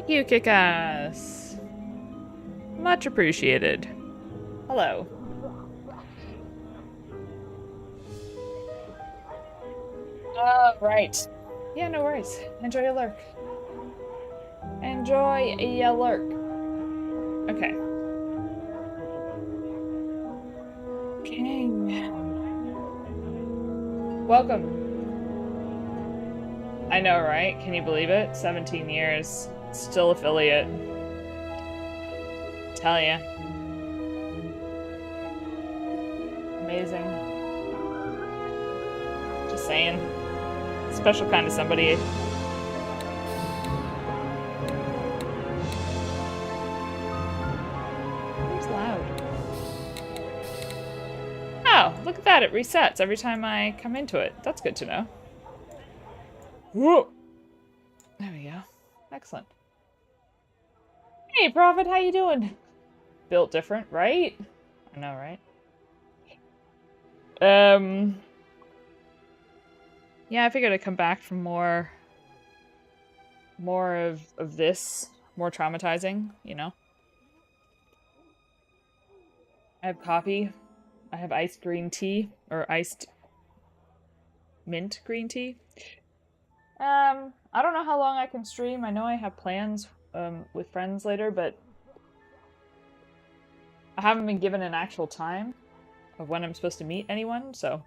Thank you, Kick-Ass. Much appreciated. Hello. Right. Yeah, no worries. Enjoy your lurk. Enjoy your lurk. Okay. King. Welcome. I know, right? Can you believe it? 17 years. Still affiliate. Tell ya. Amazing. Just saying. Special kind of somebody. Who's loud? Oh, look at that. It resets every time I come into it. That's good to know. Whoa. There we go. Excellent. Hey, Prophet, how you doing? Built different, right? I know, right? Yeah, I figured I'd come back for more of this, more traumatizing, you know? I have coffee. I have iced green tea, or iced mint green tea. I don't know how long I can stream. I know I have plans with friends later, but I haven't been given an actual time of when I'm supposed to meet anyone, so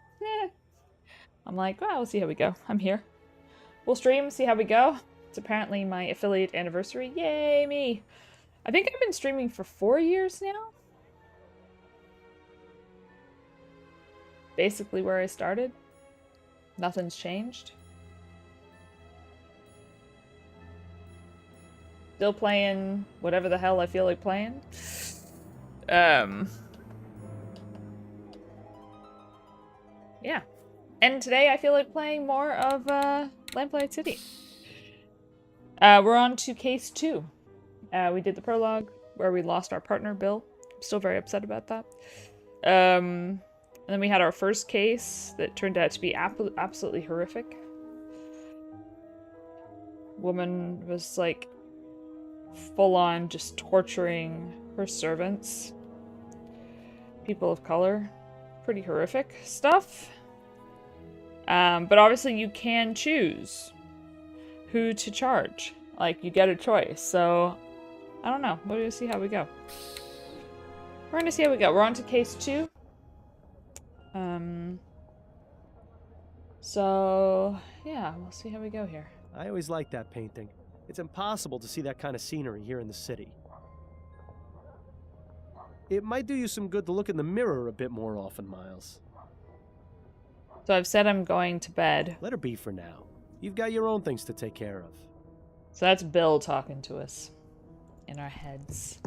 I'm like, well, we'll see how we go. I'm here. We'll stream, see how we go. It's apparently my affiliate anniversary. Yay, me! I think I've been streaming for 4 years now. Basically where I started. Nothing's changed. Still playing whatever the hell I feel like playing. Yeah. And today I feel like playing more of Lamplight City. We're on to case 2. We did the prologue where we lost our partner, Bill. I'm still very upset about that. And then we had our first case that turned out to be absolutely horrific. Woman was like full on just torturing her servants. People of color. Pretty horrific stuff. But obviously you can choose who to charge. Like, you get a choice. So, I don't know. We're gonna see how we go. We're gonna see how we go. We're on to case 2. So, yeah, we'll see how we go here. I always liked that painting. It's impossible to see that kind of scenery here in the city. It might do you some good to look in the mirror a bit more often, Miles. So I've said I'm going to bed. Let her be for now. You've got your own things to take care of. So that's Bill talking to us in our heads.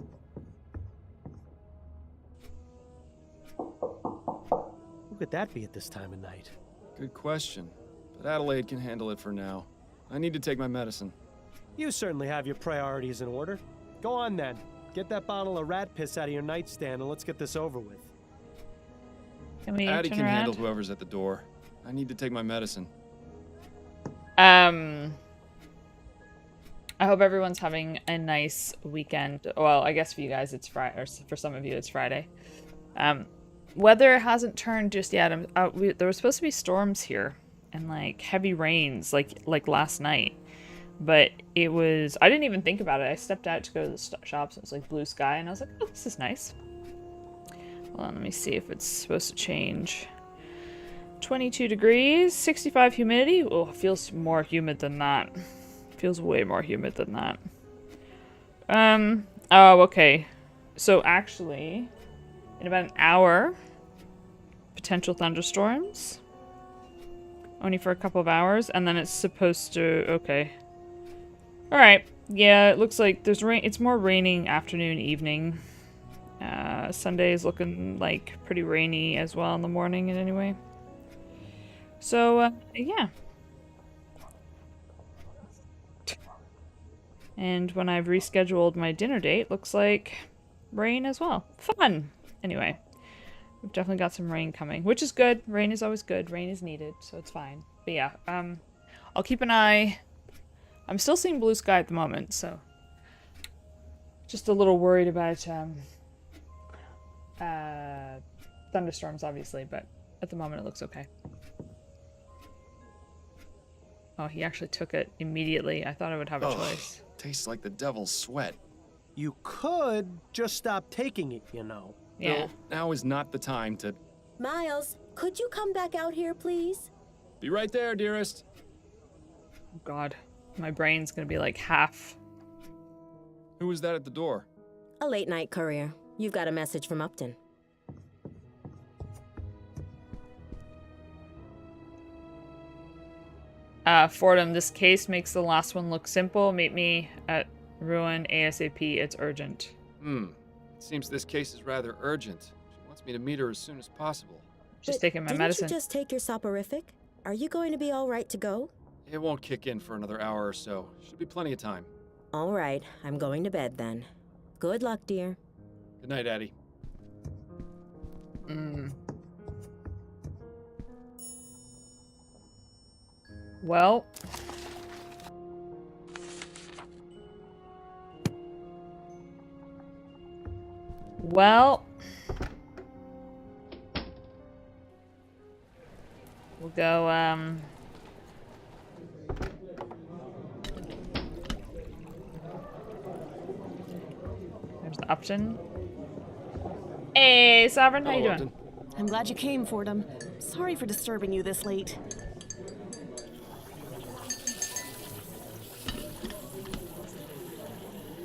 Who could that be at this time of night? Good question. But Adelaide can handle it for now. I need to take my medicine. You certainly have your priorities in order. Go on then. Get that bottle of rat piss out of your nightstand and let's get this over with. Can we Addie turn can around? handle whoever's at the door. I need to take my medicine. I hope everyone's having a nice weekend. Well, I guess for you guys it's Friday, or for some of you it's Friday. Weather hasn't turned just yet. There were supposed to be storms here and like heavy rains like last night. But it was, I didn't even think about it. I stepped out to go to the shops and it was like blue sky and I was like, oh, this is nice. Hold on, let me see if it's supposed to change. 22 degrees, 65 humidity. Oh, it feels more humid than that. Feels way more humid than that. Oh, okay. So actually, in about an hour, potential thunderstorms. Only for a couple of hours, and then it's supposed to, okay. Alright, yeah, it looks like there's rain. It's more raining afternoon, evening. Sunday is looking like pretty rainy as well in the morning, and anyway. So, yeah. And when I've rescheduled my dinner date, looks like rain as well. Fun! Anyway, we've definitely got some rain coming, which is good. Rain is always good. Rain is needed, so it's fine. But yeah, I'll keep an eye. I'm still seeing blue sky at the moment, so Just a little worried about thunderstorms, obviously, but at the moment it looks okay. Oh, he actually took it immediately. I thought I would have a choice. Tastes like the devil's sweat. You could just stop taking it, you know. Yeah. No, now is not the time to... Miles, could you come back out here, please? Be right there, dearest. Oh, God. My brain's gonna be like half. Who was that at the door? A late night courier. You've got a message from Upton. Fordham, this case makes the last one look simple. Meet me at Ruin ASAP. It's urgent. It seems this case is rather urgent. She wants me to meet her as soon as possible. Just taking my medicine. Didn't you just take your soporific? Are you going to be all right to go? It won't kick in for another hour or so. Should be plenty of time. All right, I'm going to bed then. Good luck, dear. Good night, Addie. Well. We'll go, there's the option. Hey, Sovereign, how you Hello, doing? Upton. I'm glad you came, Fordham. Sorry for disturbing you this late.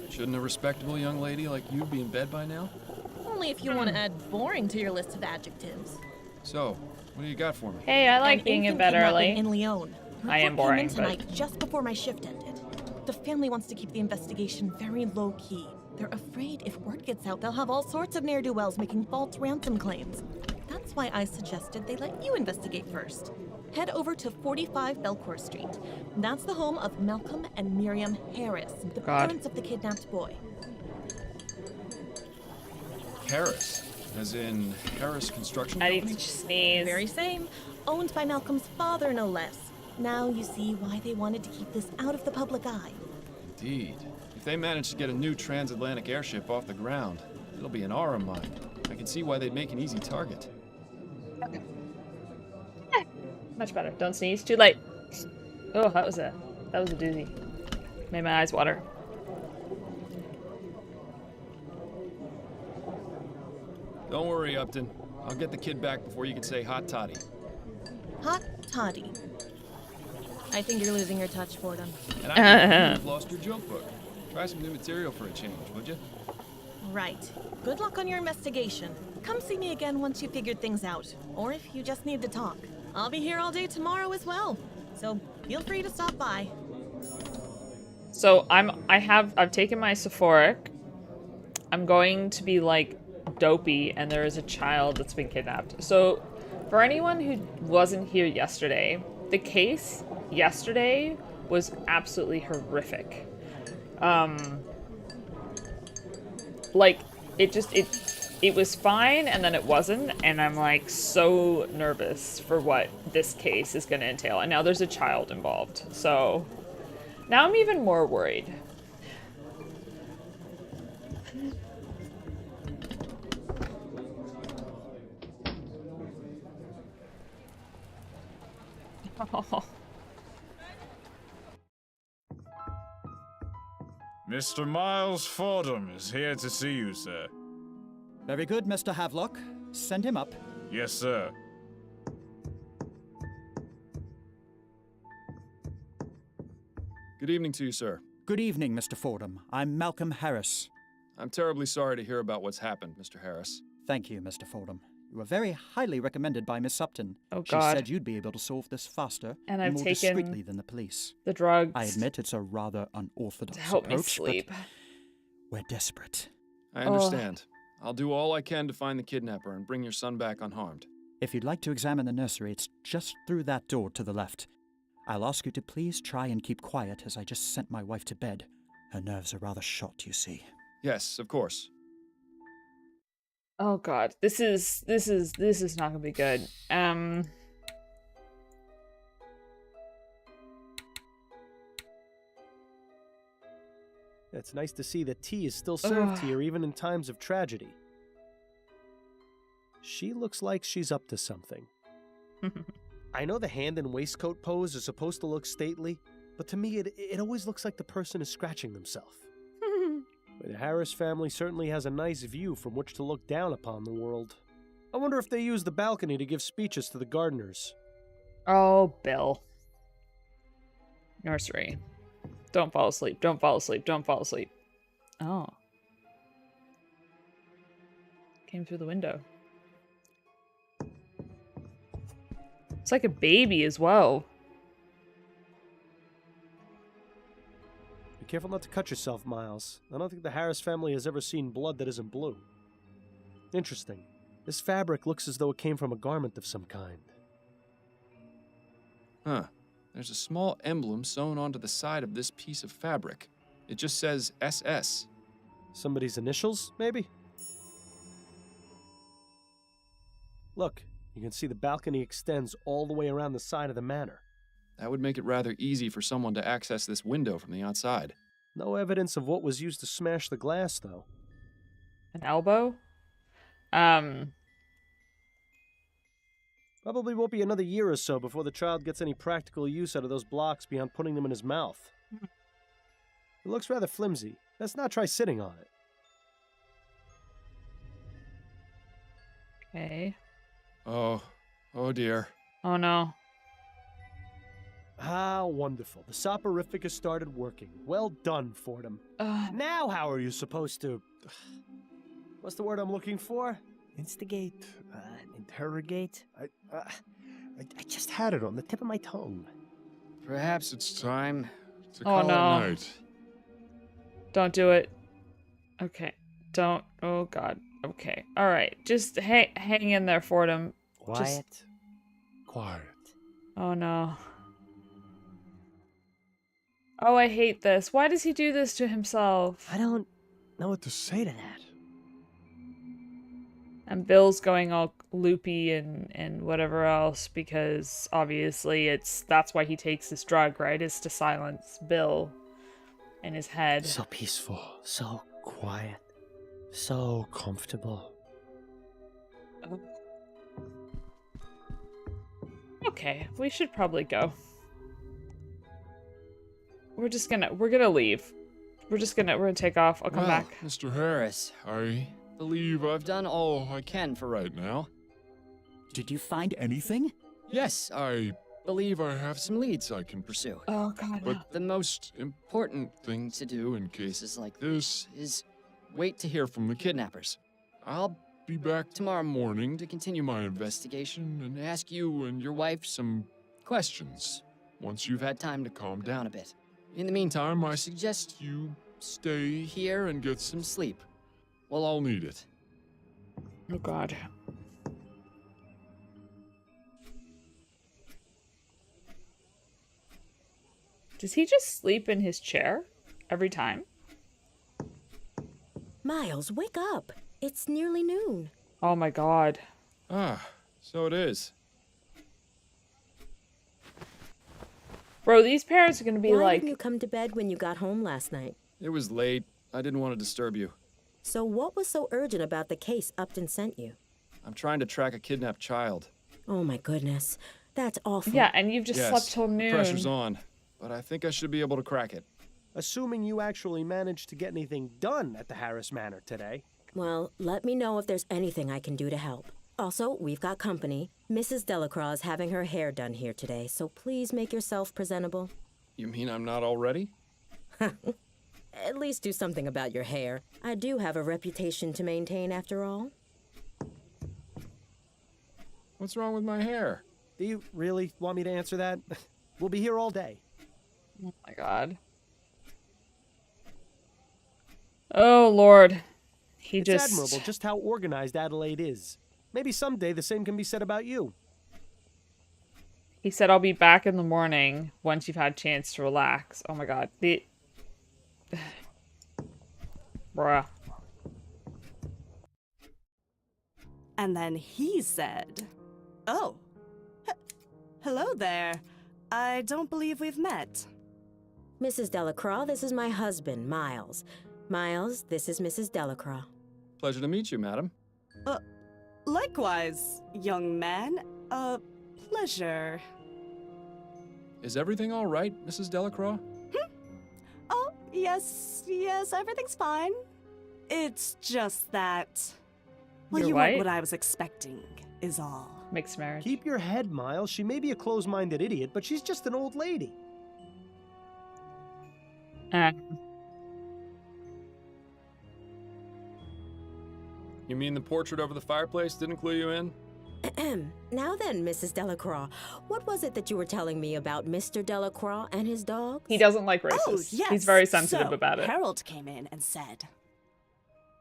Shouldn't a respectable young lady like you be in bed by now? Only if you want to add boring to your list of adjectives. So, what do you got for me? Hey, I like An being in infant bed kidnapping early. in Lyon. I am Report came boring, in but- tonight, just before my shift ended. The family wants to keep the investigation very low key. They're afraid if word gets out, they'll have all sorts of ne'er-do-wells making false ransom claims. That's why I suggested they let you investigate first. Head over to 45 Belcourt Street. That's the home of Malcolm and Miriam Harris, the God. parents of the kidnapped boy. Harris. As in Harris Construction I Company? need to sneeze. Very same. Owned by Malcolm's father, no less. Now you see why they wanted to keep this out of the public eye. Indeed. If they manage to get a new transatlantic airship off the ground, it'll be an aura mine. I can see why they'd make an easy target. Much better. Don't sneeze. Too late. Oh, that was a doozy. Made my eyes water. Don't worry, Upton. I'll get the kid back before you can say hot toddy. Hot toddy. I think you're losing your touch, Fordham. And I think you've lost your joke book. Try some new material for a change, would you? Right. Good luck on your investigation. Come see me again once you figured things out. Or if you just need to talk. I'll be here all day tomorrow as well. So feel free to stop by. So I've taken my Sephoric. I'm going to be like dopey, and there is a child that's been kidnapped. So for anyone who wasn't here yesterday, the case yesterday was absolutely horrific. Like it was fine, and then it wasn't, and I'm like so nervous for what this case is going to entail. And now there's a child involved, so now I'm even more worried. Oh. Mr. Miles Fordham is here to see you, sir. Very good, Mr. Havelock. Send him up. Yes, sir. Good evening to you, sir. Good evening, Mr. Fordham. I'm Malcolm Harris. I'm terribly sorry to hear about what's happened, Mr. Harris. Thank you, Mr. Fordham. You were very highly recommended by Miss Upton. Oh, She God. said you'd be able to solve this faster And I've more taken discreetly than the police. The drugs I admit it's a rather unorthodox to help me approach, sleep. but we're desperate. I understand. I'll do all I can to find the kidnapper and bring your son back unharmed. If you'd like to examine the nursery, it's just through that door to the left. I'll ask you to please try and keep quiet as I just sent my wife to bed. Her nerves are rather shot, you see. Yes, of course. Oh God, this is not gonna be good. It's nice to see that tea is still served here even in times of tragedy. She looks like she's up to something. I know the hand and waistcoat pose is supposed to look stately, but to me it always looks like the person is scratching themselves. The Harris family certainly has a nice view from which to look down upon the world. I wonder if they use the balcony to give speeches to the gardeners. Oh, Bill. Nursery. Don't fall asleep. Don't fall asleep. Don't fall asleep. Oh. Came through the window. It's like a baby as well. Be careful not to cut yourself, Miles. I don't think the Harris family has ever seen blood that isn't blue. Interesting. This fabric looks as though it came from a garment of some kind. Huh. There's a small emblem sewn onto the side of this piece of fabric. It just says SS. Somebody's initials, maybe? Look, you can see the balcony extends all the way around the side of the manor. That would make it rather easy for someone to access this window from the outside. No evidence of what was used to smash the glass, though. An elbow? Probably won't be another year or so before the child gets any practical use out of those blocks beyond putting them in his mouth. It looks rather flimsy. Let's not try sitting on it. Okay. Oh dear. Oh no. Ah, wonderful. The soporific has started working. Well done, Fordham. Now how are you supposed to... What's the word I'm looking for? Instigate, interrogate. I just had it on the tip of my tongue. Perhaps it's time to Oh, call it no. night. Don't do it. Okay. Don't. Oh, God. Okay. All right. Just hang in there, Fordham. Quiet. Quiet. Oh, no. Oh, I hate this. Why does he do this to himself? I don't know what to say to that. And Bill's going all loopy and whatever else because obviously that's why he takes this drug, right? Is to silence Bill in his head. So peaceful, so quiet, so comfortable. Okay, we should probably go. We're gonna leave. We're gonna take off. I'll come Well, back. Mr. Harris, I believe I've done all I can for right now. Did you find anything? Yes, I believe I have some leads I can pursue. Oh, God. no. But the most important thing to do in cases like this is wait to hear from the kidnappers. I'll be back tomorrow morning to continue my investigation and ask you and your wife some questions once you've had time to calm down a bit. In the meantime, I suggest you stay here and get some sleep. We'll all need it. Oh, God. Does he just sleep in his chair every time? Miles, wake up. It's nearly noon. Oh, my God. Ah, so it is. Bro, these parents are gonna be Why like... didn't you come to bed when you got home last night? It was late. I didn't want to disturb you. So what was so urgent about the case Upton sent you? I'm trying to track a kidnapped child. Oh my goodness. That's awful. Yeah, and you've just Yes, slept till noon. pressure's on, but I think I should be able to crack it. Assuming you actually managed to get anything done at the Harris Manor today. Well, let me know if there's anything I can do to help. Also, we've got company. Mrs. Delacroix is having her hair done here today, so please make yourself presentable. You mean I'm not already? At least do something about your hair. I do have a reputation to maintain after all. What's wrong with my hair? Do you really want me to answer that? We'll be here all day. Oh, my God. Oh, Lord. It's admirable just how organized Adelaide is. Maybe someday the same can be said about you. He said, I'll be back in the morning once you've had a chance to relax. Oh, my God. Bruh. And then he said, "Oh, hello there. I don't believe we've met." Mrs. Delacroix, this is my husband, Miles. Miles, this is Mrs. Delacroix. Pleasure to meet you, madam. Likewise, young man. Pleasure. Is everything all right, Mrs. Delacroix? Oh, yes, everything's fine. It's just that... Well, You're you white? weren't what I was expecting, is all. Mixed marriage. Keep your head, Miles. She may be a closed-minded idiot, but she's just an old lady. You mean the portrait over the fireplace didn't clue you in? Now then, Mrs. Delacroix, what was it that you were telling me about Mr. Delacroix and his dog? He doesn't like racists. Oh, yes. He's very sensitive So, about it. Harold came in and said,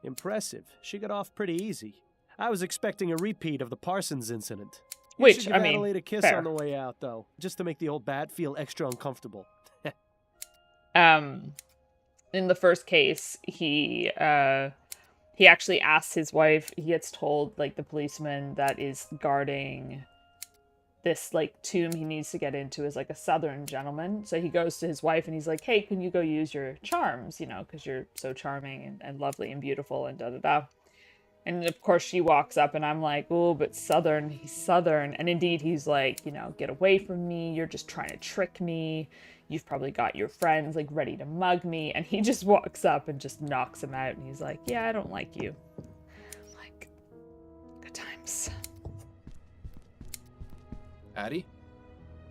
Impressive. She got off pretty easy. I was expecting a repeat of the Parsons incident. You Which, should give I mean, Adelaide a kiss fair. on the way out, though, just to make the old bat feel extra uncomfortable. In the first case, he actually asks his wife, he gets told, like, the policeman that is guarding this, like, tomb he needs to get into is, like, a southern gentleman. So he goes to his wife and he's like, hey, can you go use your charms, you know, because you're so charming and lovely and beautiful and da-da-da. And, of course, she walks up and I'm like, oh, but southern, he's southern. And indeed, he's like, you know, get away from me. You're just trying to trick me. You've probably got your friends, like, ready to mug me. And he just walks up and just knocks him out. And he's like, yeah, I don't like you. I'm like, good times. Addie?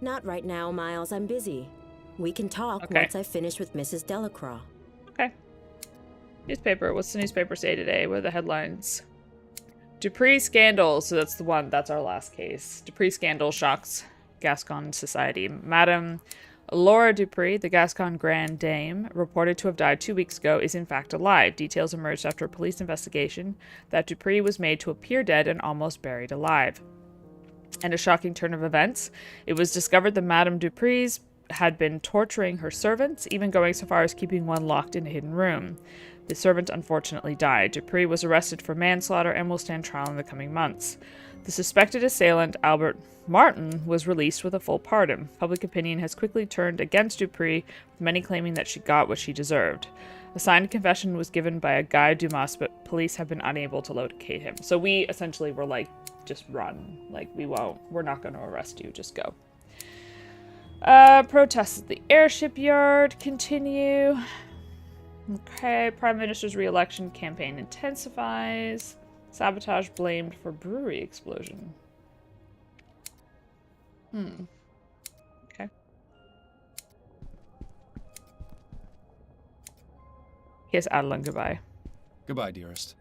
Not right now, Miles. I'm busy. We can talk Okay. once I finish with Mrs. Delacroix. Okay. Newspaper. What's the newspaper say today? What are the headlines? Dupree scandal. So that's the one. That's our last case. Dupree scandal shocks Gascon society. Madame Laura Dupree, the Gascon Grand Dame, reported to have died 2 weeks ago, is in fact alive. Details emerged after a police investigation that Dupree was made to appear dead and almost buried alive. And a shocking turn of events, it was discovered that Madame Dupree's had been torturing her servants, even going so far as keeping one locked in a hidden room. The servant unfortunately died. Dupree was arrested for manslaughter and will stand trial in the coming months. The suspected assailant, Albert Martin, was released with a full pardon. Public opinion has quickly turned against Dupree, with many claiming that she got what she deserved. A signed confession was given by a Guy Dumas, but police have been unable to locate him. So we essentially were like, just run. Like, we're not going to arrest you, just go. Protests at the airship yard continue. Okay, Prime Minister's re-election campaign intensifies. Sabotage blamed for brewery explosion. Okay. Kiss Adeline goodbye. Goodbye, dearest.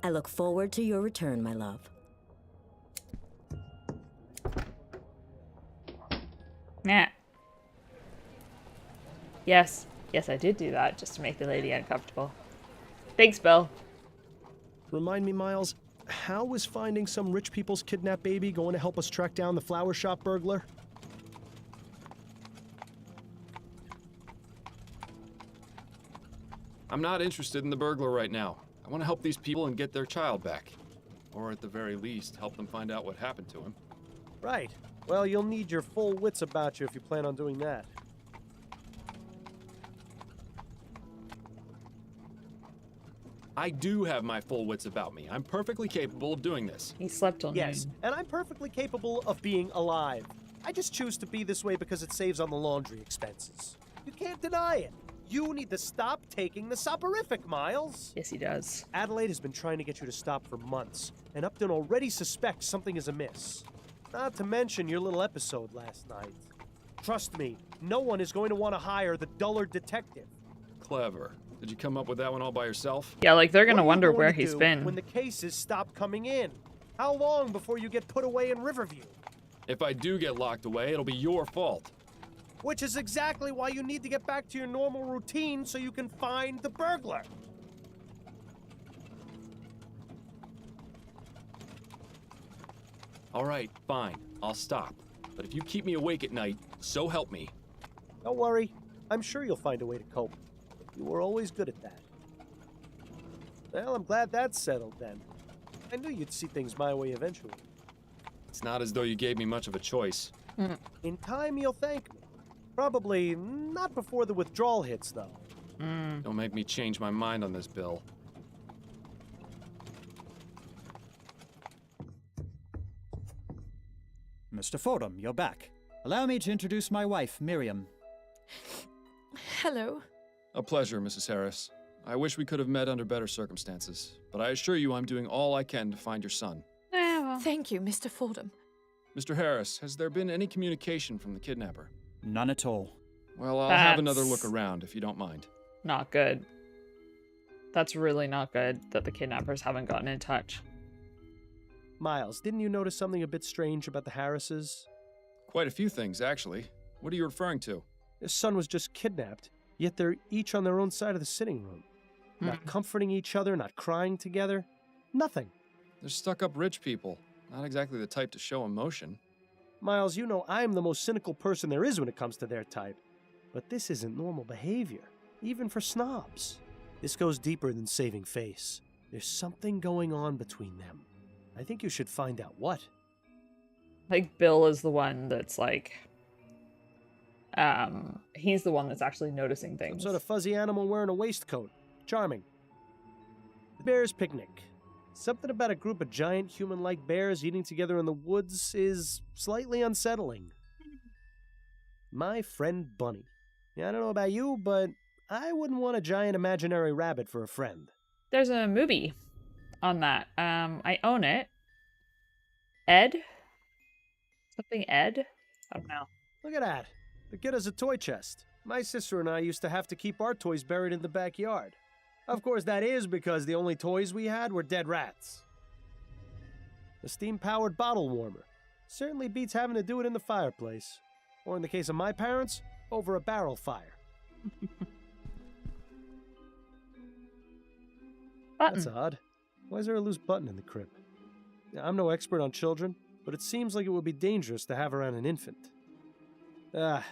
I look forward to your return, my love. Nah. Yes, I did do that just to make the lady uncomfortable. Thanks, Bill. Remind me, Miles, how was finding some rich people's kidnapped baby going to help us track down the flower shop burglar? I'm not interested in the burglar right now. I want to help these people and get their child back. Or at the very least, help them find out what happened to him. Right. Well, you'll need your full wits about you if you plan on doing that. I do have my full wits about me. I'm perfectly capable of doing this. He slept on Yes, and I'm perfectly capable of being alive. I just choose to be this way because it saves on the laundry expenses. You can't deny it. You need to stop taking the soporific, Miles. Yes, he does. Adelaide has been trying to get you to stop for months, and Upton already suspects something is amiss. Not to mention your little episode last night. Trust me, no one is going to want to hire the dullard detective. Clever. Did you come up with that one all by yourself? Yeah, like, they're gonna What are you wonder going where to he's do been. when the cases stop coming in? How long before you get put away in Riverview? If I do get locked away, it'll be your fault. Which is exactly why you need to get back to your normal routine so you can find the burglar. All right, fine. I'll stop. But if you keep me awake at night, so help me. Don't worry. I'm sure you'll find a way to cope. You were always good at that. Well, I'm glad that's settled then. I knew you'd see things my way eventually. It's not as though you gave me much of a choice. In time, you'll thank me. Probably not before the withdrawal hits, though. Don't make me change my mind on this, Bill. Mr. Fordham, you're back. Allow me to introduce my wife, Miriam. Hello. A pleasure, Mrs. Harris. I wish we could have met under better circumstances, but I assure you I'm doing all I can to find your son. Thank you, Mr. Fordham. Mr. Harris, has there been any communication from the kidnapper? None at all. Well, I'll have another That's- look around if you don't mind. Not good. That's really not good that the kidnappers haven't gotten in touch. Miles, didn't you notice something a bit strange about the Harrises? Quite a few things, actually. What are you referring to? Their son was just kidnapped, yet they're each on their own side of the sitting room. Not comforting each other, not crying together. Nothing. They're stuck-up rich people. Not exactly the type to show emotion. Miles, you know I'm the most cynical person there is when it comes to their type. But this isn't normal behavior, even for snobs. This goes deeper than saving face. There's something going on between them. I think you should find out what. Like, Bill is the one that's like... he's the one that's actually noticing Some things. sort of fuzzy animal wearing a waistcoat. Charming. The Bears' Picnic. Something about a group of giant human-like bears eating together in the woods is slightly unsettling. My friend Bunny. Yeah, I don't know about you, but I wouldn't want a giant imaginary rabbit for a friend. There's a movie on that. I own it. Ed? Something Ed? I don't know. Look at that. The kid has a toy chest. My sister and I used to have to keep our toys buried in the backyard. Of course, that is because the only toys we had were dead rats. A steam-powered bottle warmer. Certainly beats having to do it in the fireplace. Or in the case of my parents, over a barrel fire. That's odd. Why is there a loose button in the crib? I'm no expert on children, but it seems like it would be dangerous to have around an infant. If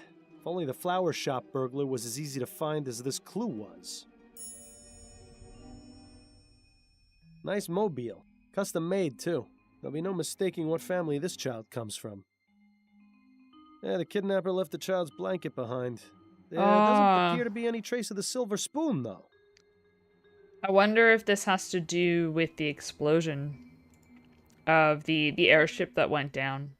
only the flower shop burglar was as easy to find as this clue was. Nice mobile. Custom made, too. There'll be no mistaking what family this child comes from. Yeah, the kidnapper left the child's blanket behind. There doesn't appear to be any trace of the silver spoon, though. I wonder if this has to do with the explosion of the airship that went down.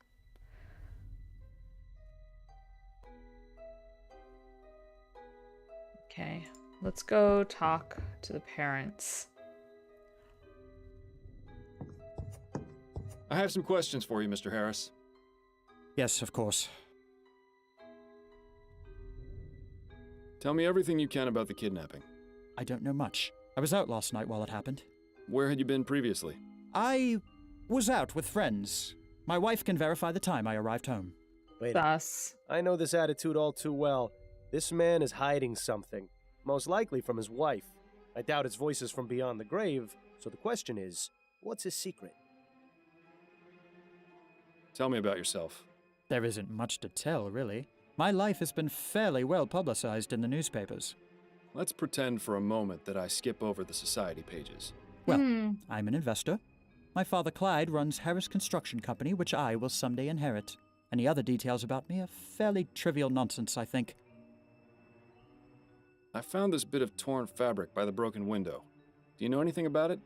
Okay, let's go talk to the parents. I have some questions for you, Mr. Harris. Yes, of course. Tell me everything you can about the kidnapping. I don't know much. I was out last night while it happened. Where had you been previously? I was out with friends. My wife can verify the time I arrived home. Wait, Thus, I know this attitude all too well. This man is hiding something. Most likely from his wife. I doubt his voice is from beyond the grave, so the question is, what's his secret? Tell me about yourself. There isn't much to tell, really. My life has been fairly well publicized in the newspapers. Let's pretend for a moment that I skip over the society pages. Well, I'm an investor. My father Clyde runs Harris Construction Company, which I will someday inherit. Any other details about me are fairly trivial nonsense, I think. I found this bit of torn fabric by the broken window. Do you know anything about it?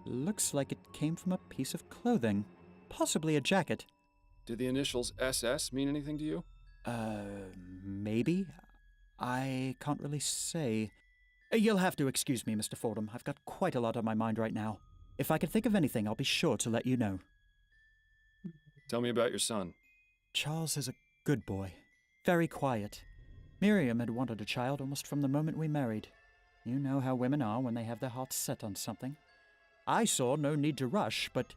Looks like it came from a piece of clothing. Possibly a jacket. Did the initials SS mean anything to you? Maybe? I can't really say. You'll have to excuse me, Mr. Fordham. I've got quite a lot on my mind right now. If I can think of anything, I'll be sure to let you know. Tell me about your son. Charles is a good boy. Very quiet. Miriam had wanted a child almost from the moment we married. You know how women are when they have their hearts set on something. I saw no need to rush, but...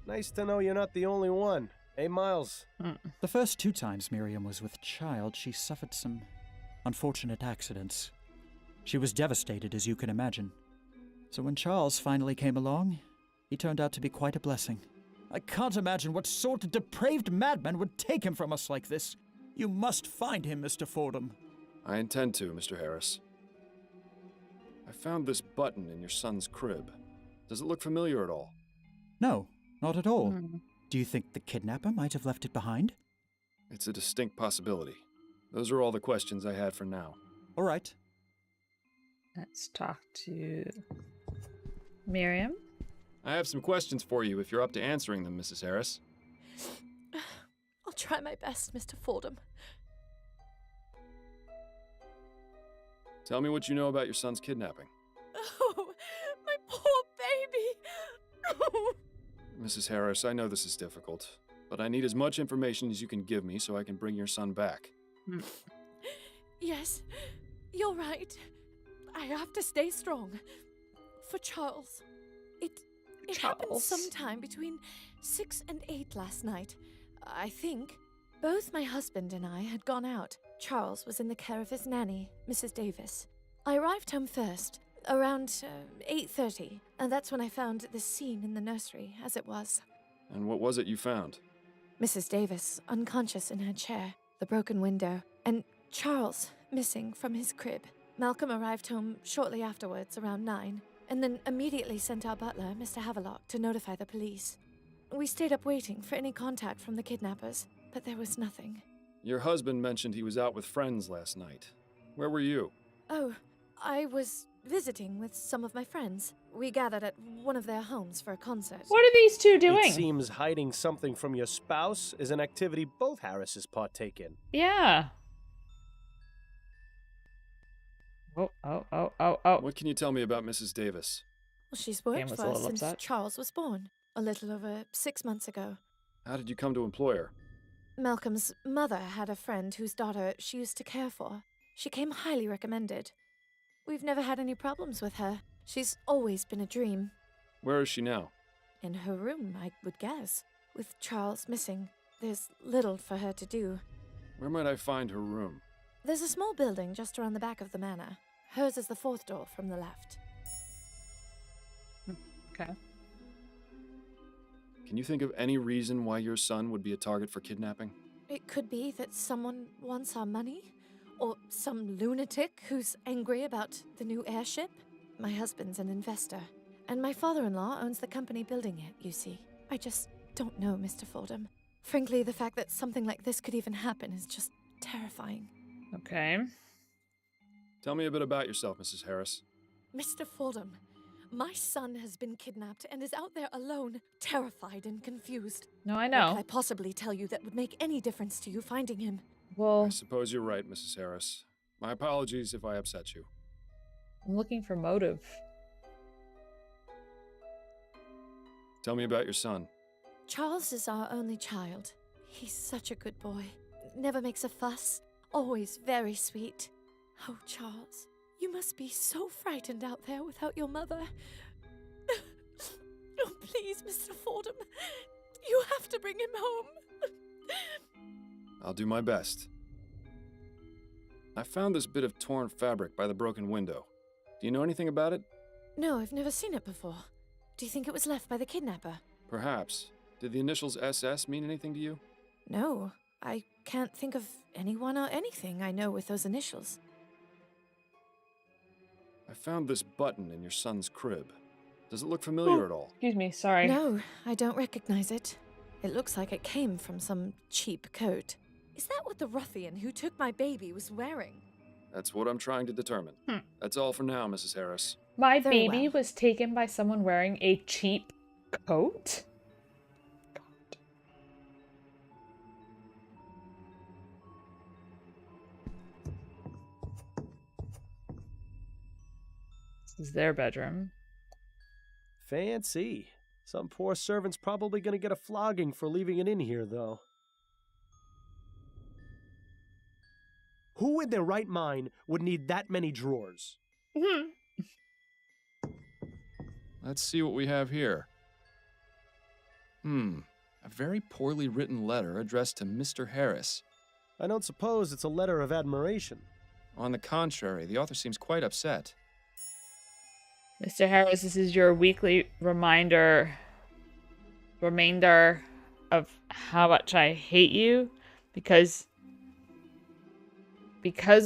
Nice to know you're not the only one. Hey, Miles. The first 2 times Miriam was with child, she suffered some unfortunate accidents. She was devastated, as you can imagine. So when Charles finally came along, he turned out to be quite a blessing. I can't imagine what sort of depraved madman would take him from us like this. You must find him, Mr. Fordham. I intend to, Mr. Harris. I found this button in your son's crib. Does it look familiar at all? No, not at all. Do you think the kidnapper might have left it behind? It's a distinct possibility. Those are all the questions I had for now. All right. Let's talk to Miriam. I have some questions for you if you're up to answering them, Mrs. Harris. I'll try my best, Mr. Fordham. Tell me what you know about your son's kidnapping. Oh, my poor baby! Mrs. Harris, I know this is difficult, but I need as much information as you can give me so I can bring your son back. Yes, you're right. I have to stay strong. For Charles. It happened sometime between 6 and 8 last night. I think. Both my husband and I had gone out. Charles was in the care of his nanny, Mrs. Davis. I arrived home first, around 8:30, and that's when I found this scene in the nursery, as it was. And what was it you found? Mrs. Davis, unconscious in her chair, the broken window, and Charles missing from his crib. Malcolm arrived home shortly afterwards, around 9, and then immediately sent our butler, Mr. Havelock, to notify the police. We stayed up waiting for any contact from the kidnappers, but there was nothing. Your husband mentioned he was out with friends last night. Where were you? Oh, I was visiting with some of my friends. We gathered at one of their homes for a concert. What are these two doing? It seems hiding something from your spouse is an activity both Harrises partake in. Yeah. Oh. What can you tell me about Mrs. Davis? Well, she's worked Pam was for a us little since upset. Charles was born, a little over 6 months ago. How did you come to employ her? Malcolm's mother had a friend whose daughter she used to care for. She came highly recommended. We've never had any problems with her. She's always been a dream. Where is she now? In her room, I would guess. With Charles missing, there's little for her to do. Where might I find her room? There's a small building just around the back of the manor. Hers is the 4th door from the left. Okay. Can you think of any reason why your son would be a target for kidnapping? It could be that someone wants our money, or some lunatic who's angry about the new airship. My husband's an investor, and my father-in-law owns the company building it, you see. I just don't know, Mr. Fordham. Frankly, the fact that something like this could even happen is just terrifying. Okay. Tell me a bit about yourself, Mrs. Harris. Mr. Fordham, my son has been kidnapped and is out there alone, terrified and confused. No, I What know. could I possibly tell you that would make any difference to you finding him? Well, I suppose you're right, Mrs. Harris. My apologies if I upset you. I'm looking for motive. Tell me about your son. Charles is our only child. He's such a good boy. Never makes a fuss. Always very sweet. Oh, Charles, you must be so frightened out there without your mother. Oh, please, Mr. Fordham. You have to bring him home. I'll do my best. I found this bit of torn fabric by the broken window. Do you know anything about it? No, I've never seen it before. Do you think it was left by the kidnapper? Perhaps. Did the initials SS mean anything to you? No, I can't think of anyone or anything I know with those initials. I found this button in your son's crib. Does it look familiar at all? Excuse me, sorry. No, I don't recognize it. It looks like it came from some cheap coat. Is that what the ruffian who took my baby was wearing? That's what I'm trying to determine. That's all for now, Mrs. Harris. My Very baby well. was taken by someone wearing a cheap coat? God. This is their bedroom. Fancy. Some poor servant's probably going to get a flogging for leaving it in here, though. Who in their right mind would need that many drawers? Let's see what we have here. A very poorly written letter addressed to Mr. Harris. I don't suppose it's a letter of admiration. On the contrary, the author seems quite upset. Mr. Harris, this is your weekly reminder of how much I hate you because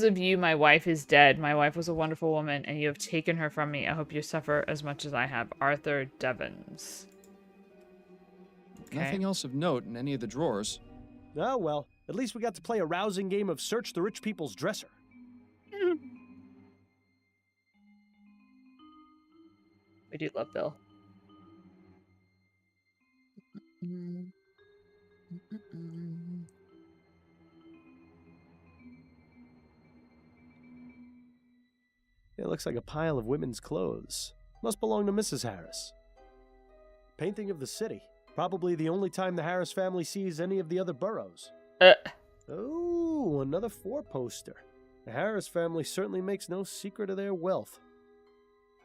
of you, my wife is dead. My wife was a wonderful woman, and you have taken her from me. I hope you suffer as much as I have. Arthur Devons. Nothing else of note in any of the drawers. Oh, well, at least we got to play a rousing game of Search the Rich People's Dresser. We do love Bill. It looks like a pile of women's clothes. Must belong to Mrs. Harris. Painting of the city. Probably the only time the Harris family sees any of the other boroughs. Oh, another four-poster. The Harris family certainly makes no secret of their wealth.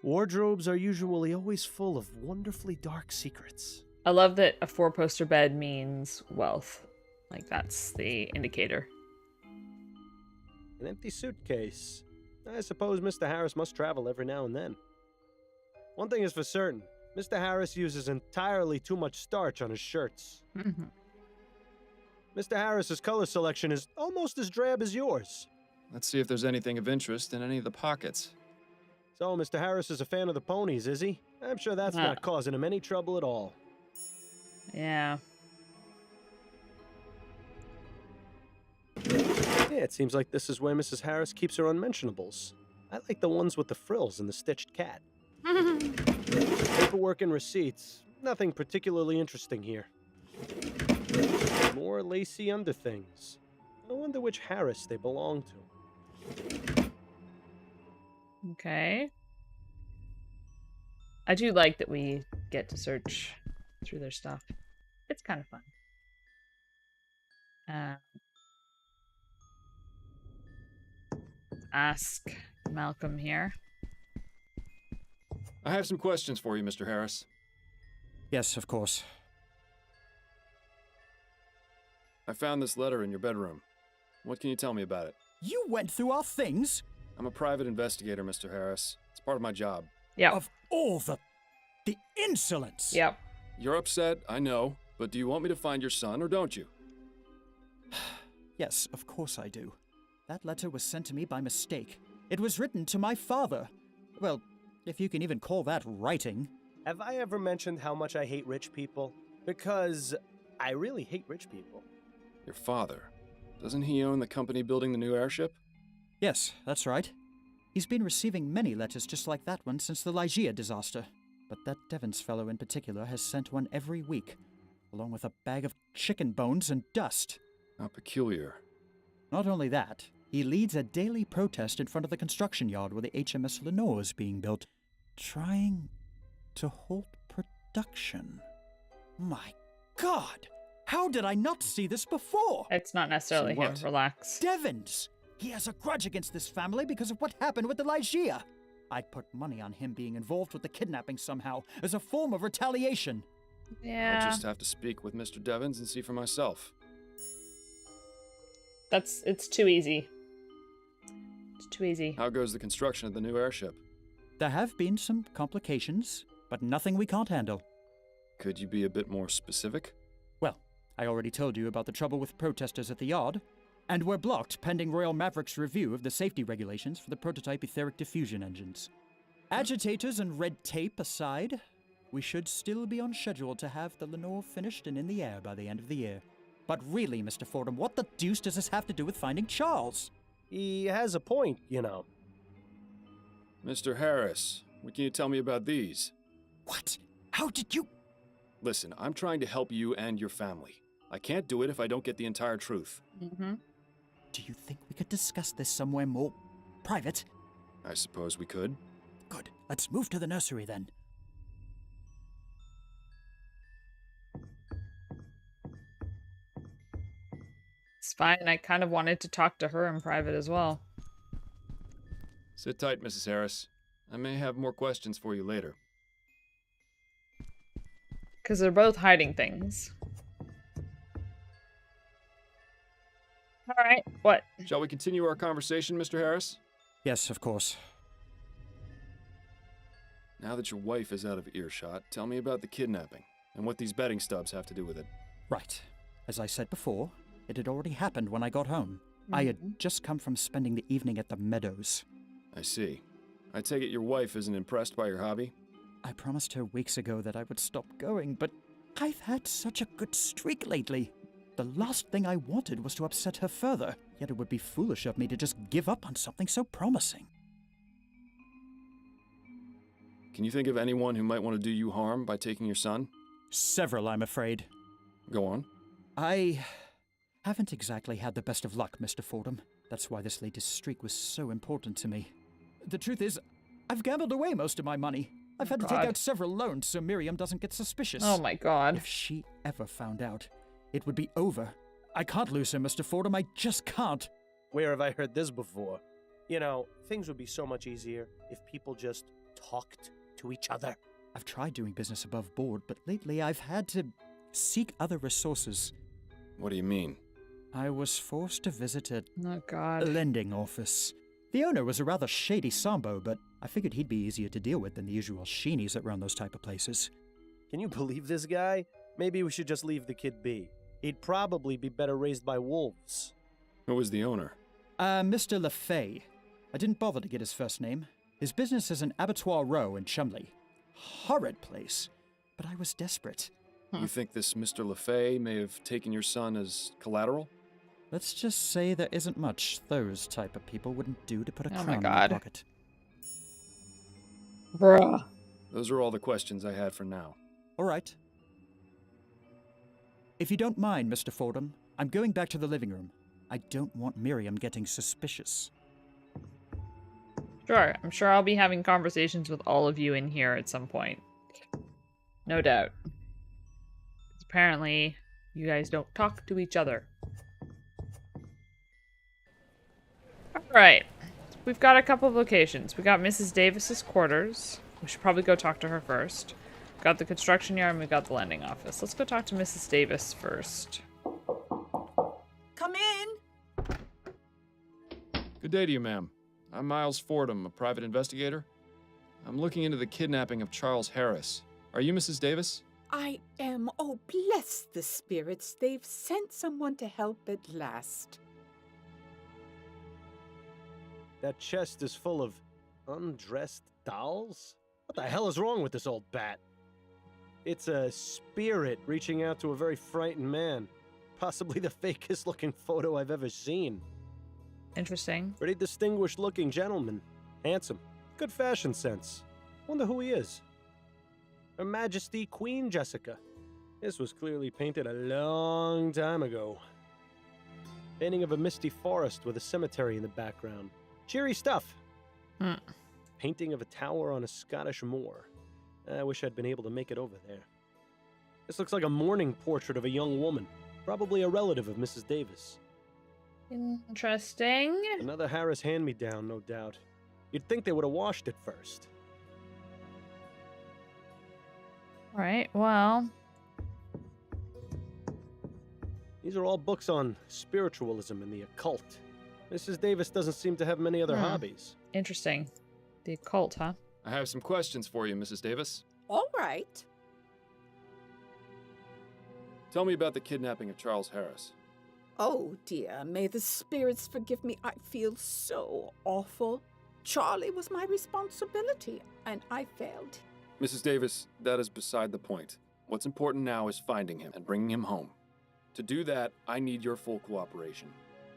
Wardrobes are usually always full of wonderfully dark secrets. I love that a four-poster bed means wealth. Like, that's the indicator. An empty suitcase. I suppose Mr. Harris must travel every now and then. One thing is for certain. Mr. Harris uses entirely too much starch on his shirts. Mr. Harris's color selection is almost as drab as yours. Let's see if there's anything of interest in any of the pockets. So, Mr. Harris is a fan of the ponies, is he? I'm sure that's not causing him any trouble at all. Yeah. Yeah, it seems like this is where Mrs. Harris keeps her unmentionables. I like the ones with the frills and the stitched cat. Paperwork and receipts. Nothing particularly interesting here. More lacy underthings. I wonder which Harris they belong to. Okay. I do like that we get to search through their stuff. It's kind of fun. Ask Malcolm here. I have some questions for you, Mr. Harris. Yes, of course. I found this letter in your bedroom. What can you tell me about it? You went through our things? I'm a private investigator, Mr. Harris. It's part of my job. Yeah. Of all the insolence! Yep. You're upset, I know, but do you want me to find your son or don't you? Yes, of course I do. That letter was sent to me by mistake. It was written to my father. Well, if you can even call that writing. Have I ever mentioned how much I hate rich people? Because I really hate rich people. Your father. Doesn't he own the company building the new airship? Yes, that's right. He's been receiving many letters just like that one since the Lygia disaster. But that Devons fellow in particular has sent one every week, along with a bag of chicken bones and dust. How peculiar. Not only that, he leads a daily protest in front of the construction yard where the HMS Lenore is being built, trying to halt production. My God! How did I not see this before? It's not necessarily So him. what? Relax. Devons! He has a grudge against this family because of what happened with the Lygia. I'd put money on him being involved with the kidnapping somehow, as a form of retaliation. Yeah. I'll just have to speak with Mr. Devons and see for myself. It's too easy. It's too easy. How goes the construction of the new airship? There have been some complications, but nothing we can't handle. Could you be a bit more specific? Well, I already told you about the trouble with protesters at the yard, and we're blocked pending Royal Maverick's review of the safety regulations for the prototype etheric diffusion engines. Agitators and red tape aside, we should still be on schedule to have the Lenore finished and in the air by the end of the year. But really, Mr. Fordham, what the deuce does this have to do with finding Charles? He has a point, you know. Mr. Harris, what can you tell me about these? What? How did you... Listen, I'm trying to help you and your family. I can't do it if I don't get the entire truth. Mm-hmm. Do you think we could discuss this somewhere more private? I suppose we could. Good. Let's move to the nursery then. It's fine. I kind of wanted to talk to her in private as well. Sit tight, Mrs. Harris. I may have more questions for you later. Because they're both hiding things. Alright, what? Shall we continue our conversation, Mr. Harris? Yes, of course. Now that your wife is out of earshot, tell me about the kidnapping and what these betting stubs have to do with it. Right. As I said before, it had already happened when I got home. I had just come from spending the evening at the Meadows. I see. I take it your wife isn't impressed by your hobby? I promised her weeks ago that I would stop going, but I've had such a good streak lately. The last thing I wanted was to upset her further, yet it would be foolish of me to just give up on something so promising. Can you think of anyone who might want to do you harm by taking your son? Several, I'm afraid. Go on. I haven't exactly had the best of luck, Mr. Fordham. That's why this latest streak was so important to me. The truth is, I've gambled away most of my money. I've had to take out several loans so Miriam doesn't get suspicious. Oh my god. If she ever found out, it would be over. I can't lose her, Mr. Fordham. I just can't. Where have I heard this before? You know, things would be so much easier if people just talked to each other. I've tried doing business above board, but lately I've had to seek other resources. What do you mean? I was forced to visit a Oh god. lending office. The owner was a rather shady Sambo, but I figured he'd be easier to deal with than the usual sheenies that run those type of places. Can you believe this guy? Maybe we should just leave the kid be. He'd probably be better raised by wolves. Who was the owner? Mr. LeFay. I didn't bother to get his first name. His business is an abattoir row in Chumley. Horrid place, but I was desperate. You think this Mr. LeFay may have taken your son as collateral? Let's just say there isn't much those type of people wouldn't do to put a Oh my crown in God. my pocket. Bruh. Those are all the questions I had for now. All right. If you don't mind, Mr. Fordham, I'm going back to the living room. I don't want Miriam getting suspicious. Sure, I'm sure I'll be having conversations with all of you in here at some point. No doubt. 'Cause apparently, you guys don't talk to each other. Alright. We've got a couple of locations. We got Mrs. Davis's quarters. We should probably go talk to her first. Got the construction yard and we got the lending office. Let's go talk to Mrs. Davis first. Come in. Good day to you, ma'am. I'm Miles Fordham, a private investigator. I'm looking into the kidnapping of Charles Harris. Are you Mrs. Davis? I am. Oh, bless the spirits. They've sent someone to help at last. That chest is full of undressed dolls? What the hell is wrong with this old bat? It's a spirit reaching out to a very frightened man. Possibly the fakest looking photo I've ever seen. Interesting. Pretty distinguished looking gentleman. Handsome. Good fashion sense. Wonder who he is. Her Majesty Queen Jessica. This was clearly painted a long time ago. Painting of a misty forest with a cemetery in the background. Cheery stuff. Painting of a tower on a Scottish moor. I wish I'd been able to make it over there. This looks like a mourning portrait of a young woman. Probably a relative of Mrs. Davis. Interesting. Another Harris hand-me-down, no doubt. You'd think they would have washed it first. Alright, well. These are all books on spiritualism and the occult. Mrs. Davis doesn't seem to have many other hobbies. Interesting. The occult, huh? I have some questions for you, Mrs. Davis. All right. Tell me about the kidnapping of Charles Harris. Oh, dear. May the spirits forgive me. I feel so awful. Charlie was my responsibility, and I failed. Mrs. Davis, that is beside the point. What's important now is finding him and bringing him home. To do that, I need your full cooperation.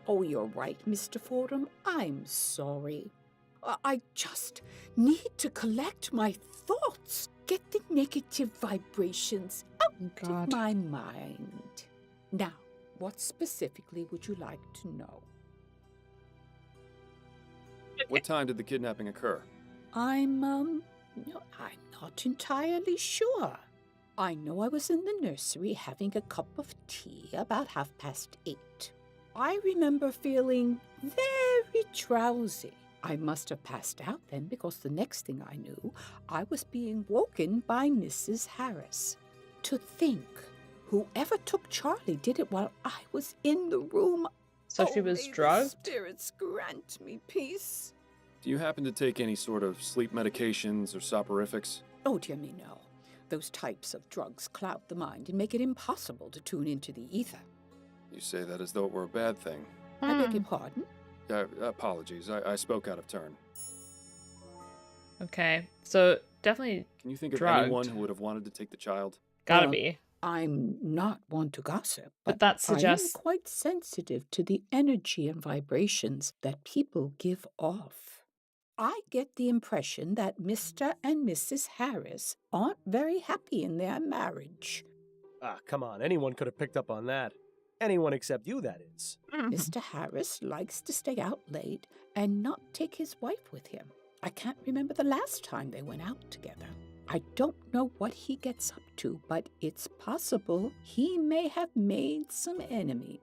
Oh, you're right, Mr. Fordham. I'm sorry. I just need to collect my thoughts, get the negative vibrations out of my mind. Now, what specifically would you like to know? What time did the kidnapping occur? I'm not entirely sure. I know I was in the nursery having a cup of tea about 8:30. I remember feeling very drowsy. I must have passed out then because the next thing I knew, I was being woken by Mrs. Harris. To think, whoever took Charlie did it while I was in the room. So she was may drugged? The spirits grant me peace. Do you happen to take any sort of sleep medications or soporifics? Oh, dear me, no. Those types of drugs cloud the mind and make it impossible to tune into the ether. You say that as though it were a bad thing. I beg your pardon? Apologies, I spoke out of turn. Okay, so definitely Can you think of drugged. anyone who would have wanted to take the child? Gotta be. I'm not one to gossip, But that I am suggests quite sensitive to the energy and vibrations that people give off. I get the impression that Mr. and Mrs. Harris aren't very happy in their marriage. Ah, come on. Anyone could have picked up on that. Anyone except you, that is. Mr. Harris likes to stay out late and not take his wife with him. I can't remember the last time they went out together. I don't know what he gets up to, but it's possible he may have made some enemies.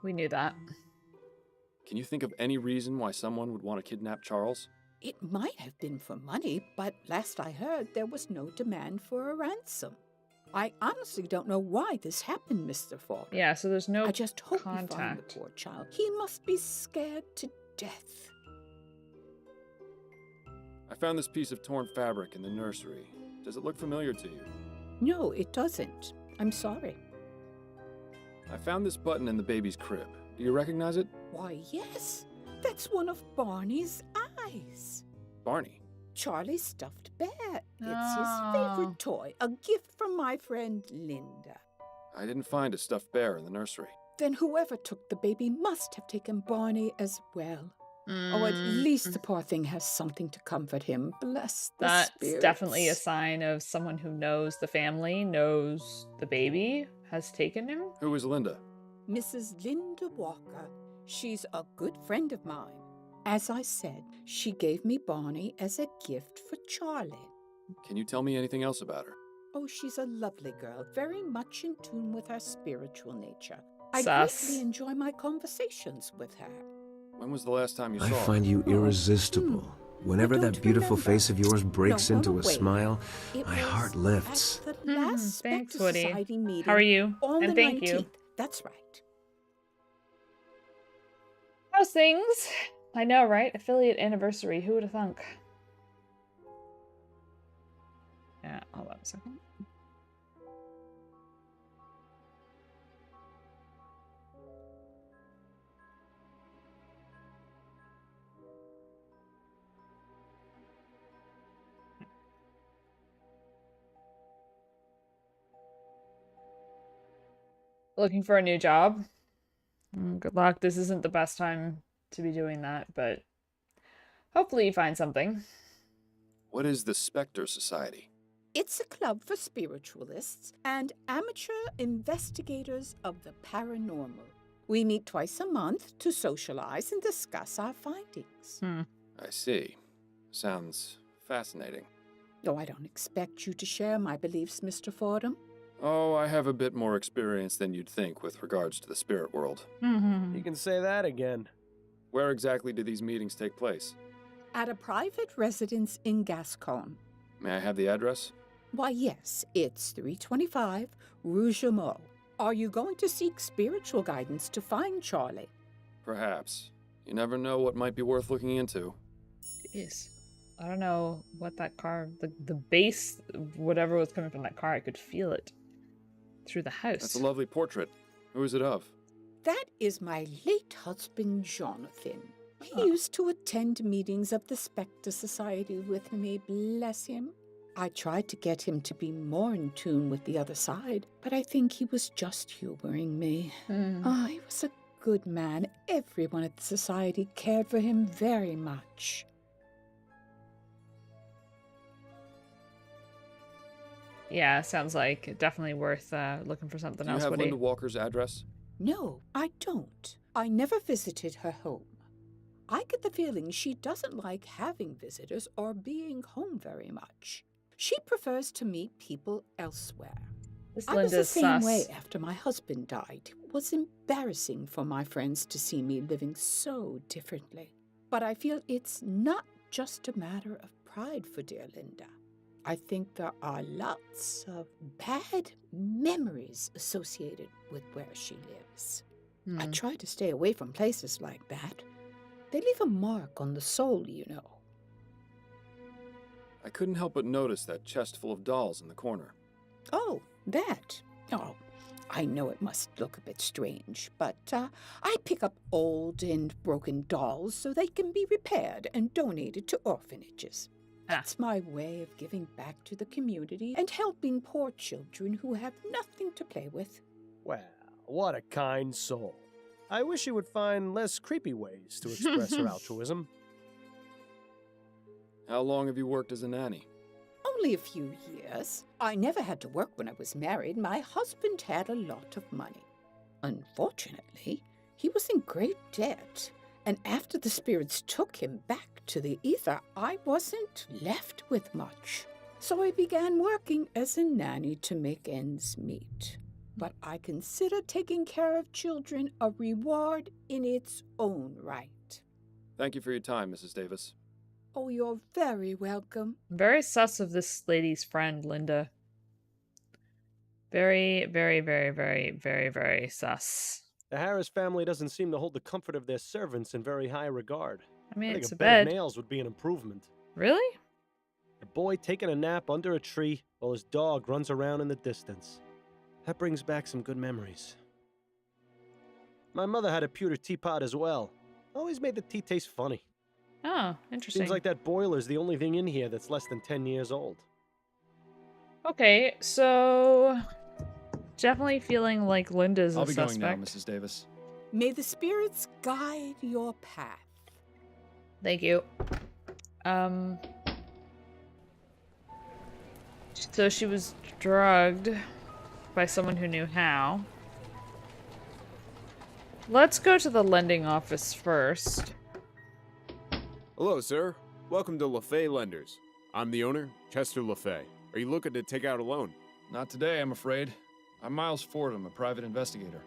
we knew that. Can you think of any reason why someone would want to kidnap Charles? It might have been for money, but last I heard, there was no demand for a ransom. I honestly don't know why this happened, Mr. Falk. Yeah, so there's no I just hope you find the contact. poor child. He must be scared to death. I found this piece of torn fabric in the nursery. Does it look familiar to you? No, it doesn't. I'm sorry. I found this button in the baby's crib. Do you recognize it? Why, yes. That's one of Barney's eyes. Barney. Charlie's stuffed bear. It's Oh. his favorite toy, a gift from my friend Linda. I didn't find a stuffed bear in the nursery. Then whoever took the baby must have taken Barney as well. Oh, at least the poor thing has something to comfort him. Bless the That's spirits. definitely a sign of someone who knows the family, knows the baby, has taken him. Who is Linda? Mrs. Linda Walker. She's a good friend of mine. As I said, she gave me Barney as a gift for Charlie. Can you tell me anything else about her? Oh, she's a lovely girl, very much in tune with her spiritual nature. I Sus. greatly enjoy my conversations with her. When was the last time you I saw her? find you irresistible. Whenever I that don't beautiful remember. face of yours breaks No, into a wait. smile, It my was heart lifts. At the last Thanks, Spectre Woody. Society meeting How are you? on And the thank 19th. you. That's right. How's things? I know, right? Affiliate anniversary. Who would have thunk? Yeah, hold on a second. Looking for a new job? Good luck. This isn't the best time to be doing that, but hopefully you find something. What is the Spectre Society? It's a club for spiritualists and amateur investigators of the paranormal. We meet twice a month to socialize and discuss our findings. I see. Sounds fascinating. Oh, I don't expect you to share my beliefs, Mr. Fordham. Oh, I have a bit more experience than you'd think with regards to the spirit world. You can say that again. Where exactly do these meetings take place? At a private residence in Gascon. May I have the address? Why, yes, it's 325 Rue Jameau. Are you going to seek spiritual guidance to find Charlie? Perhaps. You never know what might be worth looking into. Jeez. I don't know what that car, the bass, whatever was coming from that car, I could feel it through the house. That's a lovely portrait. Who is it of? That is my late husband, Jonathan. He used to attend meetings of the Spectre Society with me, bless him. I tried to get him to be more in tune with the other side, but I think he was just humoring me. He was a good man. Everyone at the society cared for him very much. Yeah, sounds like definitely worth looking for something Do you else. have Woody. Linda Walker's address? No, I don't. I never visited her home. I get the feeling she doesn't like having visitors or being home very much. She prefers to meet people elsewhere. This I was the Linda's same sus. way after my husband died. It was embarrassing for my friends to see me living so differently. But I feel it's not just a matter of pride for dear Linda. I think there are lots of bad memories associated with where she lives. I try to stay away from places like that. They leave a mark on the soul, you know. I couldn't help but notice that chest full of dolls in the corner. Oh, that. Oh, I know it must look a bit strange, but I pick up old and broken dolls so they can be repaired and donated to orphanages. It's my way of giving back to the community and helping poor children who have nothing to play with. Well, what a kind soul. I wish she would find less creepy ways to express her altruism. How long have you worked as a nanny? Only a few years. I never had to work when I was married. My husband had a lot of money. Unfortunately, he was in great debt, and after the spirits took him back to the ether, I wasn't left with much. So I began working as a nanny to make ends meet. But I consider taking care of children a reward in its own right. Thank you for your time, Mrs. Davis. Oh, you're very welcome. Very sus of this lady's friend, Linda. Very, very, very, very, very, very sus. The Harris family doesn't seem to hold the comfort of their servants in very high regard. I mean, think it's a a bed of bed. nails would be an improvement. Really? A boy taking a nap under a tree while his dog runs around in the distance. That brings back some good memories. My mother had a pewter teapot as well. Always made the tea taste funny. Oh, interesting. Seems like that boiler's the only thing in here that's less than 10 years old. Okay, so definitely feeling like Linda's a I'll be suspect. going now, Mrs. Davis. May the spirits guide your path. Thank you. So she was drugged by someone who knew how. Let's go to the lending office first. Hello, sir. Welcome to LaFay Lenders. I'm the owner, Chester LaFay. Are you looking to take out a loan? Not today, I'm afraid. I'm Miles Fordham, a private investigator.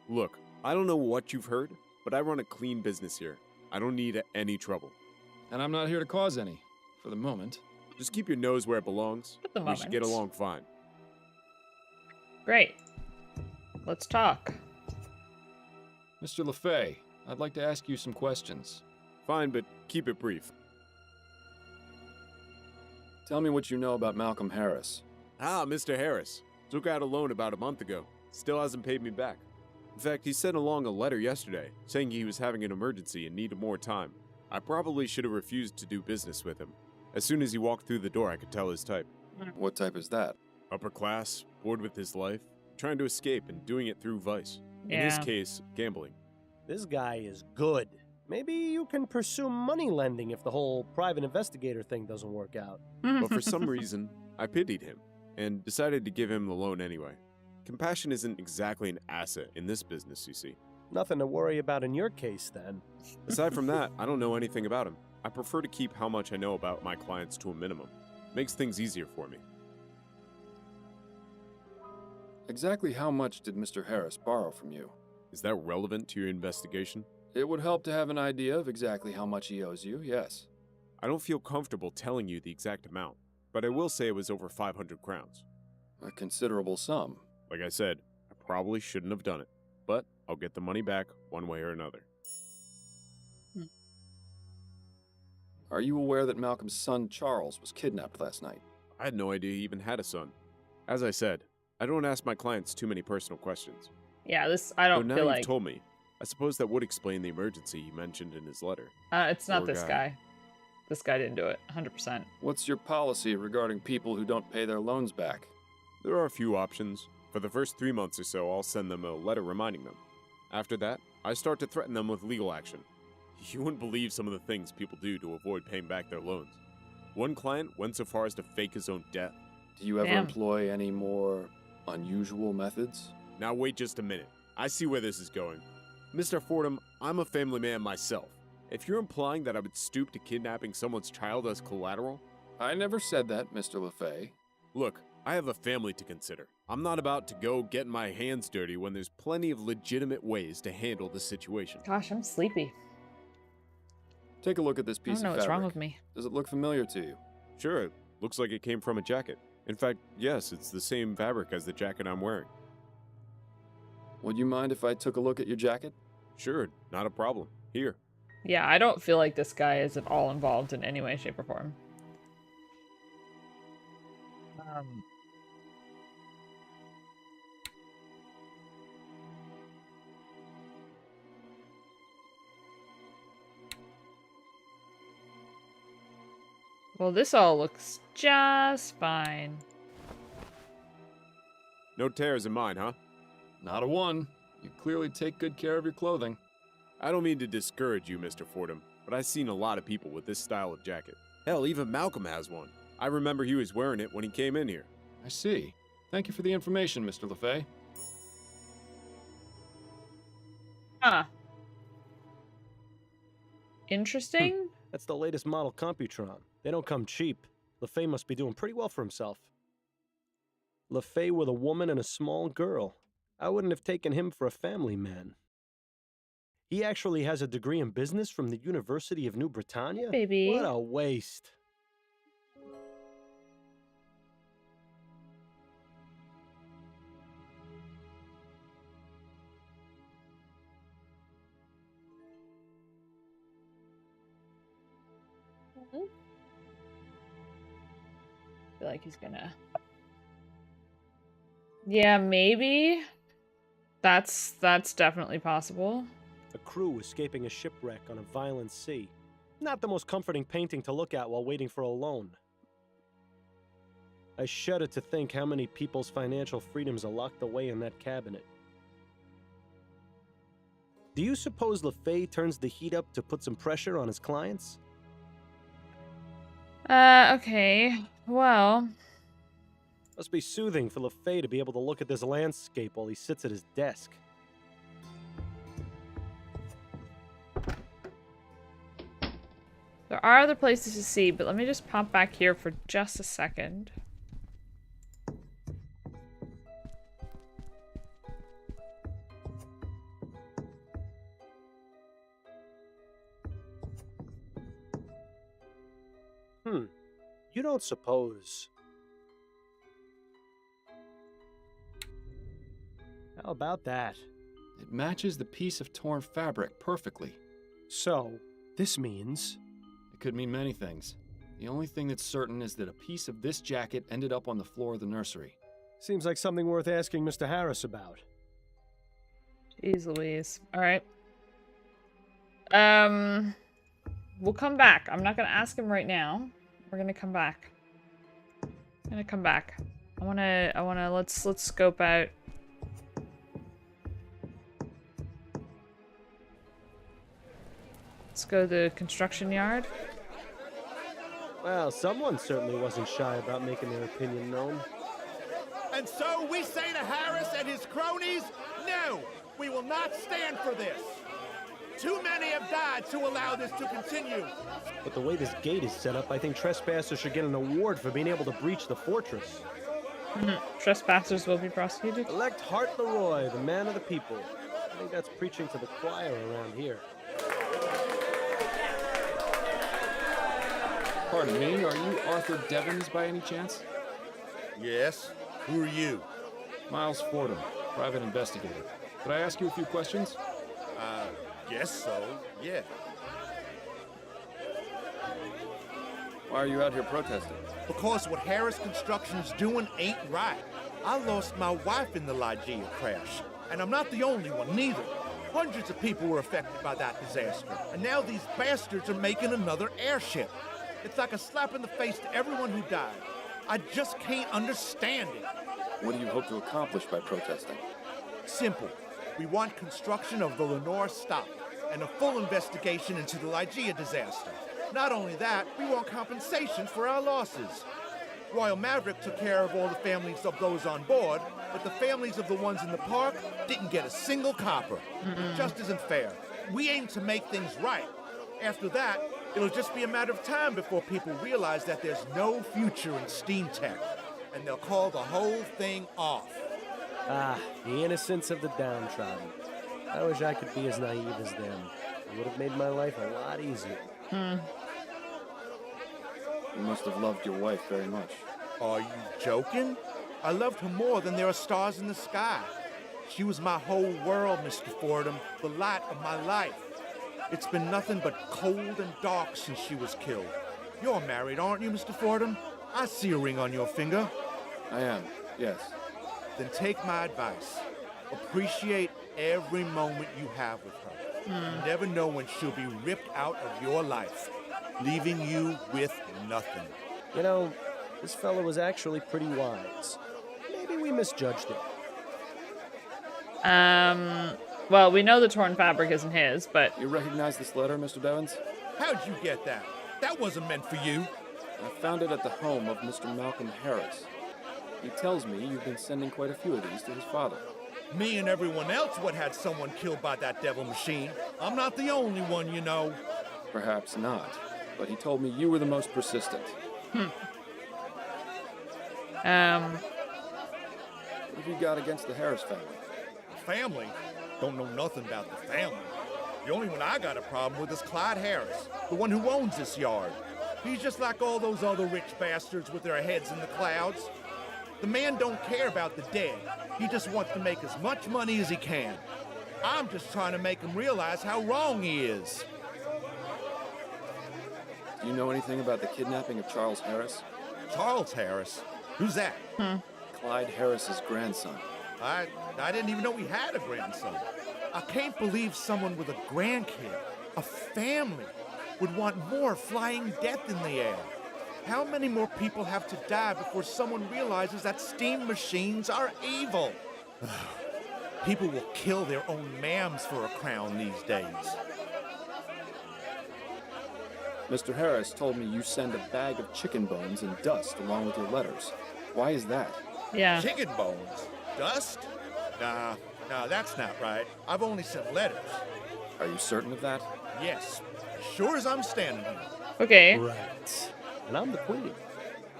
Look, I don't know what you've heard, but I run a clean business here. I don't need any trouble. And I'm not here to cause any, for the moment. Just keep your nose where it belongs. For the We should get moment. along fine. Great. Let's talk. Mr. LaFay, I'd like to ask you some questions. Fine, but keep it brief. Tell me what you know about Malcolm Harris. Ah, Mr. Harris. Took out a loan about a month ago. Still hasn't paid me back. In fact, he sent along a letter yesterday saying he was having an emergency and needed more time. I probably should have refused to do business with him. As soon as he walked through the door, I could tell his type. What type is that? Upper class, bored with his life, trying to escape and doing it through vice. In his Yeah. case, gambling. This guy is good. Maybe you can pursue money lending if the whole private investigator thing doesn't work out. But for some reason, I pitied him and decided to give him the loan anyway. Compassion isn't exactly an asset in this business, you see. Nothing to worry about in your case, then. Aside from that, I don't know anything about him. I prefer to keep how much I know about my clients to a minimum. Makes things easier for me. Exactly how much did Mr. Harris borrow from you? Is that relevant to your investigation? It would help to have an idea of exactly how much he owes you, yes. I don't feel comfortable telling you the exact amount, but I will say it was over 500 crowns. A considerable sum. Like I said, I probably shouldn't have done it, but I'll get the money back one way or another. Are you aware that Malcolm's son Charles was kidnapped last night? I had no idea he even had a son. As I said, I don't ask my clients too many personal questions. Yeah, this I don't Though now feel you've like told me, I suppose that would explain the emergency he mentioned in his letter. it's not Poor this guy. guy. This guy didn't do it. 100%. What's your policy regarding people who don't pay their loans back? There are a few options. For the first 3 months or so, I'll send them a letter reminding them. After that, I start to threaten them with legal action. You wouldn't believe some of the things people do to avoid paying back their loans. One client went so far as to fake his own death. Do you ever Damn. employ any more unusual methods? Now wait just a minute. I see where this is going. Mr. Fordham, I'm a family man myself. If you're implying that I would stoop to kidnapping someone's child as collateral, I never said that, Mr. LaFay. look, I have a family to consider. I'm not about to go getting my hands dirty when there's plenty of legitimate ways to handle the situation. Gosh, I'm sleepy. Take a look at this I piece don't know of what's fabric. wrong with me. Does it look familiar to you? Sure, it looks like it came from a jacket. In fact, yes, it's the same fabric as the jacket I'm wearing. Would you mind if I took a look at your jacket? Sure, not a problem. Here. Yeah, I don't feel like this guy is at all involved in any way, shape, or form. Well, this all looks just fine. No tears in mine, huh? Not a one. You clearly take good care of your clothing. I don't mean to discourage you, Mr. Fordham, but I've seen a lot of people with this style of jacket. Hell, even Malcolm has one. I remember he was wearing it when he came in here. I see. Thank you for the information, Mr. LeFay. Huh. Interesting. That's the latest model Computron. They don't come cheap. LeFay must be doing pretty well for himself. LeFay with a woman and a small girl. I wouldn't have taken him for a family man. He actually has a degree in business from the University of New Britannia? Baby. What a waste. I feel like he's gonna... Yeah, maybe. That's definitely possible. A crew escaping a shipwreck on a violent sea. Not the most comforting painting to look at while waiting for a loan. I shudder to think how many people's financial freedoms are locked away in that cabinet. Do you suppose LeFay turns the heat up to put some pressure on his clients? Okay. Well... Must be soothing for LeFay to be able to look at this landscape while he sits at his desk. There are other places to see, but let me just pop back here for just a second. You don't suppose... How about that? It matches the piece of torn fabric perfectly. So, this means... It could mean many things. The only thing that's certain is that a piece of this jacket ended up on the floor of the nursery. Seems like something worth asking Mr. Harris about. Jeez Louise. Alright. We'll come back. I'm not gonna ask him right now. We're gonna come back. I wanna let's scope out. Let's go to the construction yard. Well, someone certainly wasn't shy about making their opinion known. And so we say to Harris and his cronies, no, we will not stand for this. Too many have died to allow this to continue. But the way this gate is set up, I think trespassers should get an award for being able to breach the fortress. Trespassers will be prosecuted. Elect Hart Leroy, the man of the people. I think that's preaching to the choir around here. Pardon me, are you Arthur Devons by any chance? Yes. Who are you? Miles Fordham, private investigator. Could I ask you a few questions? Guess so, yeah. Why are you out here protesting? Because what Harris Construction's doing ain't right. I lost my wife in the Lygia crash, and I'm not the only one, neither. Hundreds of people were affected by that disaster, and now these bastards are making another airship. It's like a slap in the face to everyone who died. I just can't understand it. What do you hope to accomplish by protesting? Simple. We want construction of the Lenore stopped, and a full investigation into the Lygia disaster. Not only that, we want compensation for our losses. Royal Maverick took care of all the families of those on board, but the families of the ones in the park didn't get a single copper. It just isn't fair. We aim to make things right. After that, it'll just be a matter of time before people realize that there's no future in steam tech, and they'll call the whole thing off. Ah, the innocence of the downtrodden. I wish I could be as naive as them. It would have made my life a lot easier. You must have loved your wife very much. Are you joking? I loved her more than there are stars in the sky. She was my whole world, Mr. Fordham, the light of my life. It's been nothing but cold and dark since she was killed. You're married, aren't you, Mr. Fordham? I see a ring on your finger. I am, yes. Then take my advice. Appreciate every moment you have with her. You never know when she'll be ripped out of your life. leaving you with nothing. You know, this fellow was actually pretty wise. Maybe we misjudged him. Well, we know the torn fabric isn't his, but... You recognize this letter, Mr. Devons? How'd you get that? That wasn't meant for you. I found it at the home of Mr. Malcolm Harris. He tells me you've been sending quite a few of these to his father. Me and everyone else what had someone killed by that devil machine. I'm not the only one, you know. Perhaps not, but he told me you were the most persistent. What have you got against the Harris family? Family? Don't know nothing about the family. The only one I got a problem with is Clyde Harris, the one who owns this yard. He's just like all those other rich bastards with their heads in the clouds. The man don't care about the dead. He just wants to make as much money as he can. I'm just trying to make him realize how wrong he is. Do you know anything about the kidnapping of Charles Harris? Charles Harris? Who's that? Clyde Harris's grandson. I didn't even know he had a grandson. I can't believe someone with a grandkid, a family, would want more flying death in the air. How many more people have to die before someone realizes that steam machines are evil? People will kill their own mams for a crown these days. Mr. Harris told me you send a bag of chicken bones and dust along with your letters. Why is that? Yeah. Chicken bones? Dust? Nah, that's not right. I've only sent letters. Are you certain of that? Yes, as sure as I'm standing here. Okay. Right. And I'm the queen.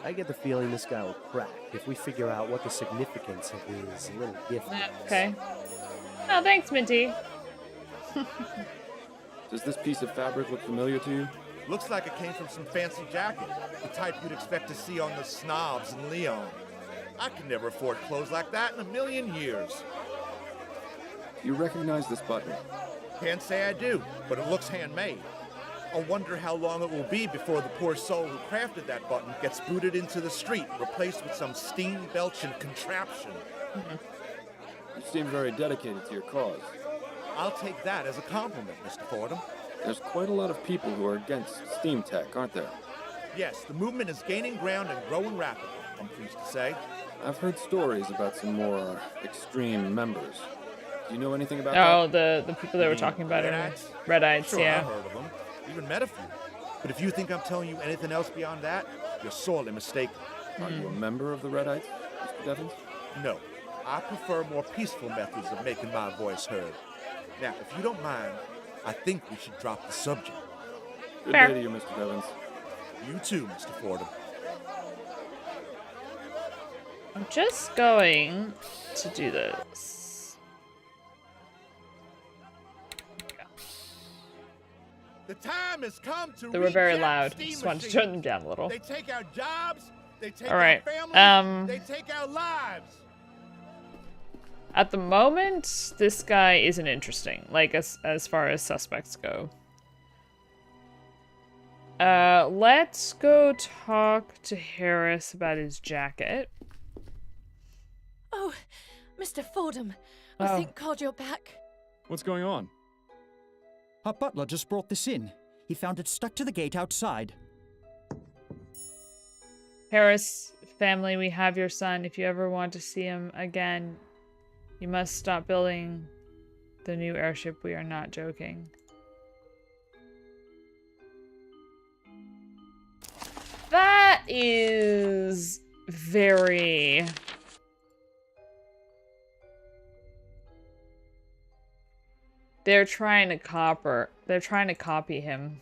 I get the feeling this guy will crack if we figure out what the significance of his little gift is. Okay. Oh, thanks, Minty. Does this piece of fabric look familiar to you? Looks like it came from some fancy jacket, the type you'd expect to see on the snobs in Leon. I could never afford clothes like that in a million years. You recognize this button? Can't say I do, but it looks handmade. I wonder how long it will be before the poor soul who crafted that button gets booted into the street, replaced with some steam-belching contraption. You seem very dedicated to your cause. I'll take that as a compliment, Mr. Fordham. There's quite a lot of people who are against steam tech, aren't there? Yes, the movement is gaining ground and growing rapidly, I'm pleased to say. I've heard stories about some more extreme members. Do you know anything about that? The people that were talking about it. Red-Eyes, sure, yeah. I've heard of them. Even met a few. But if you think I'm telling you anything else beyond that, you're sorely mistaken. Are you a member of the Red-Eyes, Mr. Devons? No. I prefer more peaceful methods of making my voice heard. Now, if you don't mind, I think we should drop the subject. Good day to you, Mr. Devons. You too, Mr. Fordham. I'm just going to do this. The time has come to They were very reject loud. steam Just wanted to machines. turn them down a little. They take our jobs, they take All right. our families, they take our lives. At the moment, this guy isn't interesting, like as far as suspects go. Let's go talk to Harris about his jacket. Oh, Mr. Fordham, Oh. I think called you back. What's going on? Our butler just brought this in. He found it stuck to the gate outside. Harris, family, we have your son. If you ever want to see him again, you must stop building the new airship. We are not joking. That is very... They're trying to copy him.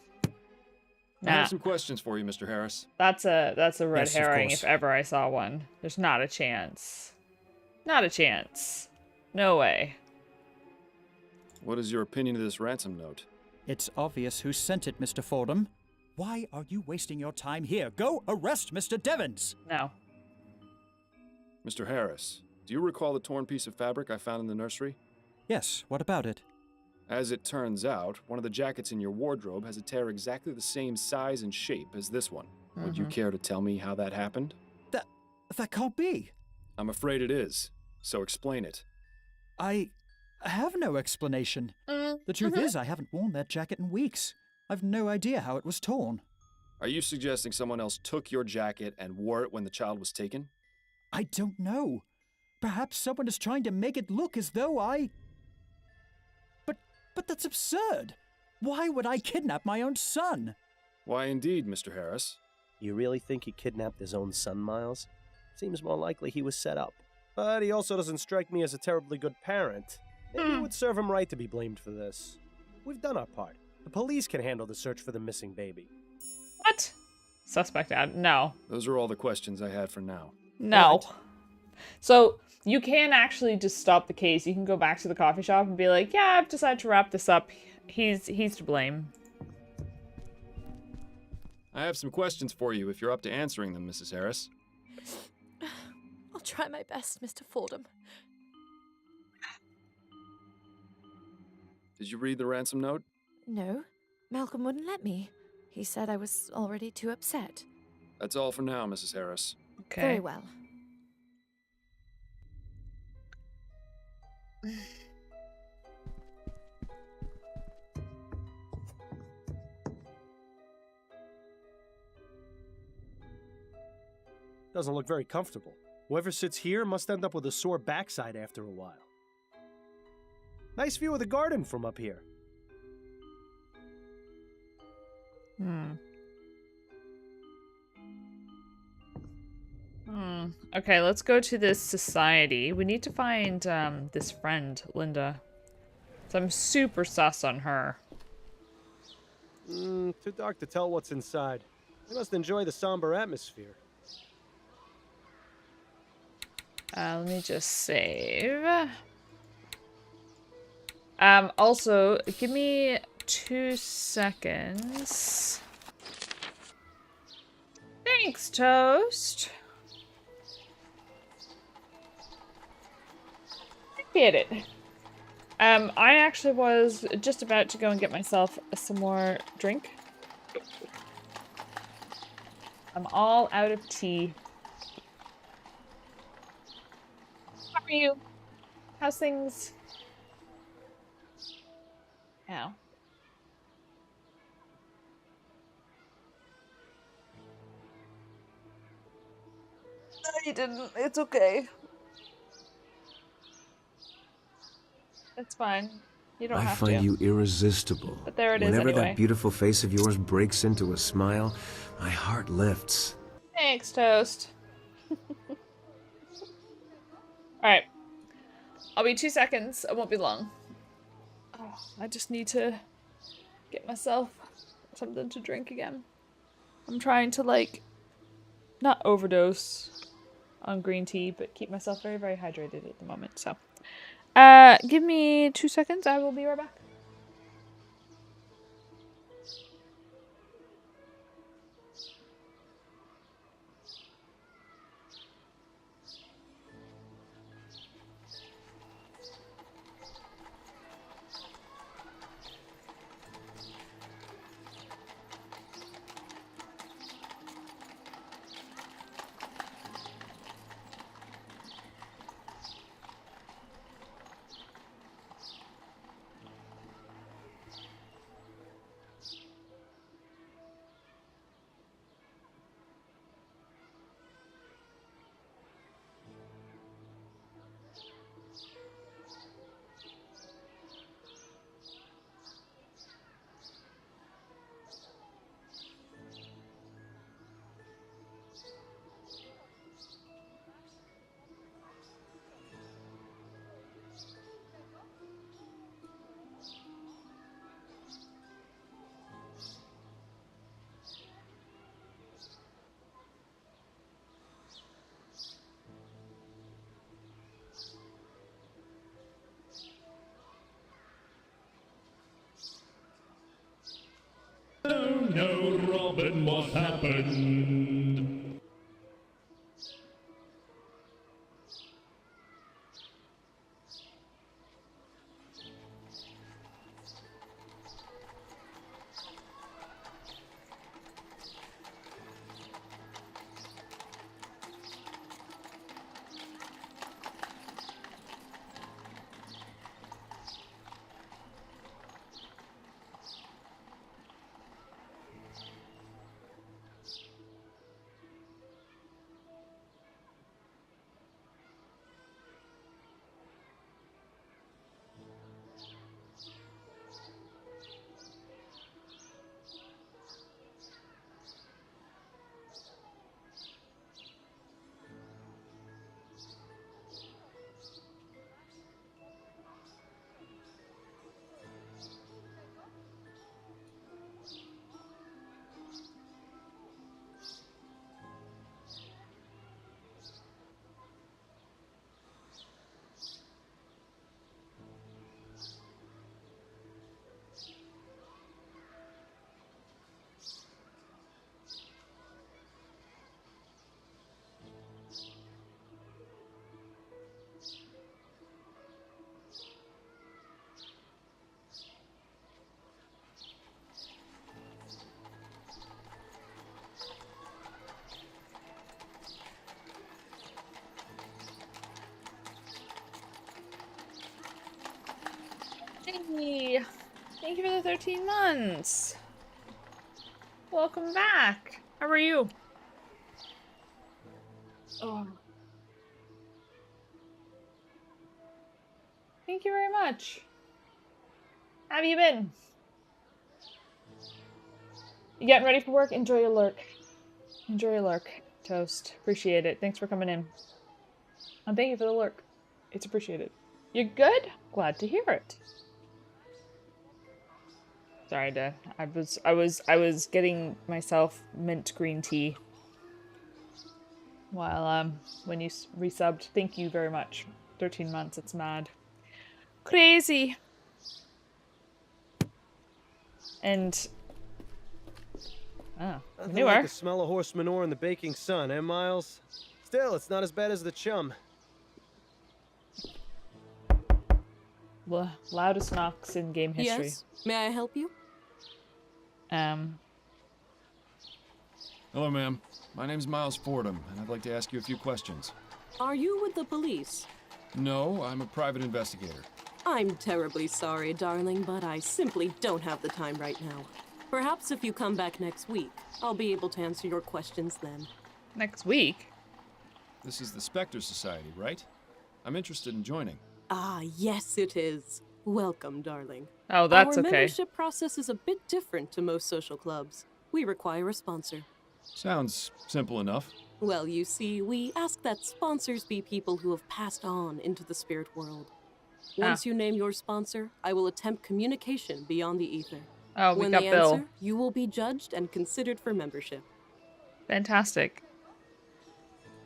I have some questions for you, Mr. Harris. That's a red Yes, of herring course. if ever I saw one. There's not a chance. Not a chance. No way. What is your opinion of this ransom note? It's obvious who sent it, Mr. Fordham. Why are you wasting your time here? Go arrest Mr. Devons! No. Mr. Harris, do you recall the torn piece of fabric I found in the nursery? Yes, what about it? As it turns out, one of the jackets in your wardrobe has a tear exactly the same size and shape as this one. Would you care to tell me how that happened? That can't be. I'm afraid it is. So explain it. I have no explanation. The truth is, I haven't worn that jacket in weeks. I've no idea how it was torn. Are you suggesting someone else took your jacket and wore it when the child was taken? I don't know. Perhaps someone is trying to make it look as though I... But that's absurd. Why would I kidnap my own son? Why indeed, Mr. Harris. You really think he kidnapped his own son, Miles? Seems more likely he was set up. But he also doesn't strike me as a terribly good parent. Maybe it would serve him right to be blamed for this. We've done our part. The police can handle the search for the missing baby. What? Suspect out. No. Those are all the questions I had for now. No. So you can actually just stop the case. You can go back to the coffee shop and be like, yeah, I've decided to wrap this up. He's to blame. I have some questions for you if you're up to answering them, Mrs. Harris. I'll try my best, Mr. Fordham. Did you read the ransom note? No, Malcolm wouldn't let me. He said I was already too upset. That's all for now, Mrs. Harris. Okay. Very well. Doesn't look very comfortable. Whoever sits here must end up with a sore backside after a while. Nice view of the garden from up here. Okay, let's go to this society. We need to find this friend, Linda. So I'm super sus on her. Too dark to tell what's inside. They must enjoy the somber atmosphere. Let me just save. Also, give me 2 seconds. Thanks, Toast. Get it. I actually was just about to go and get myself some more drink. I'm all out of tea. How are you? How's things? Ow. No, you didn't. It's okay. It's fine. You don't I have to. find you irresistible. But there it is Whenever anyway. that beautiful face of yours breaks into a smile, my heart lifts. Thanks, Toast. Alright. I'll be 2 seconds. I won't be long. Oh, I just need to get myself something to drink again. I'm trying to, like, not overdose on green tea, but keep myself very, very hydrated at the moment, so. Give me 2 seconds. I will be right back. Oh no, Robin, what happened? Hey, thank you for the 13 months. Welcome back. How are you? Oh. Thank you very much. How have you been? You getting ready for work? Enjoy your lurk. Enjoy your lurk, Toast. Appreciate it. Thanks for coming in. And thank you for the lurk. It's appreciated. You're good? Glad to hear it. Sorry, Dad. I was getting myself mint green tea while when you resubbed. Thank you very much. 13 months. It's mad. Crazy. And Nothing like the smell of horse manure in the baking sun, eh, Miles? Still, it's not as bad as the chum. Loudest knocks in game history. Yes. May I help you? Hello, ma'am. My name's Miles Fordham, and I'd like to ask you a few questions. Are you with the police? No, I'm a private investigator. I'm terribly sorry, darling, but I simply don't have the time right now. Perhaps if you come back next week, I'll be able to answer your questions then. Next week? This is the Spectre Society, right? I'm interested in joining. Ah, yes it is. Welcome, darling. Oh, that's Our okay. membership process is a bit different to most social clubs. We require a sponsor. Sounds simple enough. Well, you see, we ask that sponsors be people who have passed on into the spirit world. Once you name your sponsor, I will attempt communication beyond the ether. Oh, we when got they Bill. answer, you will be judged and considered for membership. Fantastic.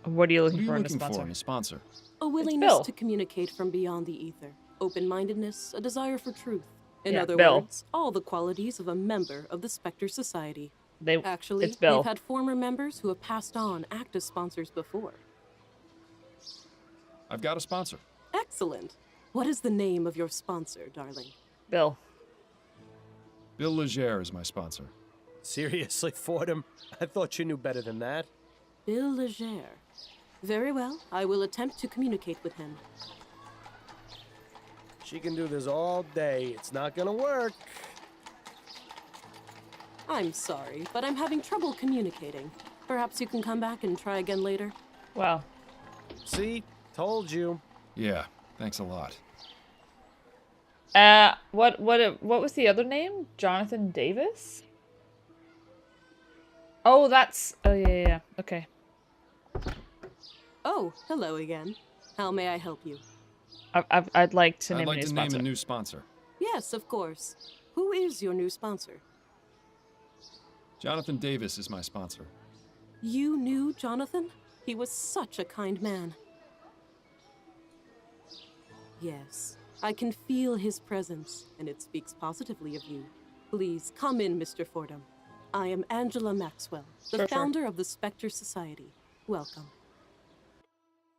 What are you looking for in a looking sponsor? for in a sponsor? A willingness to communicate from beyond the ether. Open-mindedness, a desire for truth. In other words, all the qualities of a member of the Spectre Society. Actually, it's Bill. we've had former members who have passed on act as sponsors before. I've got a sponsor. Excellent. What is the name of your sponsor, darling? Bill. Bill Legere is my sponsor. Seriously, Fordham? I thought you knew better than that. Bill Legere. Very well, I will attempt to communicate with him. She can do this all day. It's not gonna work. I'm sorry, but I'm having trouble communicating. Perhaps you can come back and try again later? Wow. See? Told you. Yeah, thanks a lot. What was the other name? Jonathan Davis? Oh, that's... Oh, yeah. Okay. Oh, hello again. How may I help you? I'd like to name I'd like a new to sponsor. name a new sponsor. Yes, of course. Who is your new sponsor? Jonathan Davis is my sponsor. You knew Jonathan? He was such a kind man. Yes, I can feel his presence, and it speaks positively of you. Please, come in, Mr. Fordham. I am Angela Maxwell, the founder of the Spectre Society. Welcome.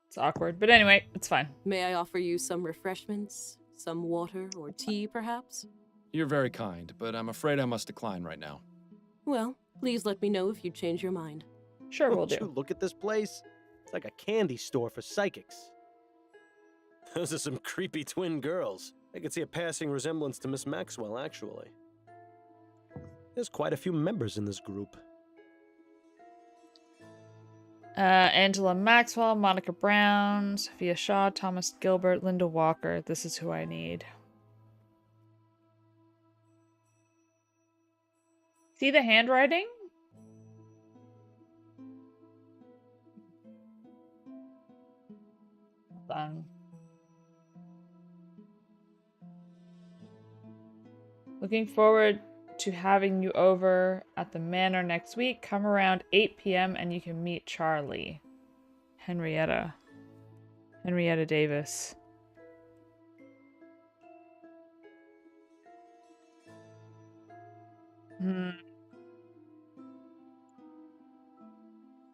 It's awkward, but anyway, it's fine. May I offer you some refreshments? Some water or tea, perhaps? You're very kind, but I'm afraid I must decline right now. Well, please let me know if you change your mind. Sure, we'll Won't do. you look at this place? It's like a candy store for psychics. Those are some creepy twin girls. I could see a passing resemblance to Miss Maxwell, actually. There's quite a few members in this group. Angela Maxwell, Monica Brown, Sophia Shaw, Thomas Gilbert, Linda Walker. This is who I need. See the handwriting? Hold on. Looking forward to having you over at the manor next week. Come around 8 p.m. and you can meet Charlie. Henrietta Davis.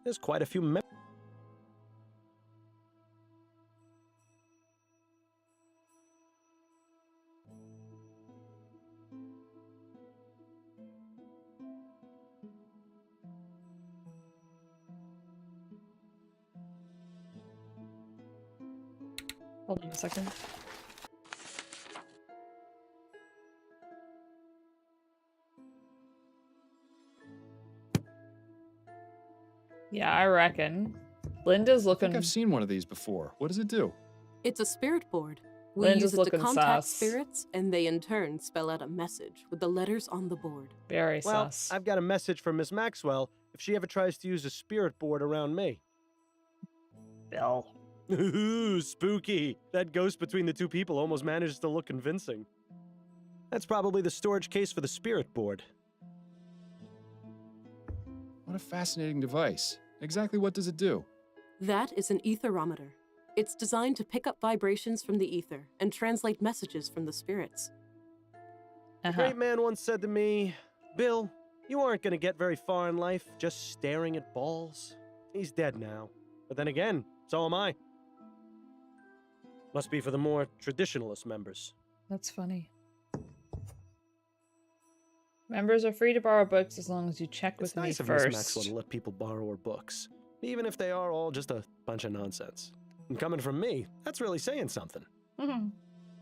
There's quite a few members. Hold on a second. Yeah, I reckon. Linda's I looking. think I've seen one of these before. What does it do? It's a spirit board. We Linda's use it to looking contact sus. spirits, and they in turn spell out a message with the letters on the board. Very Well, sus. I've got a message from Miss Maxwell if she ever tries to use a spirit board around me. Bill. Ooh, spooky. That ghost between the two people almost manages to look convincing. That's probably the storage case for the spirit board. What a fascinating device. Exactly what does it do? That is an etherometer. It's designed to pick up vibrations from the ether and translate messages from the spirits. A great man once said to me, Bill, you aren't going to get very far in life just staring at balls. He's dead now. But then again, so am I. Must be for the more traditionalist members. That's funny. Members are free to borrow books as long as you check with It's nice me of first. Miss Maxwell to let people borrow her books, even if they are all just a bunch of nonsense. And coming from me, that's really saying something.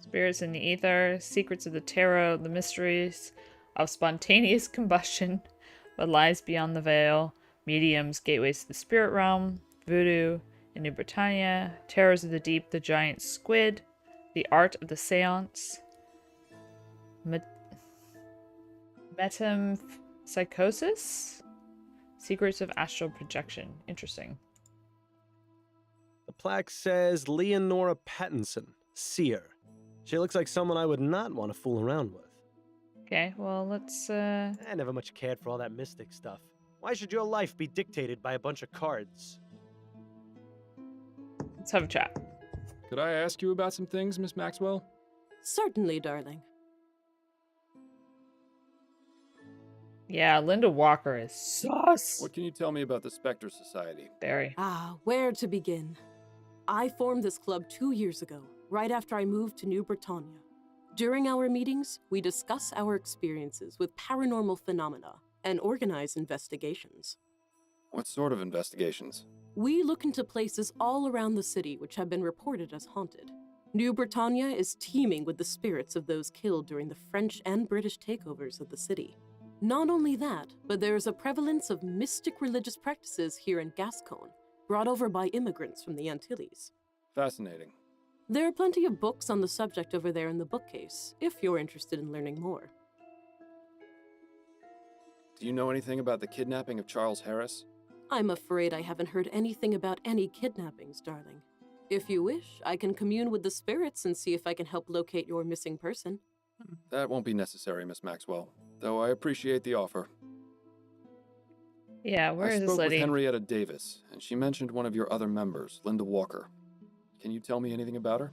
Spirits in the ether, secrets of the tarot, the mysteries of spontaneous combustion, what lies beyond the veil, mediums, gateways to the spirit realm, voodoo in New Britannia, terrors of the deep, the giant squid, the art of the seance, metempsychosis, secrets of astral projection. Interesting. The plaque says Leonora Pattinson, seer. She looks like someone I would not want to fool around with. Okay, well, let's, I never much cared for all that mystic stuff. Why should your life be dictated by a bunch of cards? Let's have a chat. Could I ask you about some things, Miss Maxwell? Certainly, darling. Yeah, Linda Walker is sus. What can you tell me about the Spectre Society? Very. Where to begin? I formed this club 2 years ago, right after I moved to New Britannia. During our meetings, we discuss our experiences with paranormal phenomena and organize investigations. What sort of investigations? We look into places all around the city which have been reported as haunted. New Britannia is teeming with the spirits of those killed during the French and British takeovers of the city. Not only that, but there is a prevalence of mystic religious practices here in Gascon, brought over by immigrants from the Antilles. Fascinating. There are plenty of books on the subject over there in the bookcase, if you're interested in learning more. Do you know anything about the kidnapping of Charles Harris? I'm afraid I haven't heard anything about any kidnappings, darling. If you wish, I can commune with the spirits and see if I can help locate your missing person. That won't be necessary, Miss Maxwell, though I appreciate the offer. Yeah, where I is this spoke lady? with Henrietta Davis, and she mentioned one of your other members, Linda Walker. Can you tell me anything about her?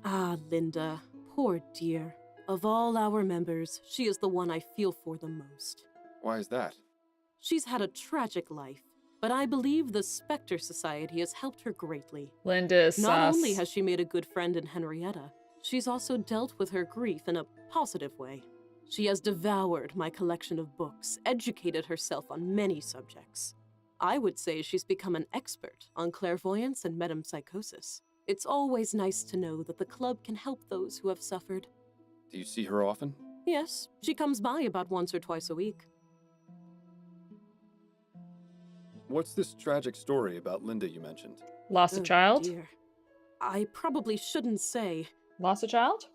Ah, Linda, poor dear. Of all our members, she is the one I feel for the most. Why is that? She's had a tragic life, but I believe the Spectre Society has helped her greatly. Linda is Not sus. only has she made a good friend in Henrietta, she's also dealt with her grief in a positive way. She has devoured my collection of books, educated herself on many subjects. I would say she's become an expert on clairvoyance and metempsychosis. It's always nice to know that the club can help those who have suffered. Do you see her often? Yes, she comes by about once or twice a week. What's this tragic story about Linda you mentioned? Lost a Oh, child? dear. I probably shouldn't say. Lost a child?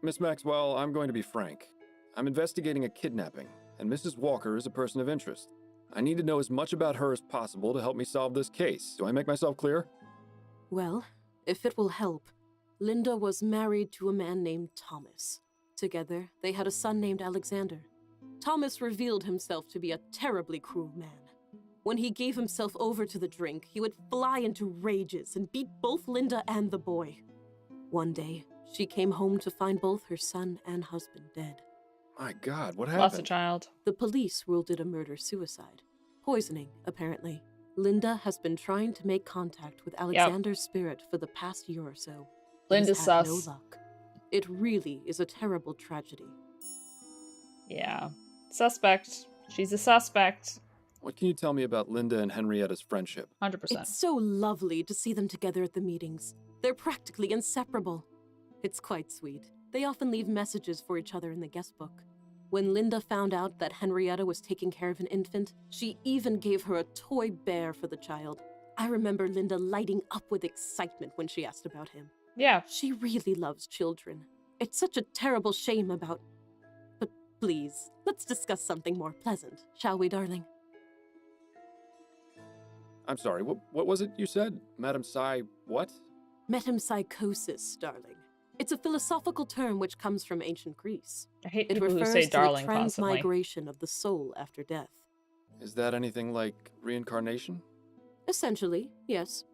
Miss Maxwell, I'm going to be frank. I'm investigating a kidnapping, and Mrs. Walker is a person of interest. I need to know as much about her as possible to help me solve this case. Do I make myself clear? Well, if it will help, Linda was married to a man named Thomas. Together, they had a son named Alexander. Thomas revealed himself to be a terribly cruel man. When he gave himself over to the drink, he would fly into rages and beat both Linda and the boy. One day, she came home to find both her son and husband dead. My God, what happened? Lost a child. The police ruled it a murder-suicide. Poisoning, apparently. Linda has been trying to make contact with Alexander's spirit for the past year or so. Linda's He's had sus. no luck. It really is a terrible tragedy. Yeah. Suspect. She's a suspect. What can you tell me about Linda and Henrietta's friendship? 100%. It's so lovely to see them together at the meetings. They're practically inseparable. It's quite sweet. They often leave messages for each other in the guest book. When Linda found out that Henrietta was taking care of an infant, she even gave her a toy bear for the child. I remember Linda lighting up with excitement when she asked about him. Yeah. She really loves children. It's such a terrible shame about... But please, let's discuss something more pleasant, shall we, darling? I'm sorry, what was it you said? Madam Psy, what? Metempsychosis, darling. It's a philosophical term which comes from ancient Greece. I hate It people who refers say to darling the constantly. transmigration of the soul after death. Is that anything like reincarnation? Essentially, yes.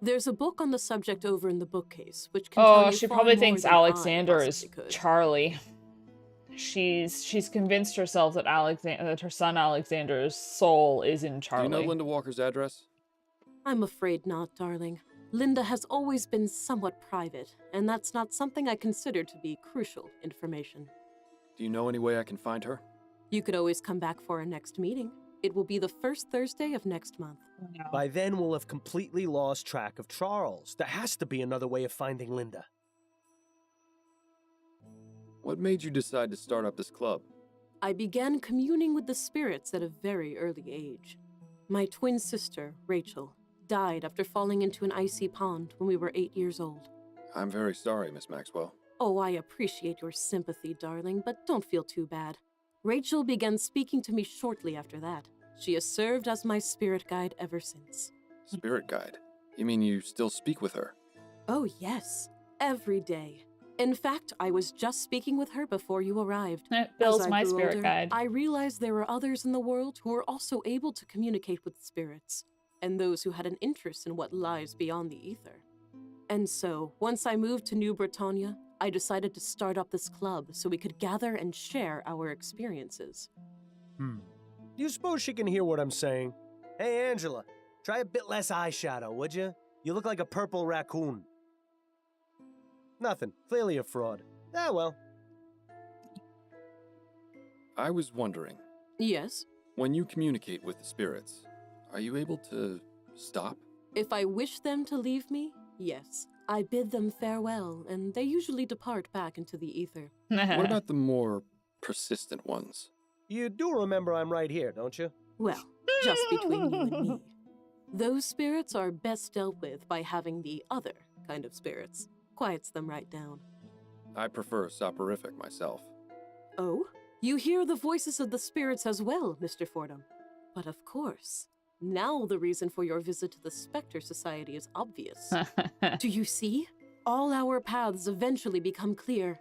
There's a book on the subject over in the bookcase, which can Oh, tell you she far probably more thinks than I Alexander is possibly could. Charlie. She's convinced herself that that her son Alexander's soul is in Charlie. Do you know Linda Walker's address? I'm afraid not, darling. Linda has always been somewhat private, and that's not something I consider to be crucial information. Do you know any way I can find her? You could always come back for our next meeting. It will be the first Thursday of next month. No. By then, we'll have completely lost track of Charles. There has to be another way of finding Linda. What made you decide to start up this club? I began communing with the spirits at a very early age. My twin sister, Rachel, died after falling into an icy pond when we were 8 years old. I'm very sorry, Miss Maxwell. Oh, I appreciate your sympathy, darling, but don't feel too bad. Rachel began speaking to me shortly after that. She has served as my spirit guide ever since. Spirit guide? You mean you still speak with her? Oh, yes. Every day. In fact, I was just speaking with her before you arrived. Bill's As I my grew spirit older, guide. I realized there were others in the world who were also able to communicate with spirits, and those who had an interest in what lies beyond the ether. And so, once I moved to New Britannia, I decided to start up this club so we could gather and share our experiences. Do you suppose she can hear what I'm saying? Hey, Angela, try a bit less eyeshadow, would you? You look like a purple raccoon. Nothing. Clearly a fraud. Ah, well. I was wondering, Yes? when you communicate with the spirits, are you able to stop? If I wish them to leave me, yes. I bid them farewell, and they usually depart back into the ether. What about the more persistent ones? You do remember I'm right here, don't you? Well, just between you and me. Those spirits are best dealt with by having the other kind of spirits. Quiets them right down. I prefer soporific myself. Oh? You hear the voices of the spirits as well, Mr. Fordham. But of course, now the reason for your visit to the Spectre Society is obvious. Do you see? All our paths eventually become clear.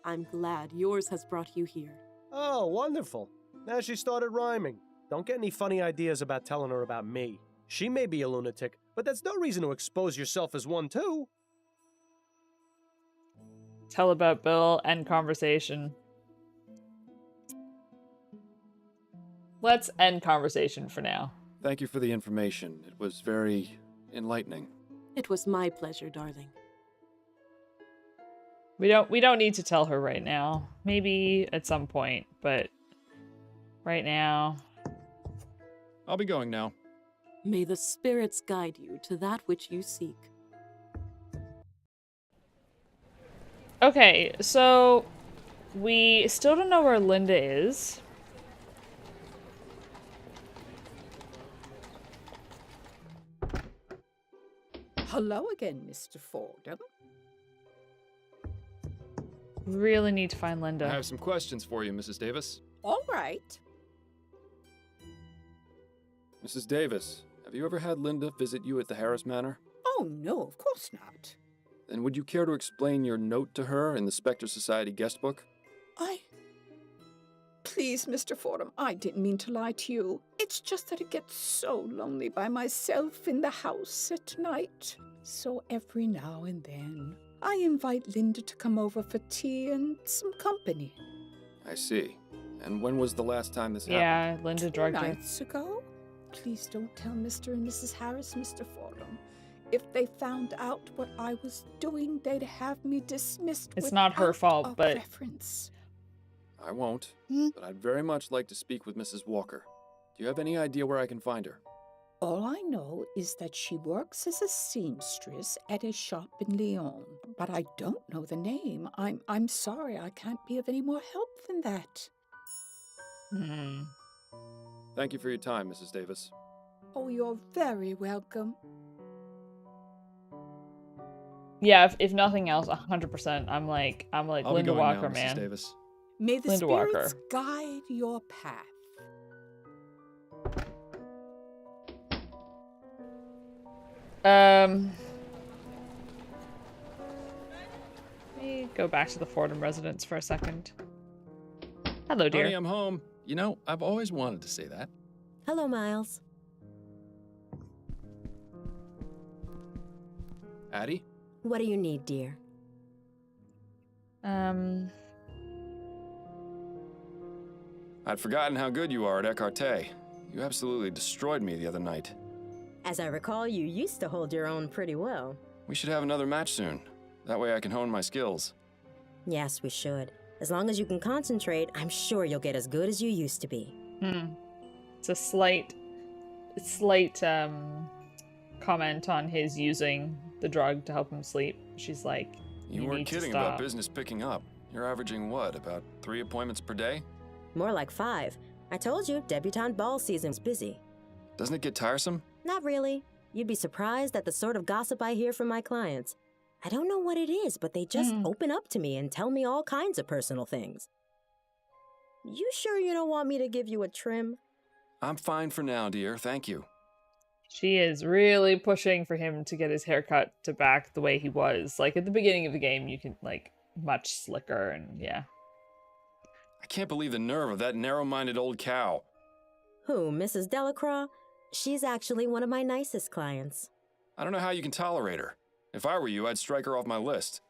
I'm glad yours has brought you here. Oh, wonderful. Now she started rhyming. Don't get any funny ideas about telling her about me. She may be a lunatic, but that's no reason to expose yourself as one, too. Tell about Bill, end conversation. Let's end conversation for now. Thank you for the information. It was very enlightening. It was my pleasure, darling. We don't need to tell her right now. Maybe at some point, but right now. I'll be going now. May the spirits guide you to that which you seek. Okay, so we still don't know where Linda is. Hello again, Mr. Fordham. Really need to find Linda. I have some questions for you, Mrs. Davis. All right. Mrs. Davis, have you ever had Linda visit you at the Harris Manor? Oh, no, of course not. Then would you care to explain your note to her in the Spectre Society guest book? Please, Mr. Fordham, I didn't mean to lie to you. It's just that it gets so lonely by myself in the house at night. So every now and then, I invite Linda to come over for tea and some company. I see. And when was the last time this happened? Yeah, Linda drugged her. 2 nights ago? Please don't tell Mr. and Mrs. Harris, Mr. Fordham. If they found out what I was doing, they'd have me dismissed. It's not her fault, but reference. I won't, but I'd very much like to speak with Mrs. Walker. Do you have any idea where I can find her? All I know is that she works as a seamstress at a shop in Lyon, but I don't know the name. I'm sorry, I can't be of any more help than that. Hmm. Thank you for your time, Mrs. Davis. Oh, you're very welcome. Yeah, if nothing else, 100%. I'm like I'll be Linda going Walker, now, Mrs. man. Davis. May the Linda spirits Walker. guide your path. Let me go back to the Fordham residence for a second. Hello, dear. Honey, I'm home. You know, I've always wanted to say that. Hello, Miles. Addie? What do you need, dear? I'd forgotten how good you are at écarté. You absolutely destroyed me the other night. As I recall, you used to hold your own pretty well. We should have another match soon. That way I can hone my skills. Yes, we should. As long as you can concentrate, I'm sure you'll get as good as you used to be. It's a slight comment on his using the drug to help him sleep. She's like, You weren't kidding about business picking up. You're averaging what, about 3 appointments per day? More like 5. I told you, debutante ball season's busy. Doesn't it get tiresome? Not really. You'd be surprised at the sort of gossip I hear from my clients. I don't know what it is, but they just open up to me and tell me all kinds of personal things. You sure you don't want me to give you a trim? I'm fine for now, dear. Thank you. She is really pushing for him to get his haircut to back the way he was. Like, at the beginning of the game, you can, like, much slicker and, yeah. I can't believe the nerve of that narrow-minded old cow. Who, Mrs. Delacroix? She's actually one of my nicest clients. I don't know how you can tolerate her. If I were you, I'd strike her off my list.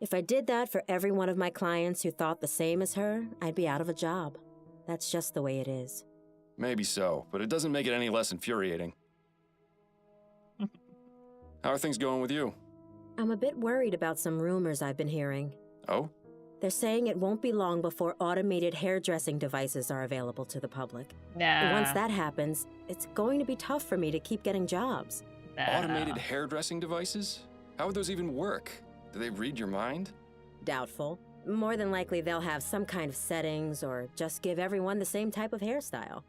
If I did that for every one of my clients who thought the same as her, I'd be out of a job. That's just the way it is. Maybe so, but it doesn't make it any less infuriating. How are things going with you? I'm a bit worried about some rumors I've been hearing. Oh? They're saying it won't be long before automated hairdressing devices are available to the public. Nah. Once that happens, it's going to be tough for me to keep getting jobs. Automated hairdressing devices? How would those even work? Do they read your mind? Doubtful. More than likely they'll have some kind of settings or just give everyone the same type of hairstyle.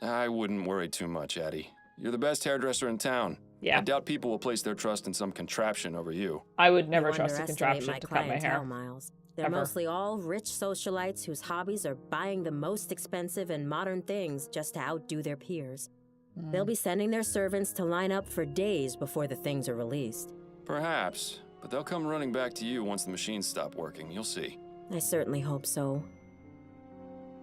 I wouldn't worry too much, Addie. You're the best hairdresser in town. Yeah. I doubt people will place their trust in some contraption over you. I would never You trust a underestimate contraption my to cut my hair. clientele, Miles. They're Ever. mostly all rich socialites whose hobbies are buying the most expensive and modern things just to outdo their peers. They'll be sending their servants to line up for days before the things are released. Perhaps, but they'll come running back to you once the machines stop working. You'll see. I certainly hope so.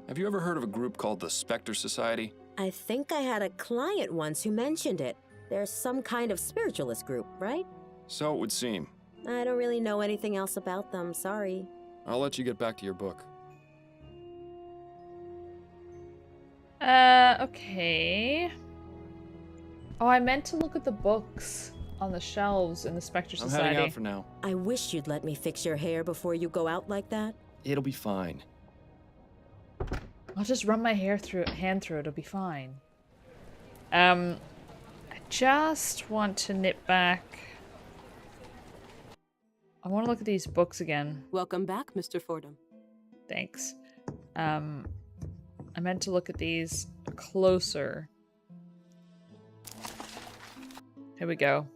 Have you ever heard of a group called the Spectre Society? I think I had a client once who mentioned it. They're some kind of spiritualist group, right? So it would seem. I don't really know anything else about them, sorry. I'll let you get back to your book. Okay. Oh, I meant to look at the books on the shelves in the Spectre I'm Society. heading out for now. I wish you'd let me fix your hair before you go out like that. It'll be fine. I'll just run my hand through it. It'll be fine. I just want to nip back. I want to look at these books again. Welcome back, Mr. Fordham. Thanks. I meant to look at these closer. Here we go.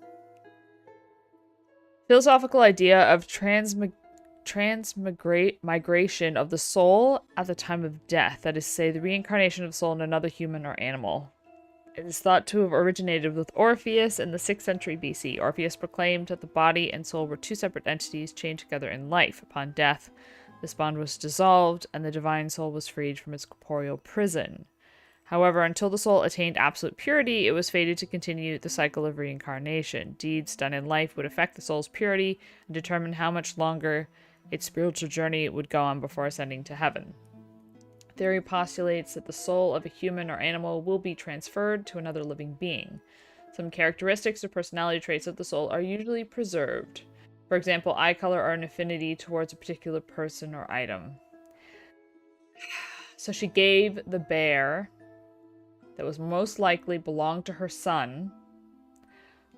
Philosophical idea of transmigration of the soul at the time of death. That is to say, the reincarnation of the soul in another human or animal. It is thought to have originated with Orpheus in the 6th century BC. Orpheus proclaimed that the body and soul were two separate entities chained together in life. Upon death, this bond was dissolved, and the divine soul was freed from its corporeal prison. However, until the soul attained absolute purity, it was fated to continue the cycle of reincarnation. Deeds done in life would affect the soul's purity and determine how much longer its spiritual journey would go on before ascending to heaven. Theory postulates that the soul of a human or animal will be transferred to another living being. Some characteristics or personality traits of the soul are usually preserved. For example, eye color or an affinity towards a particular person or item. So she gave the bear that was most likely belonged to her son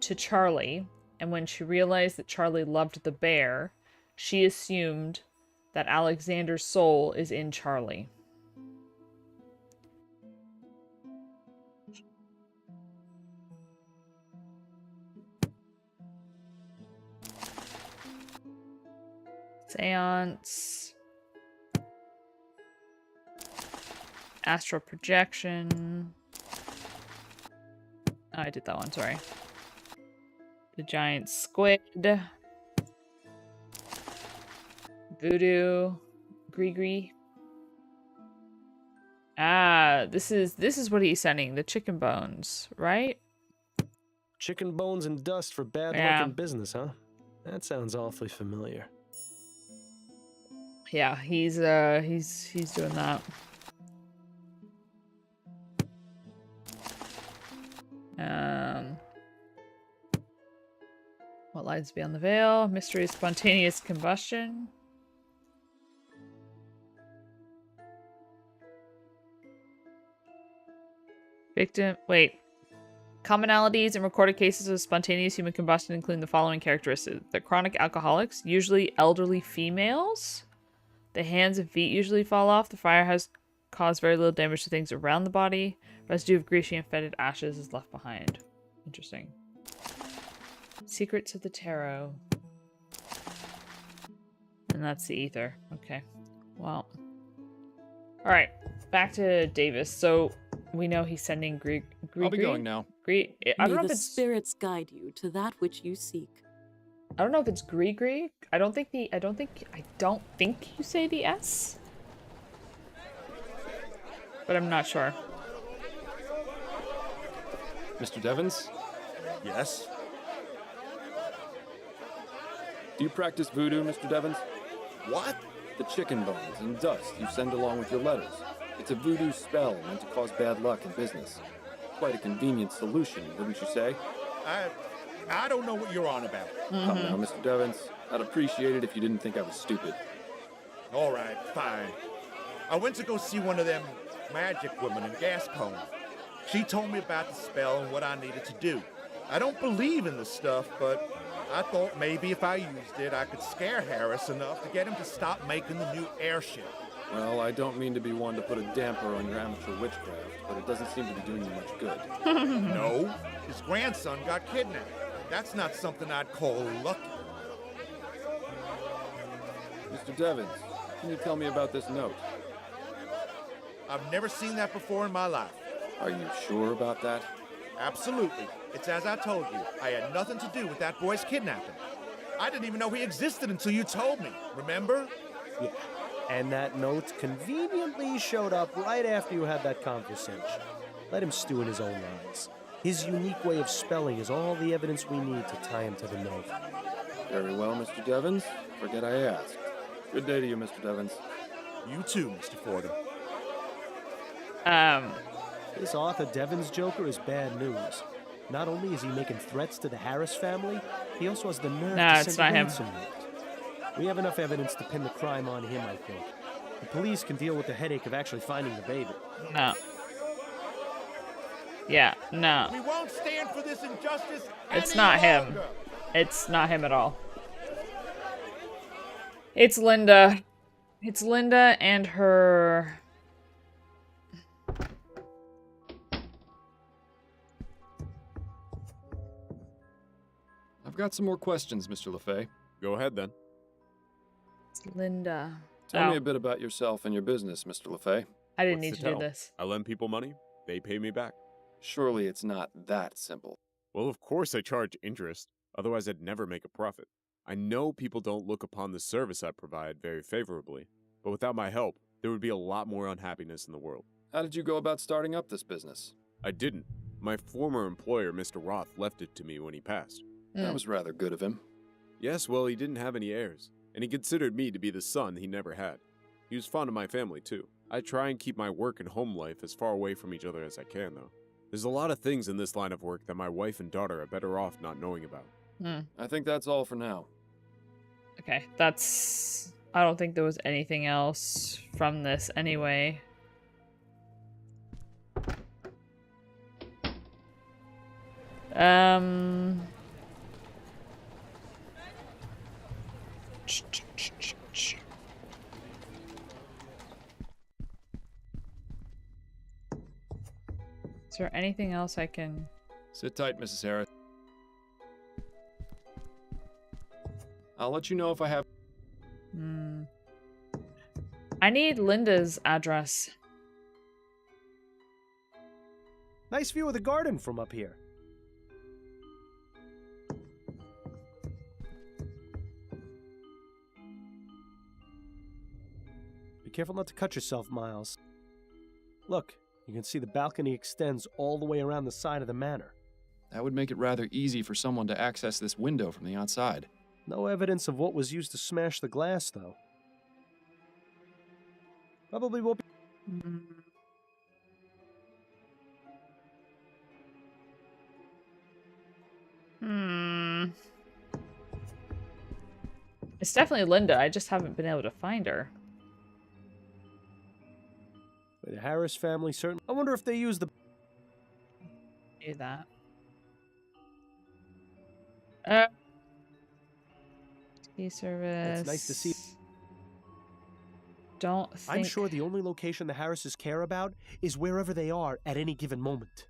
to Charlie, and when she realized that Charlie loved the bear, she assumed that Alexander's soul is in Charlie. Seance. Astral projection. Oh, I did that one, sorry. The giant squid. Voodoo. Gree. Ah, this is what he's sending. The chicken bones, right? Chicken bones and dust for bad luck in business, huh? That sounds awfully familiar. Yeah, he's doing that. What lies beyond the veil? Mystery of spontaneous combustion. Victim. Wait. Commonalities in recorded cases of spontaneous human combustion include the following characteristics. They're chronic alcoholics, usually elderly females. The hands and feet usually fall off. The fire has caused very little damage to things around the body. Residue of greasy and fetid ashes is left behind. Interesting. Secrets of the Tarot. And that's the ether. Okay. Well. Alright. Back to Davis. So, we know he's sending I'll be going now. I don't know if the it's spirits guide you to that which you seek. I don't know if it's Gree. I don't think you say the S. But I'm not sure. Mr. Devons? Yes? Do you practice voodoo, Mr. Devons? What? The chicken bones and dust you send along with your letters. It's a voodoo spell meant to cause bad luck in business. Quite a convenient solution, wouldn't you say? I don't know what you're on about. Come now, Mr. Devons. I'd appreciate it if you didn't think I was stupid. All right, fine. I went to go see one of them magic women in Gascon. She told me about the spell and what I needed to do. I don't believe in the stuff, but I thought maybe if I used it, I could scare Harris enough to get him to stop making the new airship. Well, I don't mean to be one to put a damper on your amateur witchcraft, but it doesn't seem to be doing you much good. No, his grandson got kidnapped. That's not something I'd call lucky. Mr. Devons, can you tell me about this note? I've never seen that before in my life. Are you sure about that? Absolutely. It's as I told you. I had nothing to do with that boy's kidnapping. I didn't even know he existed until you told me. Remember? Yeah. And that note conveniently showed up right after you had that conversation. Let him stew in his own lies. His unique way of spelling is all the evidence we need to tie him to the note. Very well, Mr. Devons. Forget I asked. Good day to you, Mr. Devons. You too, Mr. Fordham. This Arthur Devons Joker is bad news. Not only is he making threats to the Harris family, he also has the nerve to send a ransom note. We have enough evidence to pin the crime on him, I think. The police can deal with the headache of actually finding the baby. No. Yeah, no. We won't stand for this injustice It's any not him. longer. It's not him at all. It's Linda. It's Linda and her... I've got some more questions, Mr. LaFay. Go ahead, then. It's Linda. Tell me a bit about yourself and your business, Mr. LaFay. I didn't What's need to do tell? this. I lend people money. They pay me back. Surely it's not that simple. Well, of course I charge interest. Otherwise, I'd never make a profit. I know people don't look upon the service I provide very favorably, but without my help, there would be a lot more unhappiness in the world. How did you go about starting up this business? I didn't. My former employer, Mr. Roth, left it to me when he passed. That was rather good of him. Yes, well, he didn't have any heirs, and he considered me to be the son he never had. He was fond of my family, too. I try and keep my work and home life as far away from each other as I can, though. There's a lot of things in this line of work that my wife and daughter are better off not knowing about. I think that's all for now. Okay, that's... I don't think there was anything else from this anyway. Is there anything else I can... Sit tight, Mrs. Harris. I'll let you know if I have... I need Linda's address. Nice view of the garden from up here. Be careful not to cut yourself, Miles. Look, you can see the balcony extends all the way around the side of the manor. That would make it rather easy for someone to access this window from the outside. No evidence of what was used to smash the glass, though. Probably won't be... It's definitely Linda. I just haven't been able to find her. The Harris family certainly... I wonder if they used the... Do that. Tea service. It's nice to see. Don't think... I'm sure the only location the Harrises care about is wherever they are at any given moment.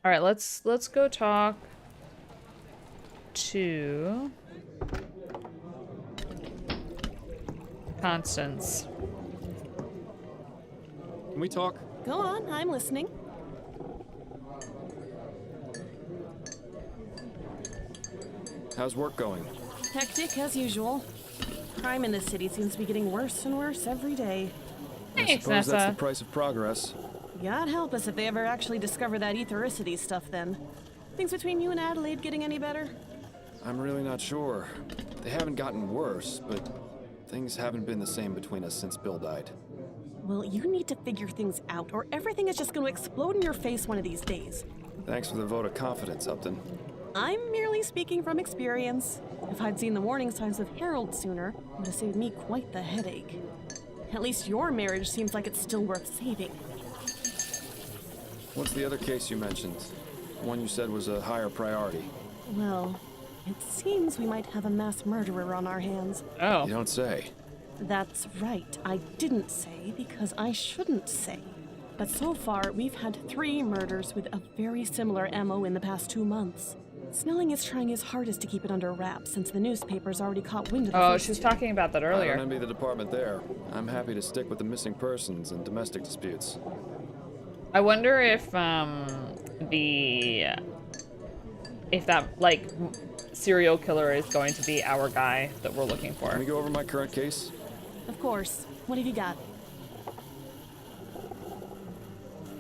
All right, let's go talk to Constance. Can we talk? Go on, I'm listening. How's work going? Hectic as usual. Crime in this city seems to be getting worse and worse every day. I suppose that's the price of progress. God help us if they ever actually discover that ethericity stuff then. Things between you and Adelaide getting any better? I'm really not sure. They haven't gotten worse, but things haven't been the same between us since Bill died. Well, you need to figure things out, or everything is just going to explode in your face one of these days. Thanks for the vote of confidence, Upton. I'm merely speaking from experience. If I'd seen the warning signs of Harold sooner, it would have saved me quite the headache. At least your marriage seems like it's still worth saving. What's the other case you mentioned? The one you said was a higher priority. Well, it seems we might have a mass murderer on our hands. Oh. You don't say. That's right. I didn't say because I shouldn't say. But so far, we've had 3 murders with a very similar MO in the past 2 months. Snelling is trying his hardest to keep it under wraps since the newspapers already caught wind of the Oh, first she was 2. talking about that I earlier. don't envy the department there. I'm happy to stick with the missing persons and domestic disputes. I wonder if that like serial killer is going to be our guy that we're looking for. Can we go over my current case? Of course. What have you got?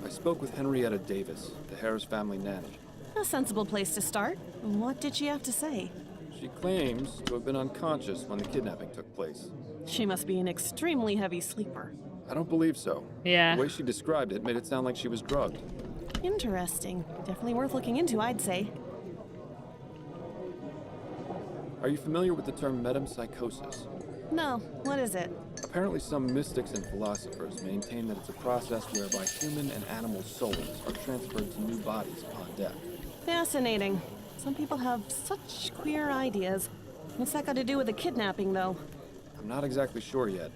I spoke with Henrietta Davis, the Harris family nanny. A sensible place to start. What did she have to say? She claims to have been unconscious when the kidnapping took place. She must be an extremely heavy sleeper. I don't believe so. Yeah. The way she described it made it sound like she was drugged. Interesting. Definitely worth looking into, I'd say. Are you familiar with the term metempsychosis? No. What is it? Apparently some mystics and philosophers maintain that it's a process whereby human and animal souls are transferred to new bodies upon death. Fascinating. Some people have such queer ideas. What's that got to do with the kidnapping, though? I'm not exactly sure yet.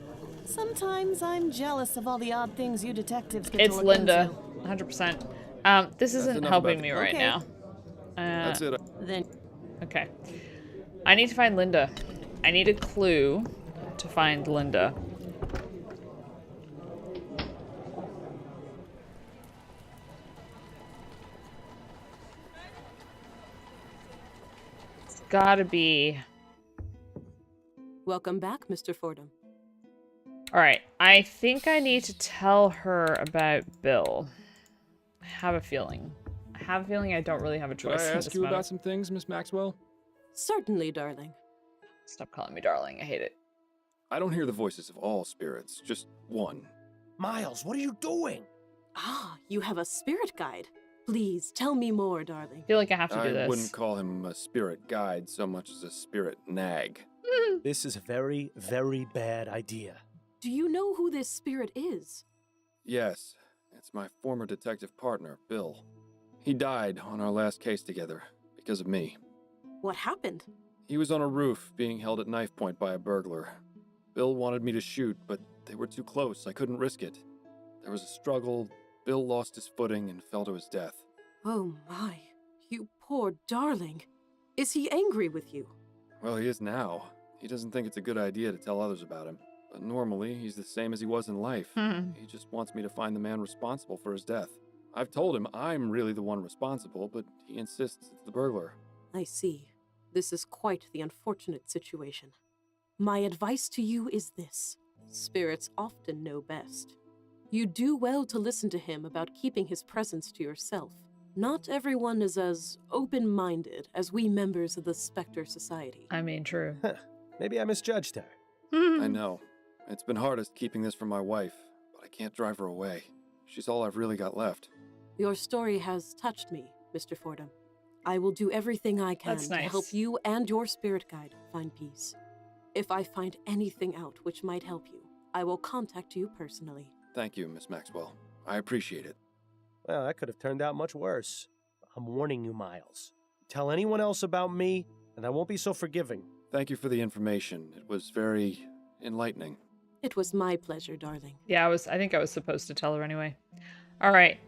Sometimes I'm jealous of all the odd things you detectives get It's to look Linda, into. 100%. This isn't enough helping about me the- right Okay. now. That's it. Then Okay. I need to find Linda. I need a clue to find Linda. It's gotta be... Welcome back, Mr. Fordham. Alright, I think I need to tell her about Bill. I have a feeling. I don't really have a Could choice I in ask this you matter. about some things, Miss Maxwell? Certainly, darling. Stop calling me darling. I hate it. I don't hear the voices of all spirits, just one. Miles, what are you doing? Ah, you have a spirit guide. Please, tell me more, darling. I feel like I have to do I this. wouldn't call him a spirit guide so much as a spirit nag. This is a very, very bad idea. Do you know who this spirit is? Yes, it's my former detective partner, Bill. He died on our last case together because of me. What happened? He was on a roof being held at knife point by a burglar. Bill wanted me to shoot, but they were too close. I couldn't risk it. There was a struggle. Bill lost his footing and fell to his death. Oh my, you poor darling. Is he angry with you? Well, he is now. He doesn't think it's a good idea to tell others about him. But normally, he's the same as he was in life. He just wants me to find the man responsible for his death. I've told him I'm really the one responsible, but he insists it's the burglar. I see. This is quite the unfortunate situation. My advice to you is this. Spirits often know best. You do well to listen to him about keeping his presence to yourself. Not everyone is as open-minded as we members of the Spectre Society. I mean, true. Maybe I misjudged her. I know. It's been hardest keeping this from my wife, but I can't drive her away. She's all I've really got left. Your story has touched me, Mr. Fordham. I will do everything I can That's to nice. help you and your spirit guide find peace. If I find anything out which might help you, I will contact you personally. Thank you, Miss Maxwell. I appreciate it. Well, that could have turned out much worse. I'm warning you, Miles. Tell anyone else about me, and I won't be so forgiving. Thank you for the information. It was very enlightening. It was my pleasure, darling. Yeah, I think I was supposed to tell her anyway. All right.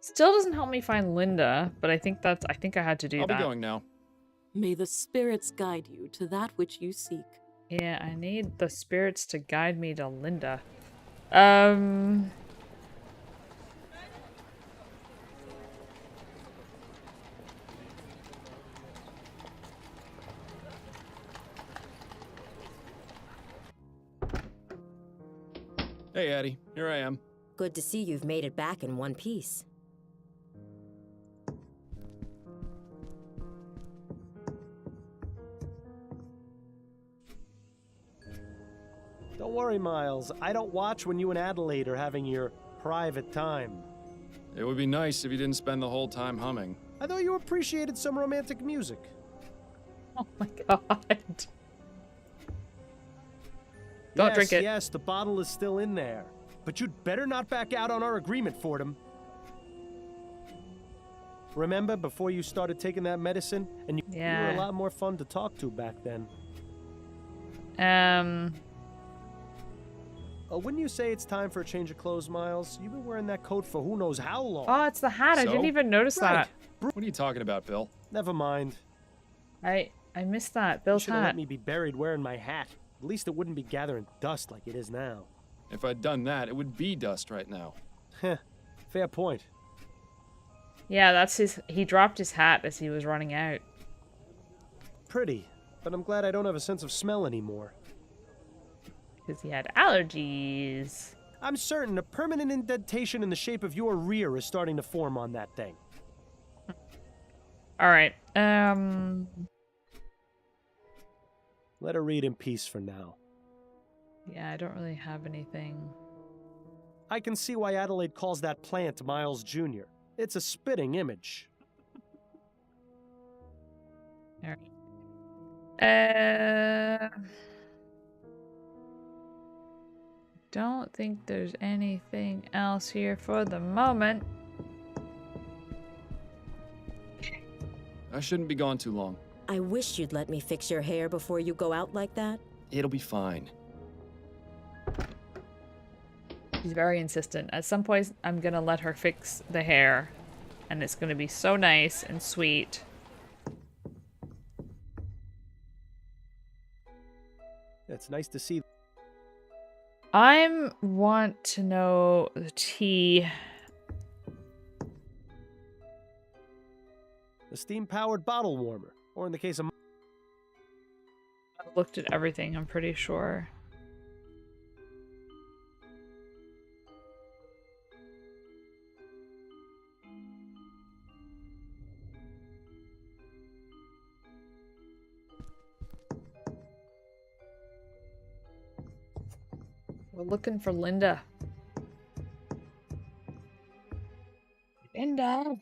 Still doesn't help me find Linda, but I think I had to do that. I'll be going now. May the spirits guide you to that which you seek. Yeah, I need the spirits to guide me to Linda. Hey, Addie. Here I am. Good to see you've made it back in one piece. Don't worry, Miles. I don't watch when you and Adelaide are having your private time. It would be nice if you didn't spend the whole time humming. I thought you appreciated some romantic music. Oh my god. Don't drink it. Yes, the bottle is still in there. But you'd better not back out on our agreement, Fordham. Remember, before you started taking that medicine? And you were a lot more fun to talk to back then. Wouldn't you say it's time for a change of clothes, Miles? You've been wearing that coat for who knows how long. Oh, it's the hat. I didn't even notice that. What are you talking about, Bill? Never mind. I missed that. Bill's You should have hat. let me be buried wearing my hat. At least it wouldn't be gathering dust like it is now. If I'd done that, it would be dust right now. Heh, fair point. Yeah, that's his. He dropped his hat as he was running out. Pretty, but I'm glad I don't have a sense of smell anymore. Because he had allergies. I'm certain a permanent indentation in the shape of your rear is starting to form on that thing. All right. Let her read in peace for now. Yeah, I don't really have anything. I can see why Adelaide calls that plant Miles Jr. It's a spitting image. All right. Don't think there's anything else here for the moment. I shouldn't be gone too long. I wish you'd let me fix your hair before you go out like that. It'll be fine. She's very insistent. At some point, I'm gonna let her fix the hair. And it's gonna be so nice and sweet. It's nice to see. I want to know the tea. The steam-powered bottle warmer. Or in the case of... I've looked at everything, I'm pretty sure. We're looking for Linda. Linda!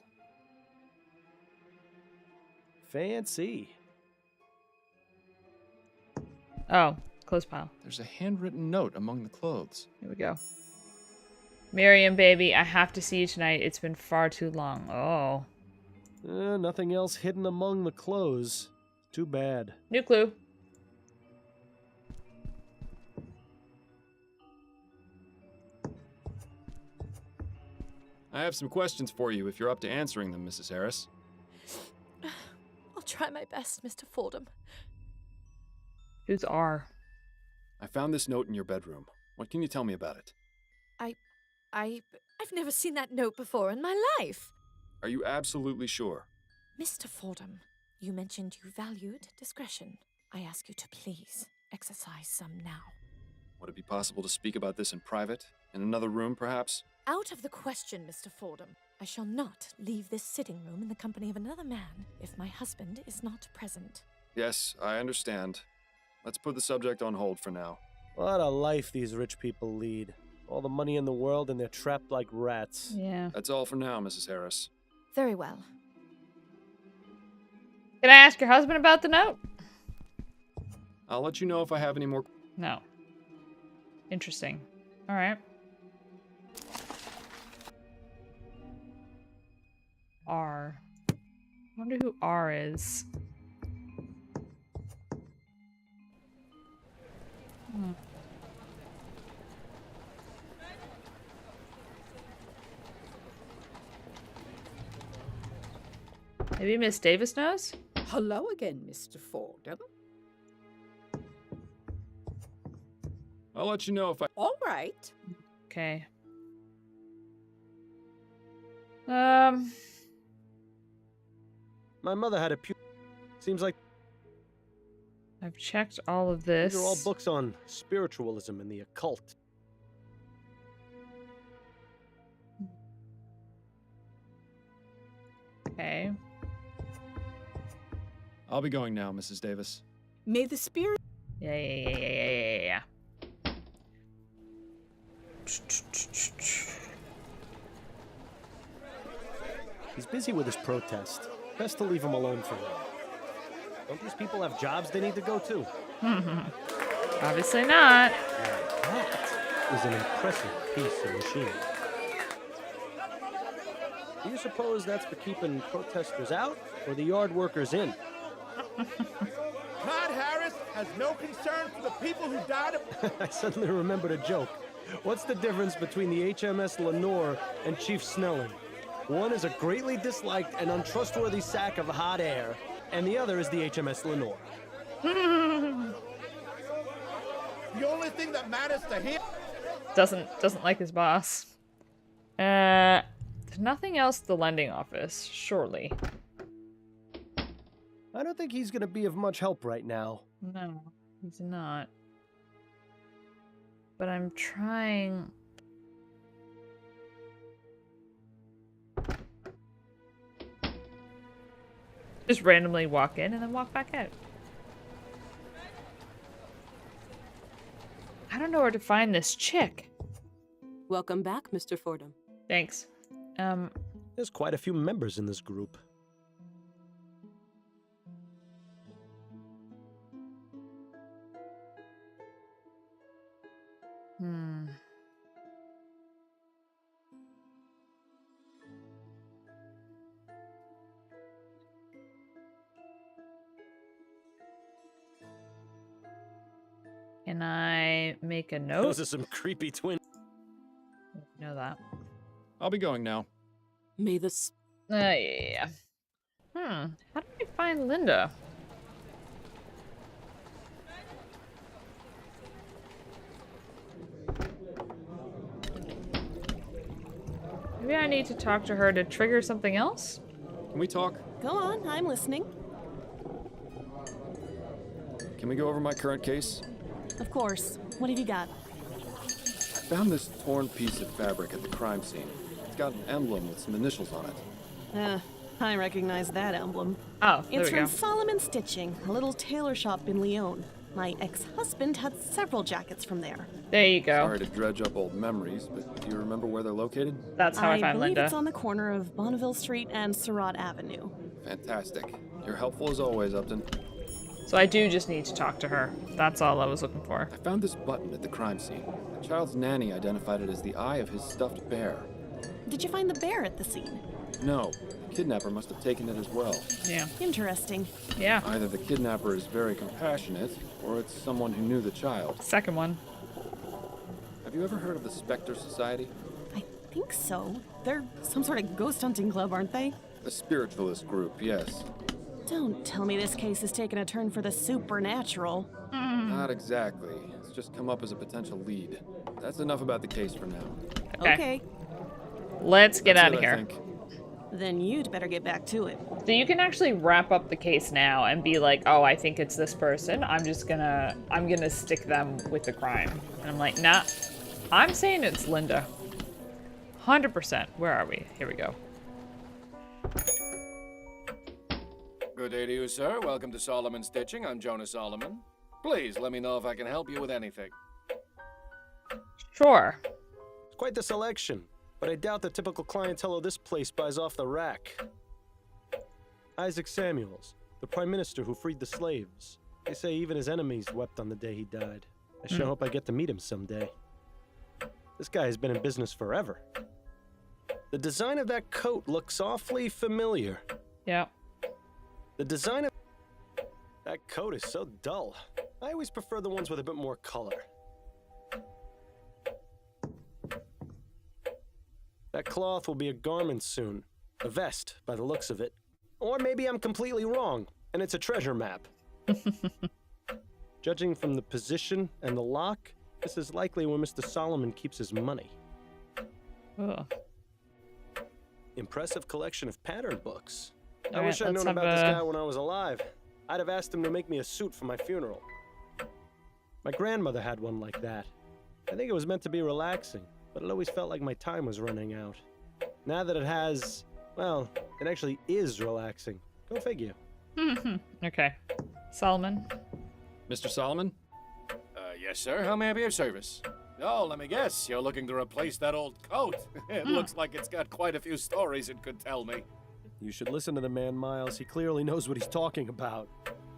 Fancy. Oh, clothes pile. There's a handwritten note among the clothes. Here we go. Miriam, baby, I have to see you tonight. It's been far too long. Oh. Nothing else hidden among the clothes. Too bad. New clue. I have some questions for you if you're up to answering them, Mrs. Harris. I'll try my best, Mr. Fordham. Who's R? I found this note in your bedroom. What can you tell me about it? I've never seen that note before in my life. Are you absolutely sure? Mr. Fordham, you mentioned you valued discretion. I ask you to please exercise some now. Would it be possible to speak about this in private? In another room, perhaps? Out of the question, Mr. Fordham. I shall not leave this sitting room in the company of another man if my husband is not present. Yes, I understand. Let's put the subject on hold for now. What a life these rich people lead. All the money in the world and they're trapped like rats. Yeah. That's all for now, Mrs. Harris. Very well. Can I ask your husband about the note? I'll let you know if I have any more. No. Interesting. All right. R. I wonder who R is. Maybe Miss Davis knows? Hello again, Mr. Fordham. I'll let you know if I... All right. Okay. My mother had a seems like I've checked all of this. these are all books on spiritualism and the occult. Okay. I'll be going now, Mrs. Davis. May the spirit... Yeah. He's busy with his protest. Best to leave him alone for now. Don't these people have jobs they need to go to? Obviously not. That is an impressive piece of machinery. Do you suppose that's for keeping protesters out or the yard workers in? Todd Harris has no concern for the people who died of... I suddenly remembered a joke. What's the difference between the HMS Lenore and Chief Snelling? One is a greatly disliked and untrustworthy sack of hot air, and the other is the HMS Lenore. The only thing that matters to him... Doesn't like his boss. There's nothing else at the lending office, surely. I don't think he's gonna be of much help right now. No, he's not. But I'm trying... Just randomly walk in and then walk back out. I don't know where to find this chick. Welcome back, Mr. Fordham. Thanks. There's quite a few members in this group. Can I make a note? Those are some creepy twins. Know that. I'll be going now. May this... Yeah. How do I find Linda? Maybe I need to talk to her to trigger something else? Can we talk? Go on, I'm listening. Can we go over my current case? Of course. What have you got? I found this torn piece of fabric at the crime scene. It's got an emblem with some initials on it. I recognize that emblem. Oh, there It's we go. from Solomon Stitching, a little tailor shop in Lyon. My ex-husband had several jackets from there. There you go. Sorry to dredge up old memories, but do you remember where they're located? That's how I find believe Linda. it's on the corner of Bonneville Street and Surratt Avenue. Fantastic. You're helpful as always, Upton. So I do just need to talk to her. That's all I was looking for. I found this button at the crime scene. The child's nanny identified it as the eye of his stuffed bear. Did you find the bear at the scene? No, the kidnapper must have taken it as well. Yeah. Interesting. Yeah. Either the kidnapper is very compassionate, or it's someone who knew the child. Second one. Have you ever heard of the Spectre Society? I think so. They're some sort of ghost hunting club, aren't they? A spiritualist group, yes. Don't tell me this case is taking a turn for the supernatural. Not exactly. It's just come up as a potential lead. That's enough about the case for now. Okay. Let's get out of That's it, I here. think. Then you'd better get back to it. So you can actually wrap up the case now and be like, oh, I think it's this person. I'm gonna stick them with the crime. And I'm like, nah, I'm saying it's Linda. 100%. Where are we? Here we go. Good day to you, sir. Welcome to Solomon Stitching. I'm Jonah Solomon. Please let me know if I can help you with anything. Sure. It's quite the selection, but I doubt the typical clientele of this place buys off the rack. Isaac Samuels, the prime minister who freed the slaves. They say even his enemies wept on the day he died. I sure hope I get to meet him someday. This guy has been in business forever. The design of that coat looks awfully familiar. Yeah. The design of that coat is so dull. I always prefer the ones with a bit more color. That cloth will be a garment soon. A vest, by the looks of it. Or maybe I'm completely wrong, and it's a treasure map. Judging from the position and the lock, this is likely where Mr. Solomon keeps his money. Ugh. Impressive collection of pattern books. I Alright, wish I'd let's known have about this a- guy when I was alive. I'd have asked him to make me a suit for my funeral. My grandmother had one like that. I think it was meant to be relaxing, but it always felt like my time was running out. Now that it has, well, it actually is relaxing. Go figure. Okay. Solomon. Mr. Solomon? Yes, sir. How may I be of service? Oh, let me guess. You're looking to replace that old coat. It looks like it's got quite a few stories it could tell me. You should listen to the man, Miles. He clearly knows what he's talking about.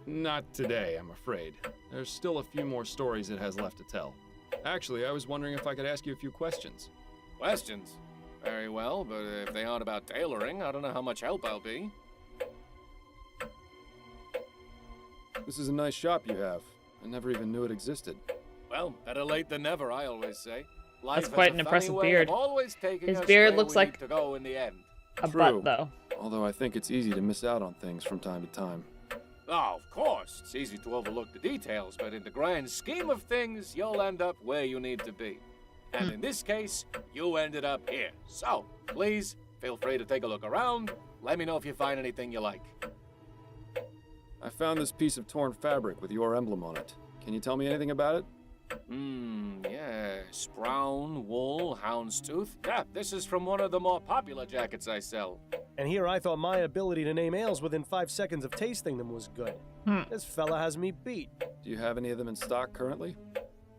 Not today, I'm afraid. There's still a few more stories it has left to tell. Actually, I was wondering if I could ask you a few questions. Questions? Very well, but if they aren't about tailoring, I don't know how much help I'll be. This is a nice shop you have. I never even knew it existed. Well, better late than never, I always say. Life That's has quite a an funny impressive way beard. of always taking His us beard where looks we like need to go in the end. a True. butt, though. Although I think it's easy to miss out on things from time to time. Oh, of course. It's easy to overlook the details, but in the grand scheme of things, you'll end up where you need to be. And in this case, you ended up here. So, please, feel free to take a look around. Let me know if you find anything you like. I found this piece of torn fabric with your emblem on it. Can you tell me anything about it? Yes. Brown, wool, houndstooth. Yeah, this is from one of the more popular jackets I sell. And here I thought my ability to name ales within 5 seconds of tasting them was good. This fella has me beat. Do you have any of them in stock currently?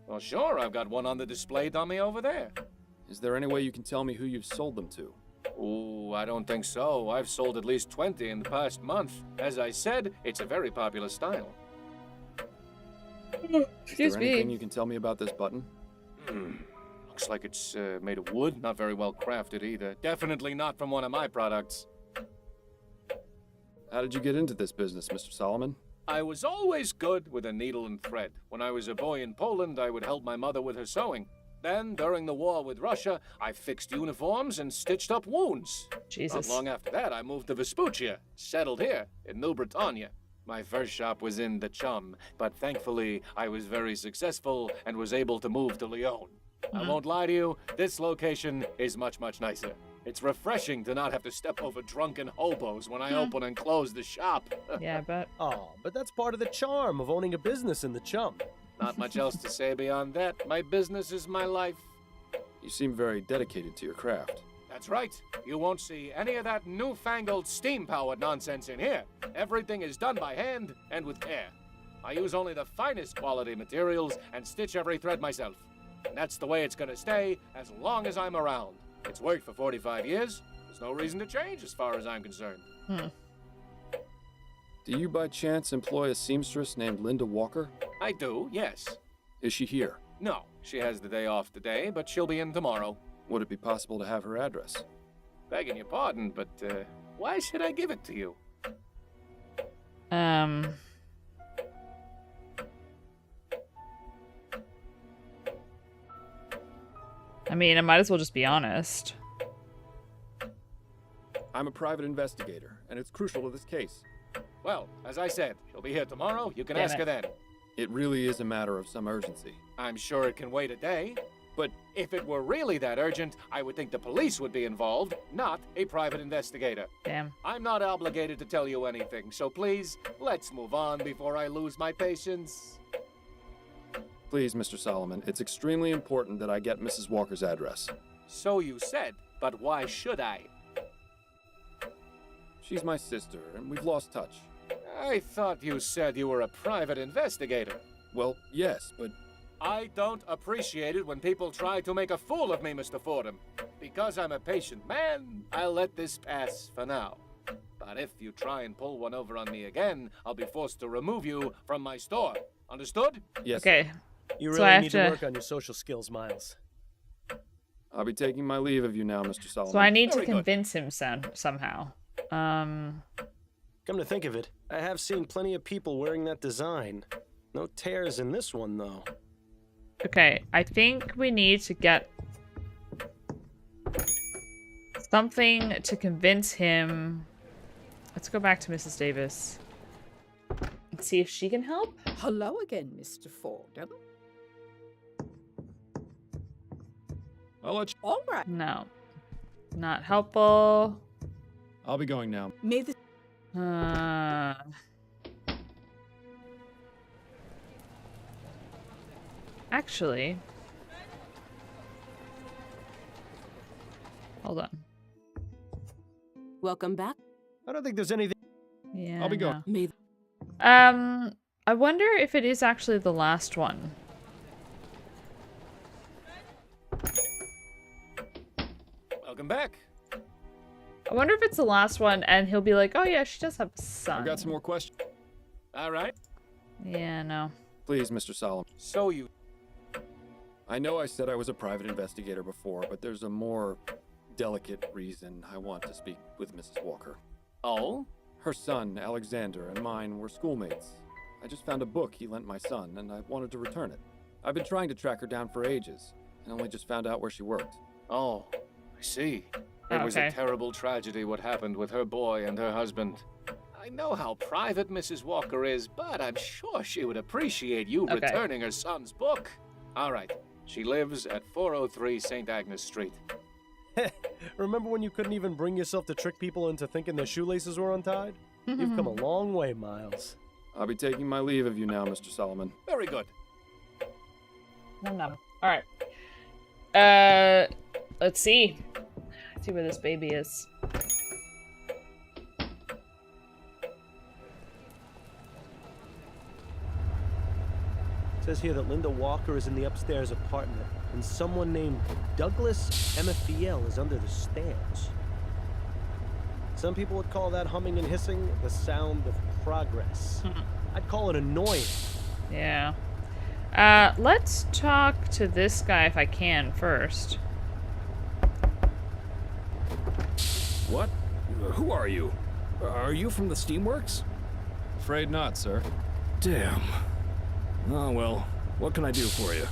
Well, sure, I've got one on the display dummy over there. Is there any way you can tell me who you've sold them to? Ooh, I don't think so. I've sold at least 20 in the past month. As I said, it's a very popular style. Is there anything you can tell me about this button? Looks like it's made of wood. Not very well crafted either. Definitely not from one of my products. How did you get into this business, Mr. Solomon? I was always good with a needle and thread. When I was a boy in Poland, I would help my mother with her sewing. Then, during the war with Russia, I fixed uniforms and stitched up wounds. Jesus. Not long after that, I moved to Vespuccia, settled here in New Britannia. My first shop was in the Chum, but thankfully, I was very successful and was able to move to Lyon. I won't lie to you, this location is much, much nicer. It's refreshing to not have to step over drunken hobos when I open and close the shop. Yeah, but... Oh, but that's part of the charm of owning a business in the Chum. Not much else to say beyond that. My business is my life. You seem very dedicated to your craft. That's right. You won't see any of that newfangled steam-powered nonsense in here. Everything is done by hand and with care. I use only the finest quality materials and stitch every thread myself. And that's the way it's gonna stay as long as I'm around. It's worked for 45 years. There's no reason to change as far as I'm concerned. Do you by chance employ a seamstress named Linda Walker? I do, yes. Is she here? No, she has the day off today, but she'll be in tomorrow. Would it be possible to have her address? Begging your pardon, but why should I give it to you? I mean, I might as well just be honest. I'm a private investigator, and it's crucial to this case. Well, as I said, she'll be here tomorrow. You can Damn ask it. her then. It really is a matter of some urgency. I'm sure it can wait a day. But if it were really that urgent, I would think the police would be involved, not a private investigator. Damn. I'm not obligated to tell you anything, so please, let's move on before I lose my patience. Please, Mr. Solomon, it's extremely important that I get Mrs. Walker's address. So you said, but why should I? She's my sister, and we've lost touch. I thought you said you were a private investigator. Well, yes, but I don't appreciate it when people try to make a fool of me, Mr. Fordham. Because I'm a patient man, I'll let this pass for now. But if you try and pull one over on me again, I'll be forced to remove you from my store. Understood? Yes. Okay. You So really I have need to- to work on your social skills, Miles. I'll be taking my leave of you now, Mr. Solomon. So I need to Very good. convince him somehow. Come to think of it, I have seen plenty of people wearing that design. No tears in this one, though. Okay, I think we need to get something to convince him. Let's go back to Mrs. Davis and see if she can help. Hello again, Mr. Fordham. I'll let you... All right. No. Not helpful. I'll be going now. May the Actually. Hold on. Welcome back. I don't think there's anything. Yeah. I'll be I going. know. May I wonder if it is actually the last one. Welcome back. I wonder if it's the last one and he'll be like, oh yeah, she does have a son. I've got some more questions. All right. Yeah, no. Please, Mr. Solomon. So you... I know I said I was a private investigator before, but there's a more delicate reason I want to speak with Mrs. Walker. Oh? Her son, Alexander, and mine were schoolmates. I just found a book he lent my son, and I wanted to return it. I've been trying to track her down for ages, and only just found out where she worked. Oh, I see. It was a terrible tragedy what happened with her boy and her husband. I know how private Mrs. Walker is, but I'm sure she would appreciate you returning her son's book. All right. She lives at 403 St. Agnes Street. Remember when you couldn't even bring yourself to trick people into thinking their shoelaces were untied? You've come a long way, Miles. I'll be taking my leave of you now, Mr. Solomon. Very good. Nom nom. Alright. Let's see. Let's see where this baby is. It says here that Linda Walker is in the upstairs apartment, and someone named Douglas Emethiel is under the stairs. Some people would call that humming and hissing the sound of progress. I'd call it annoying. Yeah. Let's talk to this guy if I can first. What? Who are you? Are you from the Steamworks? Afraid not, sir. Damn. Oh, well, what can I do for you?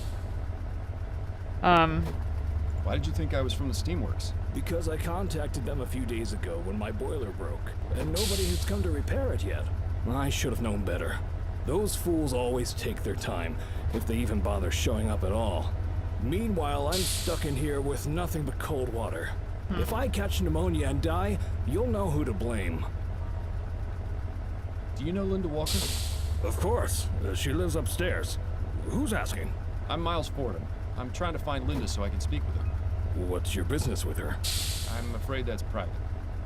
Why did you think I was from the Steamworks? Because I contacted them a few days ago when my boiler broke, and nobody has come to repair it yet. I should have known better. Those fools always take their time, if they even bother showing up at all. Meanwhile, I'm stuck in here with nothing but cold water. If I catch pneumonia and die, you'll know who to blame. Do you know Linda Walker? Of course. She lives upstairs. Who's asking? I'm Miles Fordham. I'm trying to find Linda so I can speak with her. What's your business with her? I'm afraid that's private.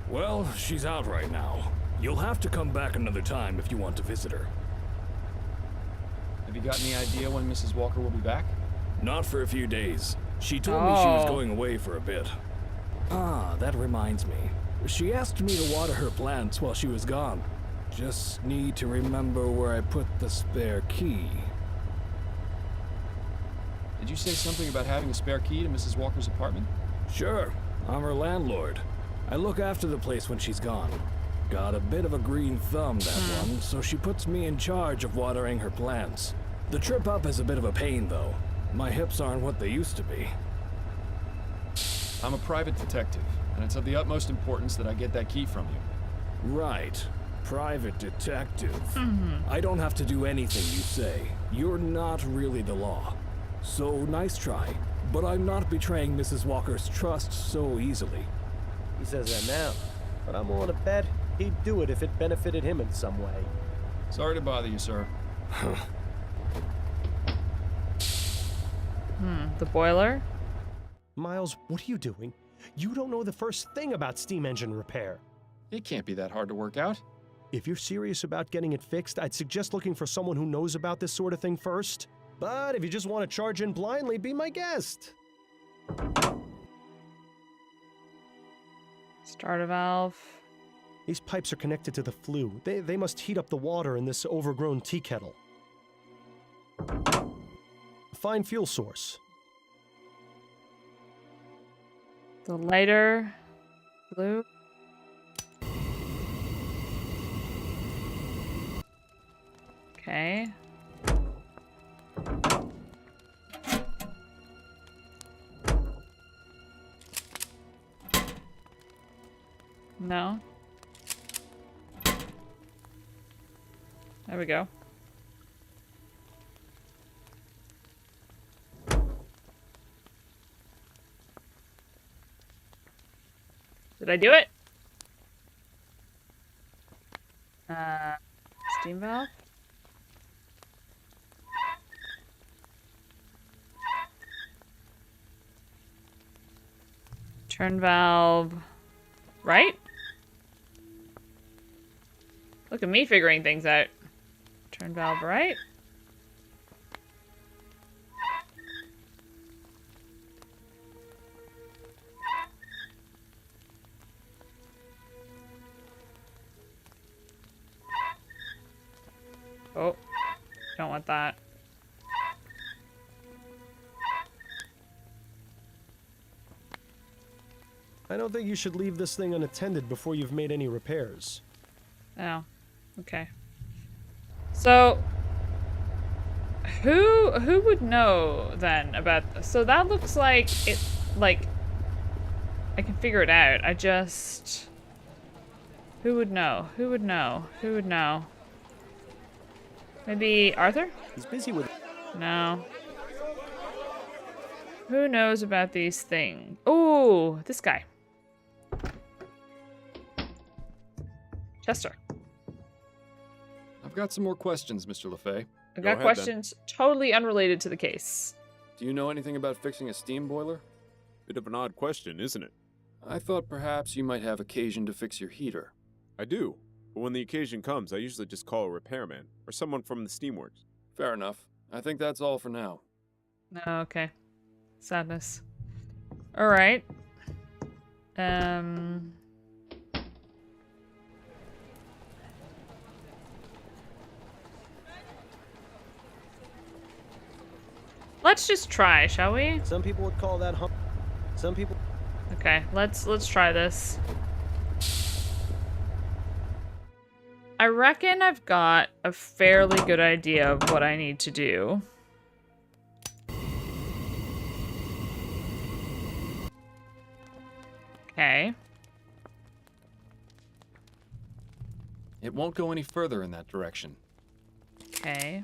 Well, she's out right now. You'll have to come back another time if you want to visit her. Have you got any idea when Mrs. Walker will be back? Not for a few days. She told me she was going away for a bit. Ah, that reminds me. She asked me to water her plants while she was gone. Just need to remember where I put the spare key. Did you say something about having a spare key to Mrs. Walker's apartment? Sure. I'm her landlord. I look after the place when she's gone. Got a bit of a green thumb, that one, so she puts me in charge of watering her plants. The trip up is a bit of a pain, though. My hips aren't what they used to be. I'm a private detective, and it's of the utmost importance that I get that key from you. Right. Private detective. I don't have to do anything you say. You're not really the law. So nice try, but I'm not betraying Mrs. Walker's trust so easily. He says that now, but I'm willing to bet he'd do it if it benefited him in some way. Sorry to bother you, sir. The boiler? Miles, what are you doing? You don't know the first thing about steam engine repair. It can't be that hard to work out. If you're serious about getting it fixed, I'd suggest looking for someone who knows about this sort of thing first. But if you just want to charge in blindly, be my guest. Start a valve. These pipes are connected to the flue. They must heat up the water in this overgrown tea kettle. Find fuel source. The lighter. Blue. Okay. No. There we go. Did I do it? Steam valve? Turn valve. Right? Look at me figuring things out. Turn valve right. Oh, don't want that. I don't think you should leave this thing unattended before you've made any repairs. Oh, okay. So, who would know then about this? So that looks like it, like, I can figure it out. I just, who would know? Who would know? Who would know? Maybe Arthur? He's busy with... No. Who knows about these things? Oh, this guy. Chester. I've got some more questions, Mr. LaFay. I've got questions totally unrelated to the case. Do you know anything about fixing a steam boiler? Bit of an odd question, isn't it? I thought perhaps you might have occasion to fix your heater. I do, but when the occasion comes, I usually just call a repairman or someone from the steamworks. Fair enough. I think that's all for now. Oh, okay. Sadness. All right. Let's just try, shall we? Some people would call that some people... Okay, let's try this. I reckon I've got a fairly good idea of what I need to do. Okay. It won't go any further in that direction. Okay.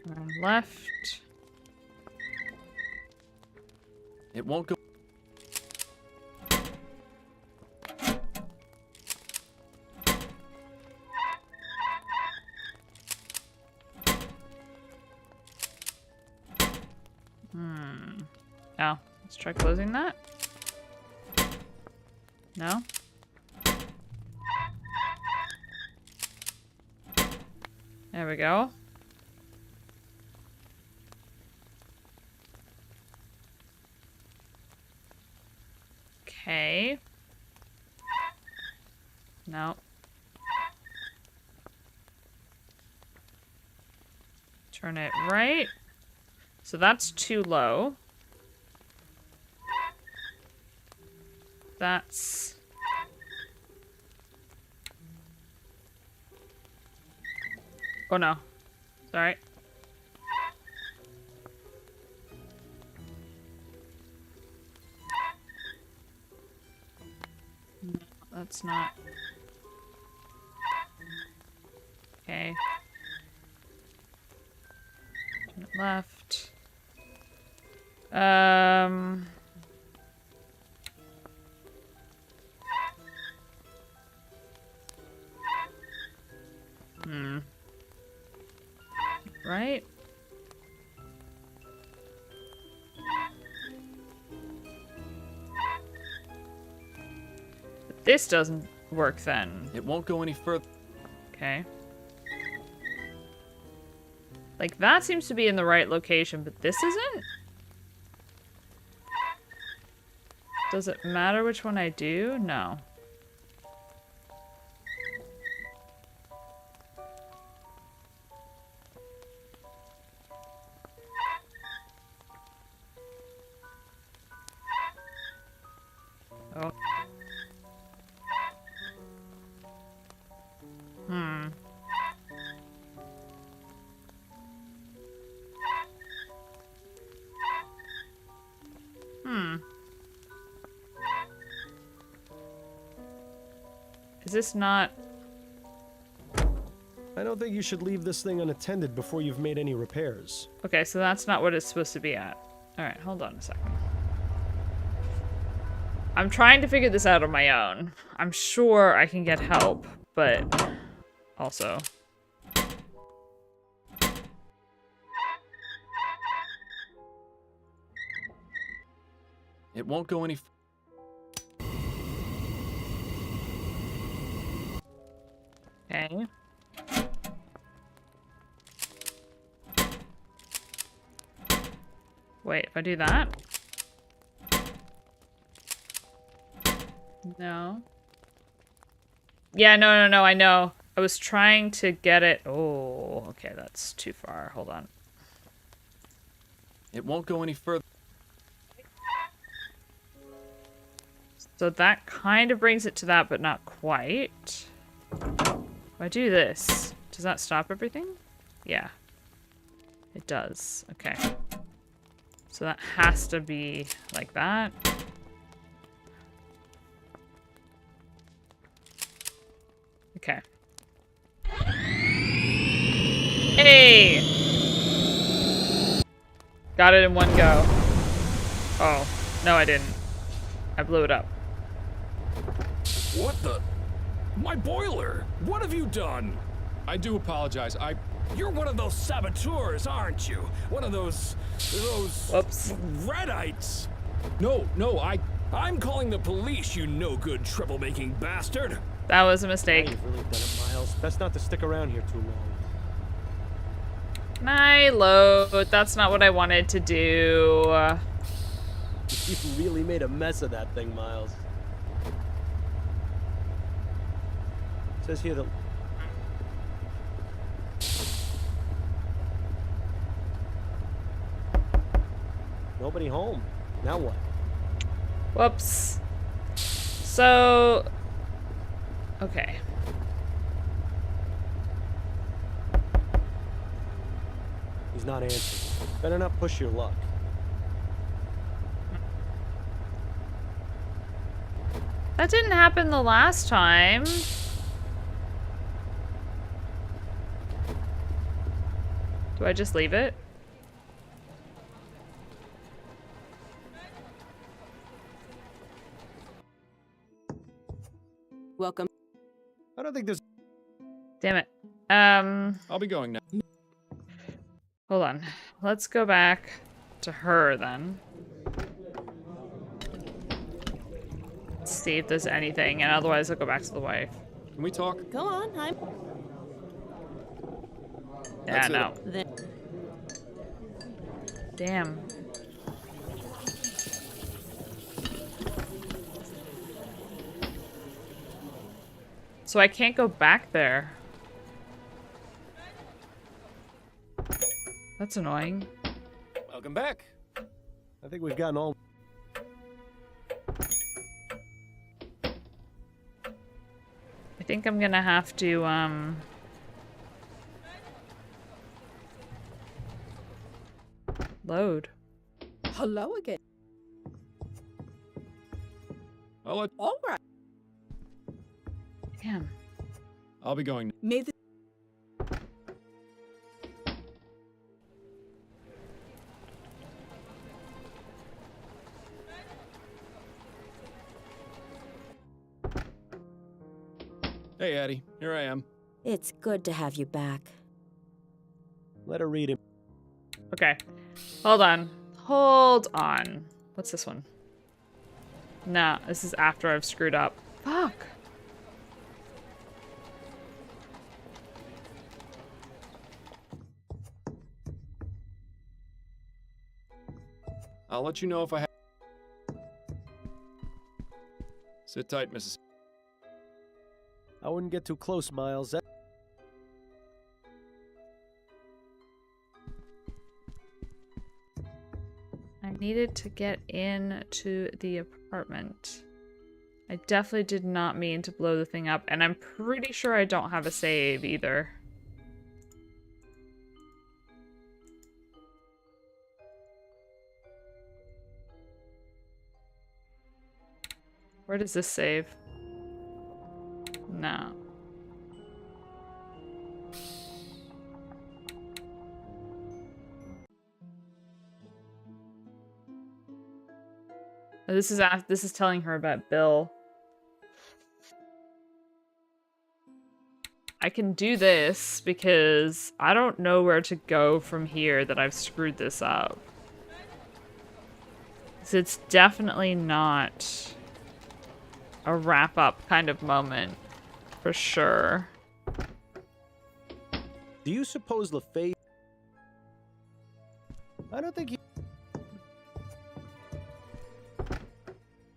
Turn left. It won't go. Oh, let's try closing that. No? There we go. Okay. No. Turn it right. So that's too low. That's... Oh no. Sorry. No, that's not. Okay. Turn it left. Right? But this doesn't work then. It won't go any further. Okay. Like, that seems to be in the right location, but this isn't? Does it matter which one I do? No. Oh. Is this not... I don't think you should leave this thing unattended before you've made any repairs. Okay, so that's not what it's supposed to be at. Alright, hold on a second. I'm trying to figure this out on my own. I'm sure I can get help, but also... It won't go any Okay. Wait, if I do that? No. Yeah, no, I know. I was trying to get it. Oh, okay, that's too far. Hold on. It won't go any further. So that kind of brings it to that, but not quite. If I do this, does that stop everything? Yeah. It does. Okay. So that has to be like that. Okay. Hey! Got it in one go. Oh. No, I didn't. I blew it up. What the? My boiler! What have you done? I do apologize. You're one of those saboteurs, aren't you? One of those Whoops. Redites. No, I'm calling the police, you no-good troublemaking bastard. That was a mistake. Now you've really done it, Miles. Best not to stick around here too long. Can I load? That's not what I wanted to do. You really made a mess of that thing, Miles. It says here that... Nobody home. Now what? Whoops. So... Okay. He's not answering. Better not push your luck. That didn't happen the last time. Do I just leave it? Welcome. I don't think there's... Damn it. I'll be going now. Hold on. Let's go back to her then. See if there's anything, and otherwise I'll go back to the wife. Can we talk? Go on, I'm... Yeah, no. Then... Damn. So I can't go back there. That's annoying. Welcome back. I think we've gotten all... I think I'm gonna have to, load. Hello again. All right. Damn. I'll be going. May the Hey, Addie. Here I am. It's good to have you back. Let her read him. Okay. Hold on. Hold on. What's this one? Nah, this is after I've screwed up. Fuck. I'll let you know if I have. Sit tight, Mrs. I wouldn't get too close, Miles. I needed to get into the apartment. I definitely did not mean to blow the thing up, and I'm pretty sure I don't have a save either. Where does this save? No. This is telling her about Bill. I can do this because I don't know where to go from here that I've screwed this up. So it's definitely not a wrap-up kind of moment, for sure. Do you suppose LaFay... I don't think he...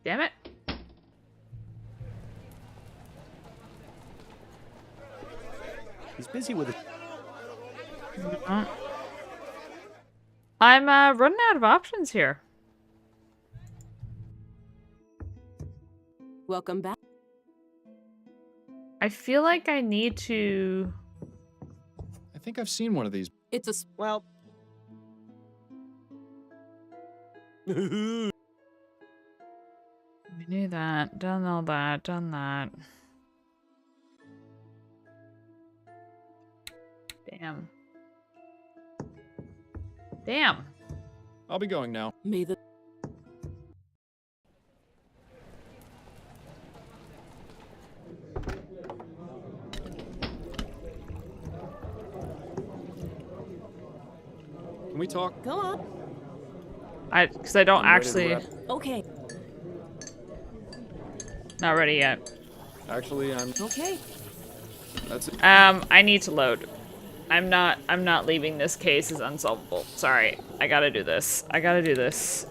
Damn it. He's busy with it. I'm running out of options here. Welcome back. I feel like I need to... I think I've seen one of these. It's a... Well... We knew that. Done all that. Done that. Damn. Damn. I'll be going now. May the... Can we talk? Go on. Because I don't I'm ready to actually... wrap. Okay. Not ready yet. Actually, I'm... Okay. That's it. I need to load. I'm not leaving this case as unsolvable. Sorry. I gotta do this. I gotta do this.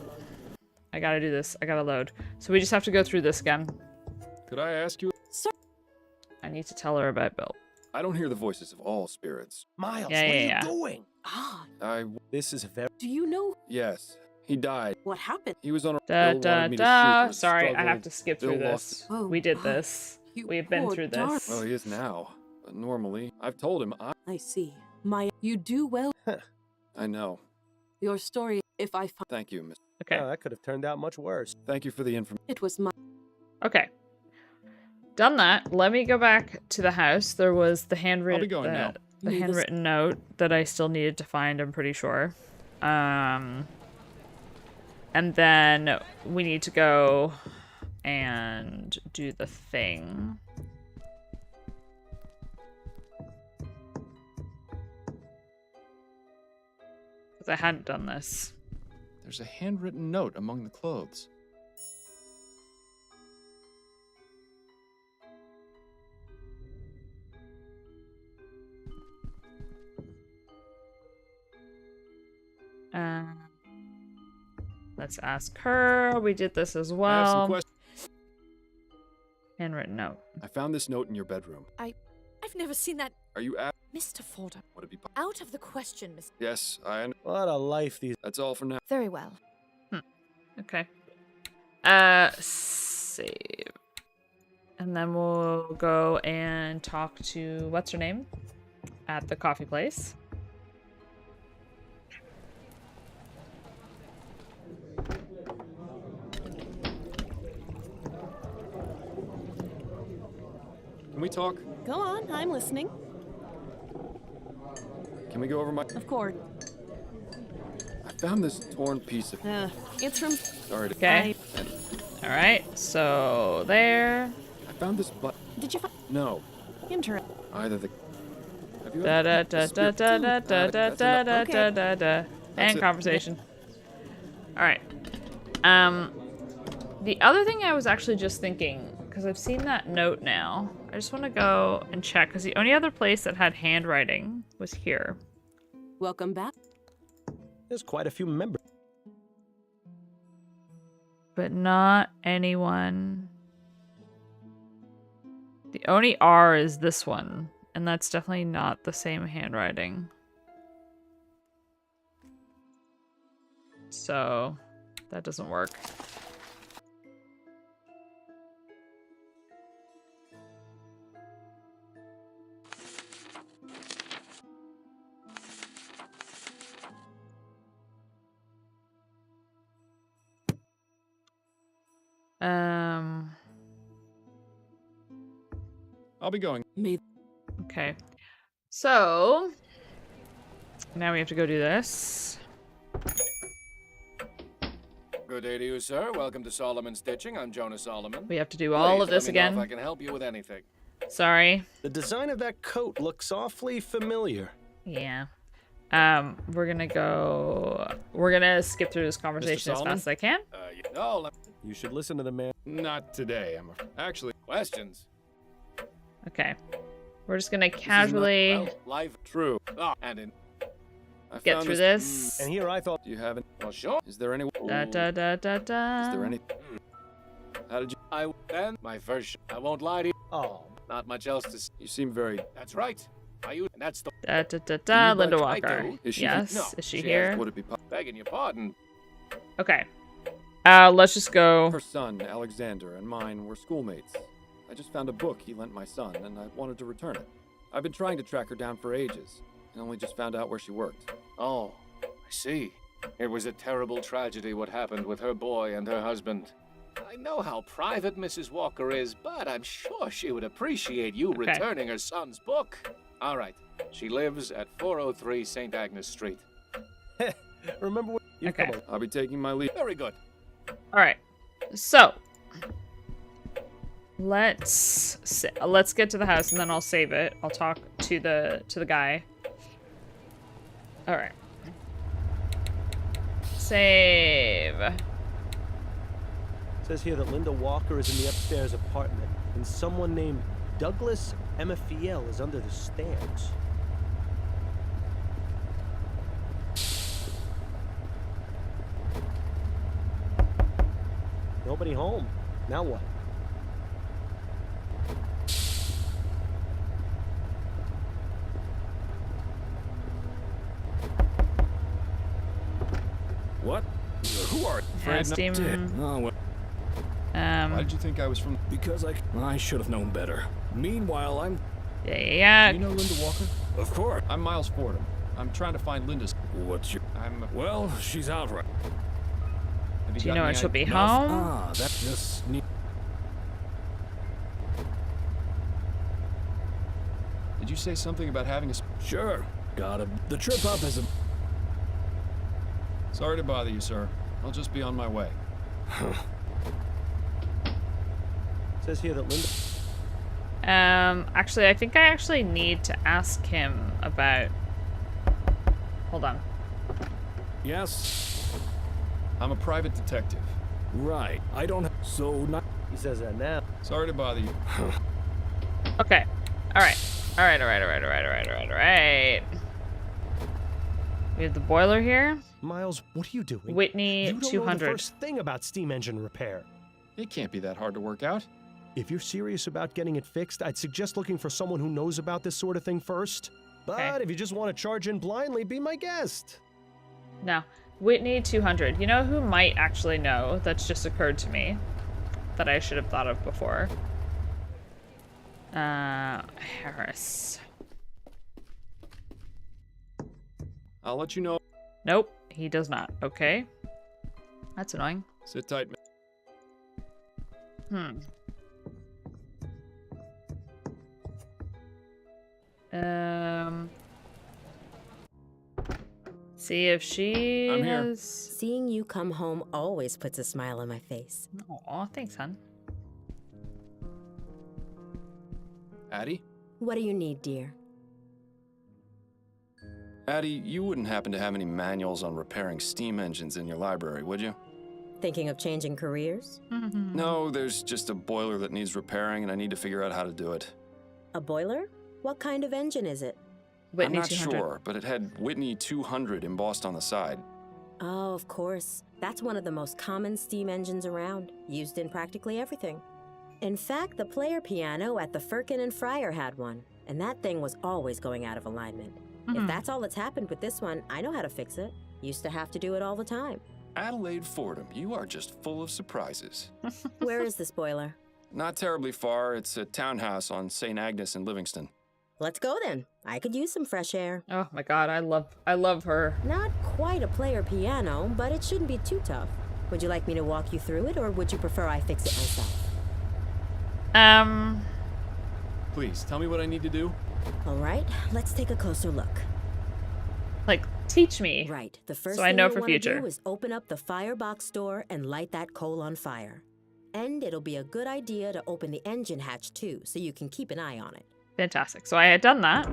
I gotta do this. I gotta load. So we just have to go through this again. Could I ask you? Sir. I need to tell her about Bill. I don't hear the voices of all spirits. Miles, Yeah, what yeah, are you yeah. doing? Ah, This is a very... do you know Yes, he died. what happened? He was on a... Da Bill da wanted me to shoot da. and Sorry, I struggled. have to skip through Bill this. Oh, We did God. this. You We've been poor through darling. this. Well, he is now. But normally, I've told him I see. You do well. I know. Your story, if I find... Thank you, Miss. Okay. Oh, that could have turned out much worse. Thank you for the information. It was my... Okay. Done that. Let me go back to the house. There was the handwritten... I'll be going now. The handwritten note that I still needed to find, I'm pretty sure. And then we need to go and do the thing. Because I hadn't done this. There's a handwritten note among the clothes. Let's ask her. We did this as I have some well. questions. Handwritten note. I found this note in your bedroom. I've never seen that. Are you at? Mr. Fordham. Would it be? Out of the question, Miss. Yes, I. What a life these... That's all for now. Very well. Okay. Save. And then we'll go and talk to what's her name at the coffee place. Can we talk? Go on, I'm listening. Can we go over my... Of course. I found this torn piece of... It's from... Sorry to... Okay. Alright, so there. I found this Did you find... No. Interesting. Either the... Have you Da ever... da da da da da da da da da da da. And it. conversation. Alright. The other thing I was actually just thinking, because I've seen that note now, I just want to go and check, because the only other place that had handwriting was here. Welcome back. There's quite a few members. But not anyone. The only R is this one, and that's definitely not the same handwriting. So, that doesn't work. I'll be going. Okay. So, now we have to go do this. Good day to you, sir. Welcome to Solomon Stitching. I'm Jonah Solomon. We have to do all of this let me know again. if I can help you with anything. Sorry. The design of that coat looks awfully familiar. Yeah. We're gonna skip through this conversation as fast as I can. No, You should listen to the man. Not today. Actually... questions. Okay. We're just gonna casually Well, life true. And in... I get found through this. And here I thought... Do you have it? Well, sure. Is there any... Da da da da da. Is there any... How did you... I then my first. I won't lie to you. Oh. Not much else to. You seem very... That's right. And that's the. Da da da da. you Linda like- Walker. I do. Is she- Yes. No, Is she she here? asked, Would it be... Begging your pardon. Okay. Let's just go. Her son, Alexander, and mine were schoolmates. I just found a book he lent my son, and I wanted to return it. I've been trying to track her down for ages, and only just found out where she worked. Oh, I see. It was a terrible tragedy what happened with her boy and her husband. I know how private Mrs. Walker is, but I'm sure she would appreciate you returning her son's book. All right. She lives at 403 St. Agnes Street. Remember what... Okay. I'll be taking my leave. Very good. All right. So let's get to the house and then I'll save it. I'll talk to the guy. All right. Save. It says here that Linda Walker is in the upstairs apartment, and someone named Douglas Emafiel is under the stairs. Nobody home. Now what? What? Who are you? Asked him. Oh, well. Why did you think I was from... Because I should have known better. Meanwhile, I'm... Yeah. Do you know Linda Walker? Of course. I'm Miles Fordham. I'm trying to find Linda's... What's your... I'm... Well, she's out right. Have Do you got know when any she'll be idea? home? Ah, that just... Did you say something about having a... Sure. Got it. The trip up is a... Sorry to bother you, sir. I'll just be on my way. Says here that Linda... Actually, I think I actually need to ask him about... Hold on. Yes? I'm a private detective. Right. I don't... So not... He says that now. Sorry to bother you. Okay. Alright. Alright. We have the boiler here. Miles, what are you doing? Whitney, you don't 200. know the first thing about steam engine repair. It can't be that hard to work out. If you're serious about getting it fixed, I'd suggest looking for someone who knows about this sort of thing first. But if you just want to charge in blindly, be my guest. No. Whitney, 200. You know who might actually know? That's just occurred to me. That I should have thought of before. Harris. I'll let you know. Nope, he does not. Okay. That's annoying. Sit tight, man. See if she I'm here. has... Seeing you come home always puts a smile on my face. Aw, thanks, hon. Addie? What do you need, dear? Addie, you wouldn't happen to have any manuals on repairing steam engines in your library, would you? Thinking of changing careers? No, there's just a boiler that needs repairing and I need to figure out how to do it. A boiler? What kind of engine is it? Whitney I'm not 200. sure, but it had Whitney 200 embossed on the side. Oh, of course. That's one of the most common steam engines around, used in practically everything. In fact, the player piano at the Firkin and Fryer had one, and that thing was always going out of alignment. If that's all that's happened with this one, I know how to fix it. Used to have to do it all the time. Adelaide Fordham, you are just full of surprises. Where is this boiler? Not terribly far. It's a townhouse on St. Agnes in Livingston. Let's go then. I could use some fresh air. Oh my god, I love her. Not quite a player piano, but it shouldn't be too tough. Would you like me to walk you through it, or would you prefer I fix it myself? Please, tell me what I need to do. All right, let's take a closer look. Like, teach me. Right. The first so I thing know you'll for want to future. do is open up the firebox door and light that coal on fire. And it'll be a good idea to open the engine hatch too, so you can keep an eye on it. Fantastic. So I had done that.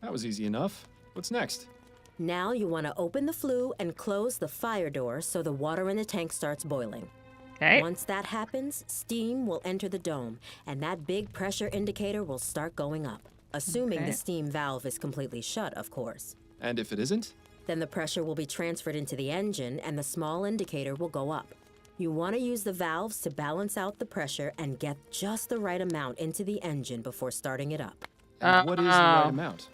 That was easy enough. What's next? Now you want to open the flue and close the fire door so the water in the tank starts boiling. Okay. Once that happens, steam will enter the dome, and that big pressure indicator will start going up, assuming Okay. the steam valve is completely shut, of course. And if it isn't? Then the pressure will be transferred into the engine, and the small indicator will go up. You want to use the valves to balance out the pressure and get just the right amount into the engine before starting it up. And what is the right amount?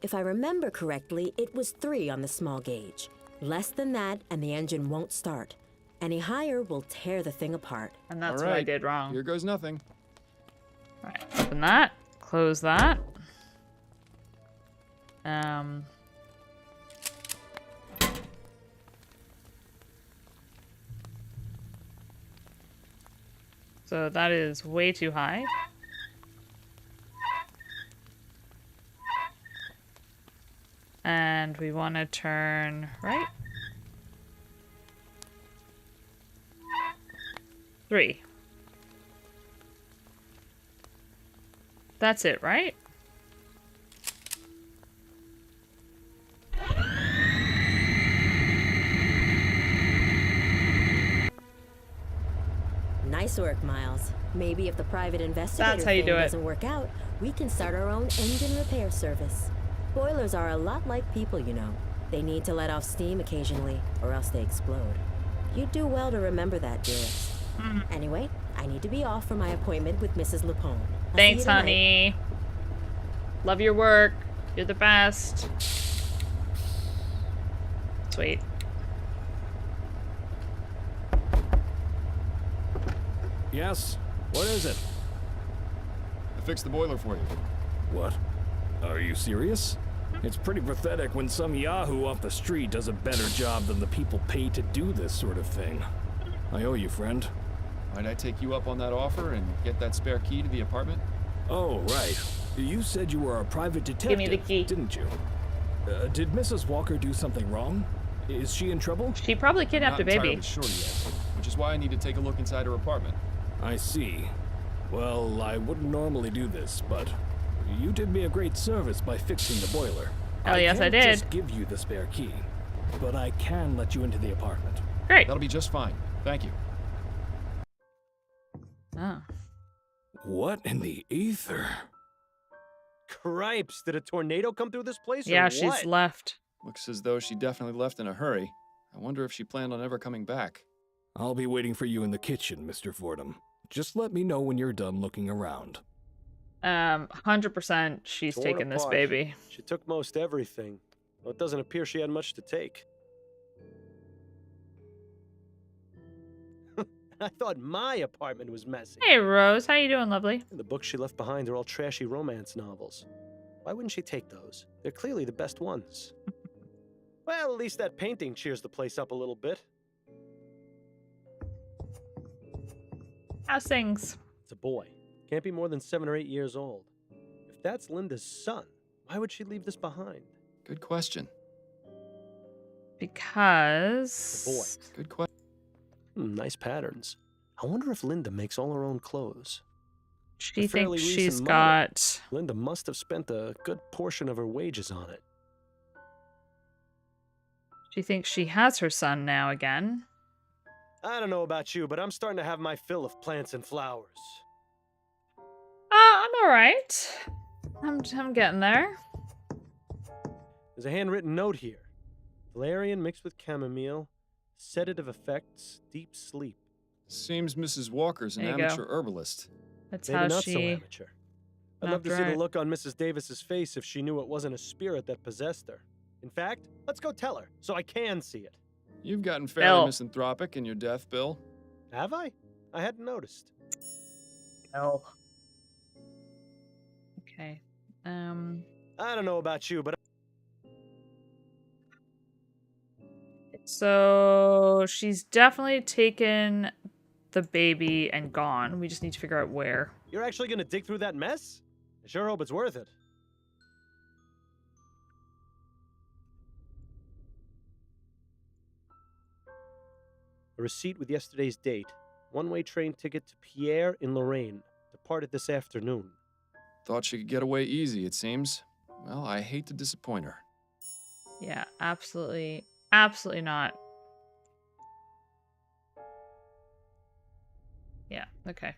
If I remember correctly, it was 3 on the small gauge. Less than that, and the engine won't start. Any higher will tear the thing apart. And that's All what I right. did wrong. Here goes nothing. Alright, open that. Close that. So that is way too high. And we want to turn right. 3. That's it, right? Nice work, Miles. Maybe if the private investigator That's how you thing do it. doesn't work out, we can start our own engine repair service. Boilers are a lot like people, you know. They need to let off steam occasionally, or else they explode. You do well to remember that, dearest. Anyway, I need to be off for my appointment with Mrs. Lapone. I'll see Thanks, you tonight. honey. Love your work. You're the best. Sweet. Yes? What is it? I fixed the boiler for you. What? Are you serious? It's pretty pathetic when some yahoo off the street does a better job than the people paid to do this sort of thing. I owe you, friend. Might I take you up on that offer and get that spare key to the apartment? Oh, right. You said you were a private detective, me the key. didn't you? Did Mrs. Walker do something wrong? Is she in trouble? She probably kidnapped a Not baby. entirely sure yet, which is why I need to take a look inside her apartment. I see. Well, I wouldn't normally do this, but you did me a great service by fixing the boiler. Hell yes, I can't did. just give you the spare key, but I can let you into the apartment. Great. That'll be just fine. Thank you. Oh. What in the ether? Cripes, did a tornado come through this place Yeah, or she's what? left. Looks as though she definitely left in a hurry. I wonder if she planned on ever coming back. I'll be waiting for you in the kitchen, Mr. Fordham. Just let me know when you're done looking around. 100% she's Torn taking this apart. baby. She took most everything. Well, it doesn't appear she had much to take. I thought my apartment was messy. Hey, Rose. How you doing, lovely? The books she left behind are all trashy romance novels. Why wouldn't she take those? They're clearly the best ones. Well, at least that painting cheers the place up a little bit. How's things? It's a boy. Can't be more than 7 or 8 years old. If that's Linda's son, why would she leave this behind? Good question. Because... The boy. Good question. Nice patterns. I wonder if Linda makes all her own clothes. She Fairly thinks recent she's model. got... Linda must have spent a good portion of her wages on it. She thinks she has her son now again. I don't know about you, but I'm starting to have my fill of plants and flowers. I'm alright. I'm getting there. There's a handwritten note here. Valerian mixed with chamomile. Sedative effects, deep sleep. Seems Mrs. Walker's an There you go. amateur herbalist. That's Maybe how not she... so amateur. I'd love to see the look on Mrs. Davis's face if she knew it wasn't a spirit that possessed her. In fact, let's go tell her, so I can see it. You've gotten fairly Bill. misanthropic in your death, Bill. Have I? I hadn't noticed. Bill. Okay. I don't know about you, but... So she's definitely taken the baby and gone. We just need to figure out where. You're actually gonna dig through that mess? I sure hope it's worth it. A receipt with yesterday's date. One-way train ticket to Pierre in Lorraine. Departed this afternoon. Thought she could get away easy, it seems. Well, I hate to disappoint her. Yeah, absolutely. Absolutely not. Yeah, okay.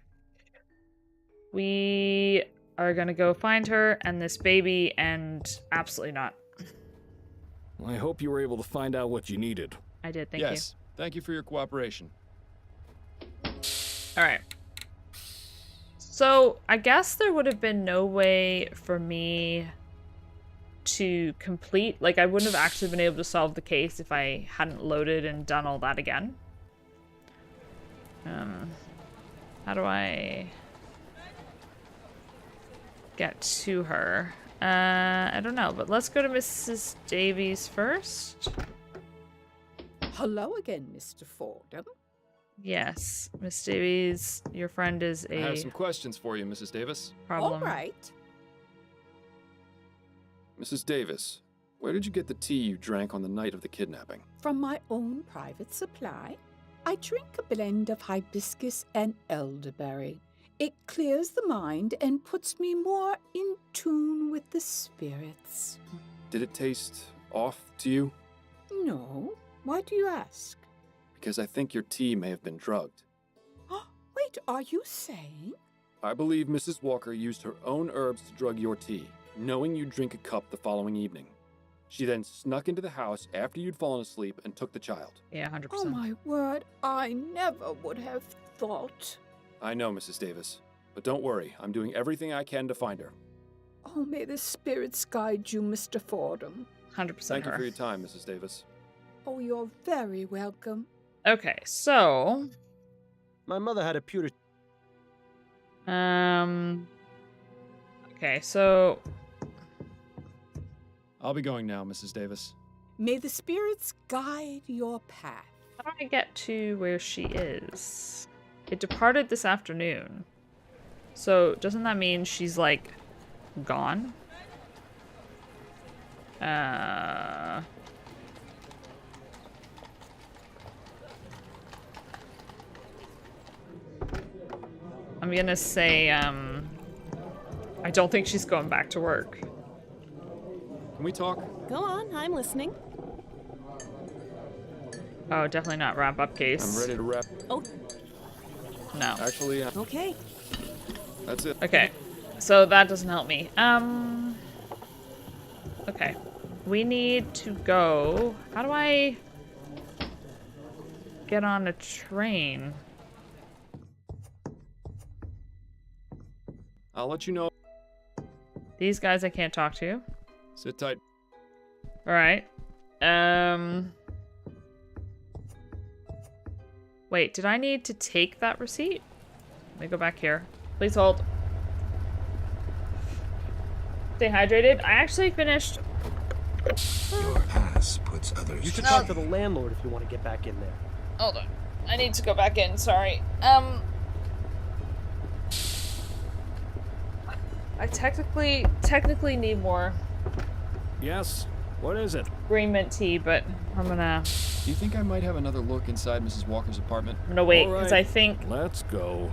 We are gonna go find her and this baby, and absolutely not. I hope you were able to find out what you needed. I did, thank you. Yes, thank you for your cooperation. Alright. So, I guess there would have been no way for me to complete, like, I wouldn't have actually been able to solve the case if I hadn't loaded and done all that again. How do I get to her? I don't know, but let's go to Mrs. Davies first. Hello again, Mr. Fordham. Yes, Miss Davies, your friend is I a have some questions for you, Mrs. Davis. problem. All right. Mrs. Davis, where did you get the tea you drank on the night of the kidnapping? From my own private supply, I drink a blend of hibiscus and elderberry. It clears the mind and puts me more in tune with the spirits. Did it taste off to you? No. Why do you ask? Because I think your tea may have been drugged. Wait, are you saying? I believe Mrs. Walker used her own herbs to drug your tea, knowing you'd drink a cup the following evening. She then snuck into the house after you'd fallen asleep and took the child. Yeah, 100%. Oh my word, I never would have thought. I know, Mrs. Davis. But don't worry, I'm doing everything I can to find her. Oh, may the spirits guide you, Mr. Fordham. 100% Thank you her. for your time, Mrs. Davis. Oh, you're very welcome. Okay, so... My mother had a pewter... Okay, so... I'll be going now, Mrs. Davis. May the spirits guide your path. How do I get to where she is? It departed this afternoon. So, doesn't that mean she's, like, gone? I'm gonna say, I don't think she's going back to work. Can we talk? Go on, I'm listening. Oh, definitely not wrap-up case. I'm ready to wrap. Oh. No. Actually, Okay. that's it. Okay, so that doesn't help me. Okay. We need to go... How do I get on a train? I'll let you know. These guys I can't talk to. Sit tight. Alright. Wait, did I need to take that receipt? Let me go back here. Please hold. Stay hydrated. I actually finished... Your ass puts others. You should talk to the landlord if you want to get back in there. Hold on. I need to go back in, sorry. I technically need more Yes? What is it? green mint tea, but I'm gonna... Do you think I might have another look inside Mrs. Walker's apartment? I'm gonna wait, All because right, I think let's go.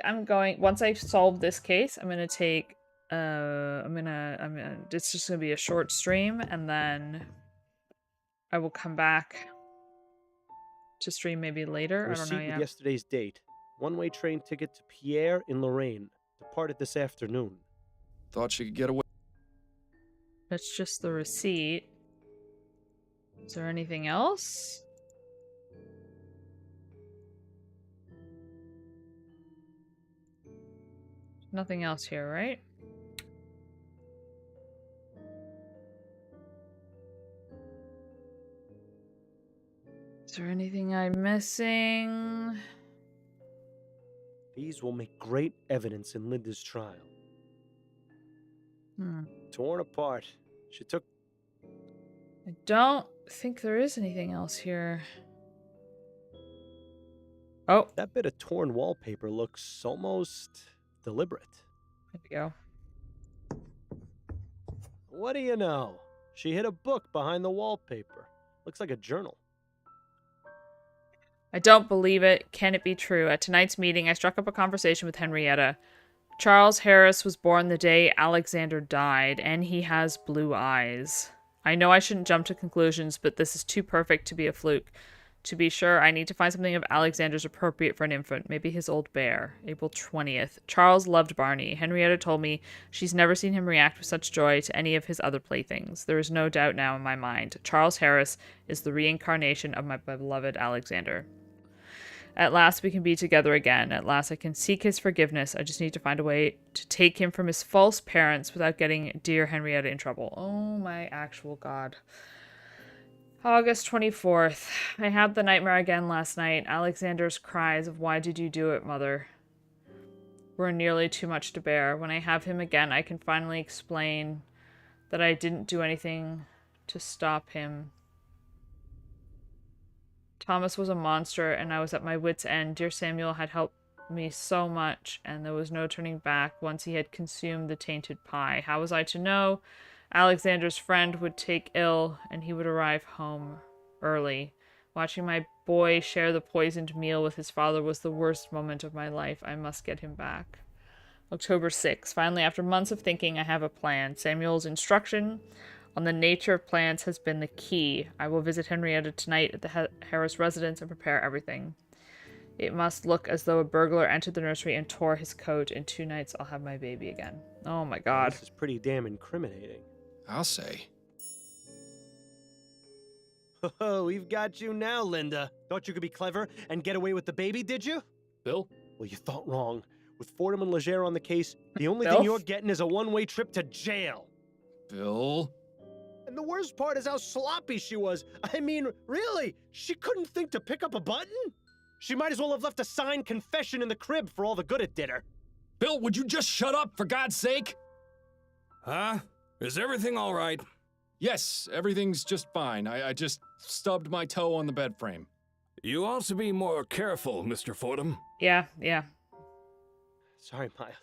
I'm going, once I solve this case, I'm gonna take, it's just gonna be a short stream, and then I will come back to stream maybe later. I don't Receipt know with yet. yesterday's date. One-way train ticket to Pierre in Lorraine. Departed this afternoon. Thought she could get away. That's just the receipt. Is there anything else? Nothing else here, right? Is there anything I'm missing? These will make great evidence in Linda's trial. Torn apart. She took... I don't think there is anything else here. Oh. That bit of torn wallpaper looks almost deliberate. There we go. What do you know? She hid a book behind the wallpaper. Looks like a journal. I don't believe it. Can it be true? At tonight's meeting, I struck up a conversation with Henrietta. Charles Harris was born the day Alexander died, and he has blue eyes. I know I shouldn't jump to conclusions, but this is too perfect to be a fluke. To be sure, I need to find something of Alexander's appropriate for an infant. Maybe his old bear. April 20th. Charles loved Barney. Henrietta told me she's never seen him react with such joy to any of his other playthings. There is no doubt now in my mind. Charles Harris is the reincarnation of my beloved Alexander. At last we can be together again. At last I can seek his forgiveness. I just need to find a way to take him from his false parents without getting dear Henrietta in trouble. Oh my actual God. August 24th. I had the nightmare again last night. Alexander's cries of "Why did you do it, mother?" were nearly too much to bear. When I have him again, I can finally explain that I didn't do anything to stop him. Thomas was a monster, and I was at my wit's end. Dear Samuel had helped me so much, and there was no turning back once he had consumed the tainted pie. How was I to know? Alexander's friend would take ill, and he would arrive home early. Watching my boy share the poisoned meal with his father was the worst moment of my life. I must get him back. October 6th. Finally, after months of thinking, I have a plan. Samuel's instruction on the nature of plants has been the key. I will visit Henrietta tonight at the Harris residence and prepare everything. It must look as though a burglar entered the nursery and tore his coat. In 2 nights, I'll have my baby again. Oh my God. This is pretty damn incriminating. I'll say. Oh, we've got you now, Linda. Thought you could be clever and get away with the baby, did you? Bill? Well, you thought wrong. With Fordham and Legere on the case, the only thing you're getting is a one-way trip to jail. Bill? And the worst part is how sloppy she was. I mean, really? She couldn't think to pick up a button? She might as well have left a signed confession in the crib for all the good it did her. Bill, would you just shut up, for God's sake? Huh? Is everything all right? Yes, everything's just fine. I just stubbed my toe on the bed frame. You ought to be more careful, Mr. Fordham. Yeah. Sorry, Miles.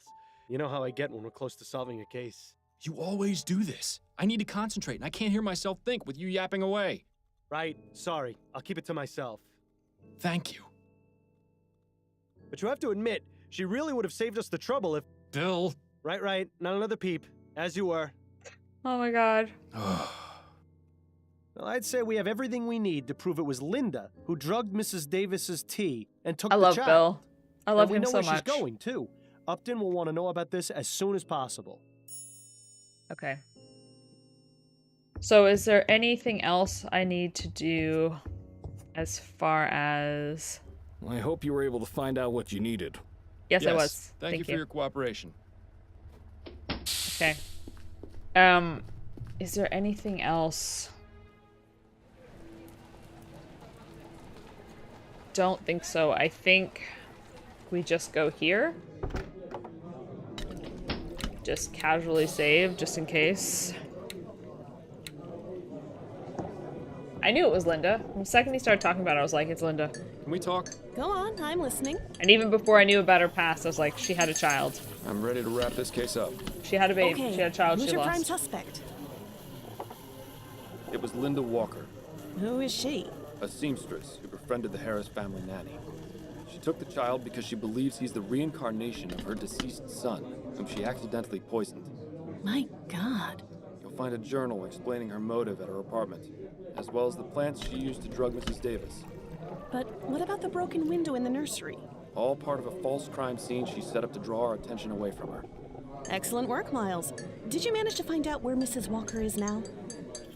You know how I get when we're close to solving a case. You always do this. I need to concentrate, and I can't hear myself think with you yapping away. Right. Sorry. I'll keep it to myself. Thank you. But you have to admit, she really would have saved us the trouble if... Bill. Right. Not another peep. As you were. Oh my God. Well, I'd say we have everything we need to prove it was Linda who drugged Mrs. Davis's tea and took the child. Bill. I love him so much. We know where she's going, too. Upton will want to know about this as soon as possible. Okay. So is there anything else I need to do as far as... I hope you were able to find out what you needed. Yes, I was. Thank you for your cooperation. Okay. Is there anything else? Don't think so. I think we just go here. Just casually save, just in case. I knew it was Linda. The second he started talking about it, I was like, it's Linda. Can we talk? Go on, I'm listening. And even before I knew about her past, I was like, she had a child. I'm ready to wrap this case up. She had a baby. Okay, She had a child who's she your lost. prime suspect? It was Linda Walker, Who is she? a seamstress who befriended the Harris family nanny. She took the child because she believes he's the reincarnation of her deceased son, whom she accidentally poisoned. My God. You'll find a journal explaining her motive at her apartment, as well as the plants she used to drug Mrs. Davis. But what about the broken window in the nursery? All part of a false crime scene she set up to draw our attention away from her. Excellent work, Miles. Did you manage to find out where Mrs. Walker is now?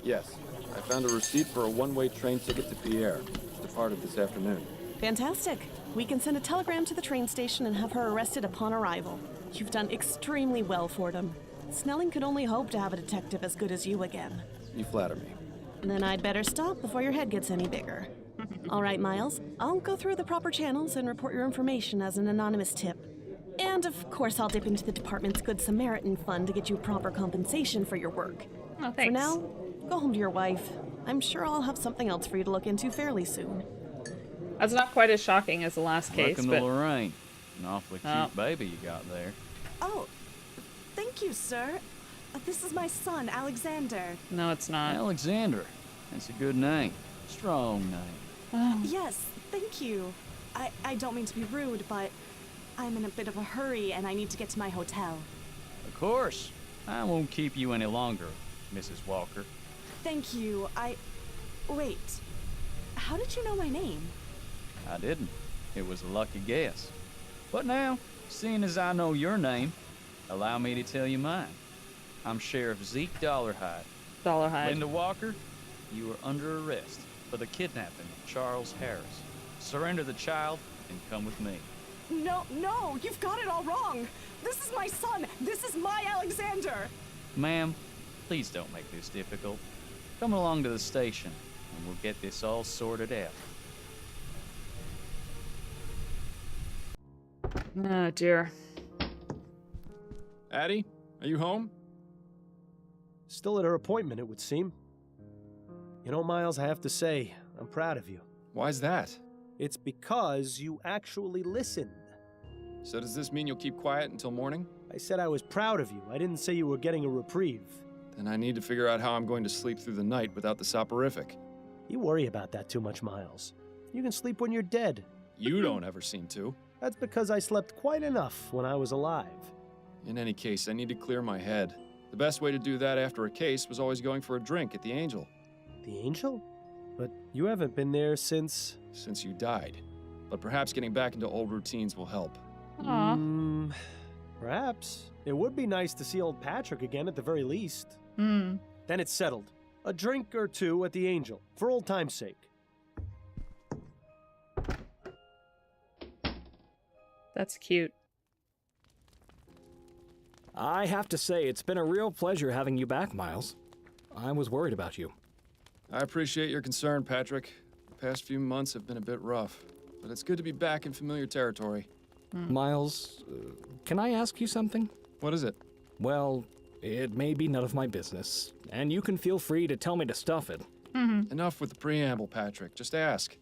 Yes, I found a receipt for a one-way train ticket to Pierre, which departed this afternoon. Fantastic. We can send a telegram to the train station and have her arrested upon arrival. You've done extremely well, Fordham. Snelling could only hope to have a detective as good as you again. You flatter me. Then I'd better stop before your head gets any bigger. All right, Miles. I'll go through the proper channels and report your information as an anonymous tip. And of course, I'll dip into the department's Good Samaritan fund to get you proper compensation for your work. Oh, thanks. For now, go home to your wife. I'm sure I'll have something else for you to look into fairly soon. That's not quite as shocking as the last case, Welcome but... to Lorraine. An awfully cute baby you got there. Oh, thank you, sir. This is my son, Alexander. No, it's not. Alexander. That's a good name. Strong name. Yes, thank you. I don't mean to be rude, but I'm in a bit of a hurry and I need to get to my hotel. Of course. I won't keep you any longer, Mrs. Walker. Thank you. Wait. How did you know my name? I didn't. It was a lucky guess. But now, seeing as I know your name, allow me to tell you mine. I'm Sheriff Zeke Dollarhide. Dollarhide. Linda Walker, you are under arrest for the kidnapping of Charles Harris. Surrender the child and come with me. No, you've got it all wrong. This is my son. This is my Alexander. Ma'am, please don't make this difficult. Come along to the station and we'll get this all sorted out. Oh, dear. Addie, are you home? Still at her appointment, it would seem. You know, Miles, I have to say, I'm proud of you. Why's that? It's because you actually listened. So does this mean you'll keep quiet until morning? I said I was proud of you. I didn't say you were getting a reprieve. Then I need to figure out how I'm going to sleep through the night without the soporific. You worry about that too much, Miles. You can sleep when you're dead. You don't ever seem to. That's because I slept quite enough when I was alive. In any case, I need to clear my head. The best way to do that after a case was always going for a drink at the Angel. The Angel? But you haven't been there since... Since you died. But perhaps getting back into old routines will help. Perhaps. It would be nice to see old Patrick again at the very least. Hmm. Then it's settled. A drink or two at the Angel, for old time's sake. That's cute. I have to say, it's been a real pleasure having you back, Miles. I was worried about you. I appreciate your concern, Patrick. The past few months have been a bit rough, but it's good to be back in familiar territory. Miles, can I ask you something? What is it? Well, it may be none of my business, and you can feel free to tell me to stuff it. Enough with the preamble, Patrick. Just ask.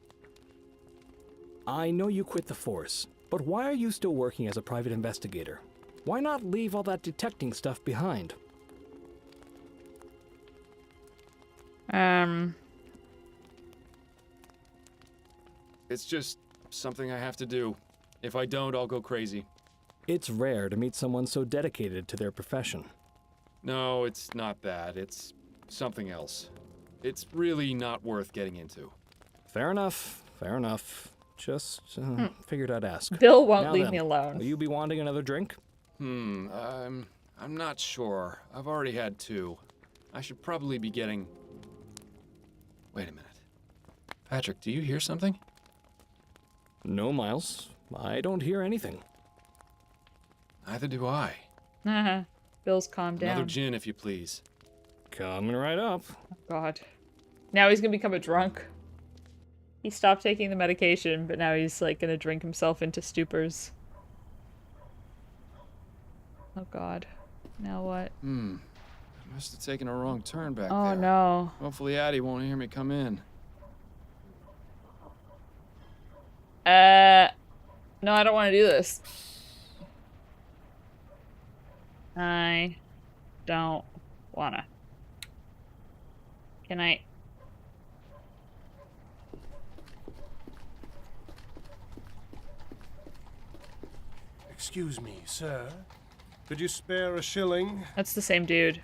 I know you quit the force, but why are you still working as a private investigator? Why not leave all that detecting stuff behind? It's just something I have to do. If I don't, I'll go crazy. It's rare to meet someone so dedicated to their profession. No, it's not that. It's something else. It's really not worth getting into. Fair enough. Fair enough. Just figured I'd ask. Bill won't Now leave then, me alone. Will you be wanting another drink? I'm not sure. I've already had 2. I should probably be getting... Wait a minute. Patrick, do you hear something? No, Miles. I don't hear anything. Neither do I. Bill's calmed down. Another gin, if you please. Coming right up. Oh, God. Now he's gonna become a drunk. He stopped taking the medication, but now he's like gonna drink himself into stupors. Oh, God. Now what? I must have taken a wrong turn back there. Oh, no. Hopefully Addie won't hear me come in. No, I don't want to do this. I don't wanna. Can I? Excuse me, sir. Could you spare a shilling? That's the same dude.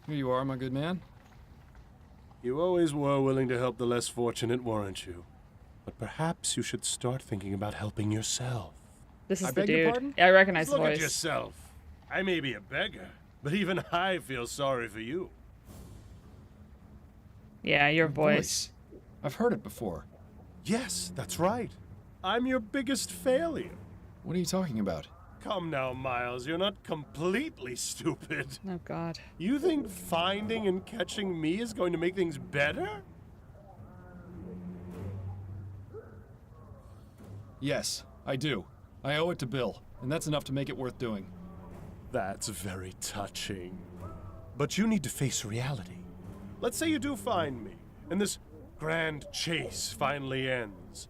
Here you are, my good man. You always were willing to help the less fortunate, weren't you? But perhaps you should start thinking about helping yourself. This is I the beg your dude. pardon? Yeah, I recognize Just the look voice. at yourself. I may be a beggar, but even I feel sorry for you. Yeah, your voice. I've heard it before. Yes, that's right. I'm your biggest failure. What are you talking about? Come now, Miles, you're not completely stupid. Oh, God. You think finding and catching me is going to make things better? Yes, I do. I owe it to Bill, and that's enough to make it worth doing. That's very touching. But you need to face reality. Let's say you do find me, and this grand chase finally ends.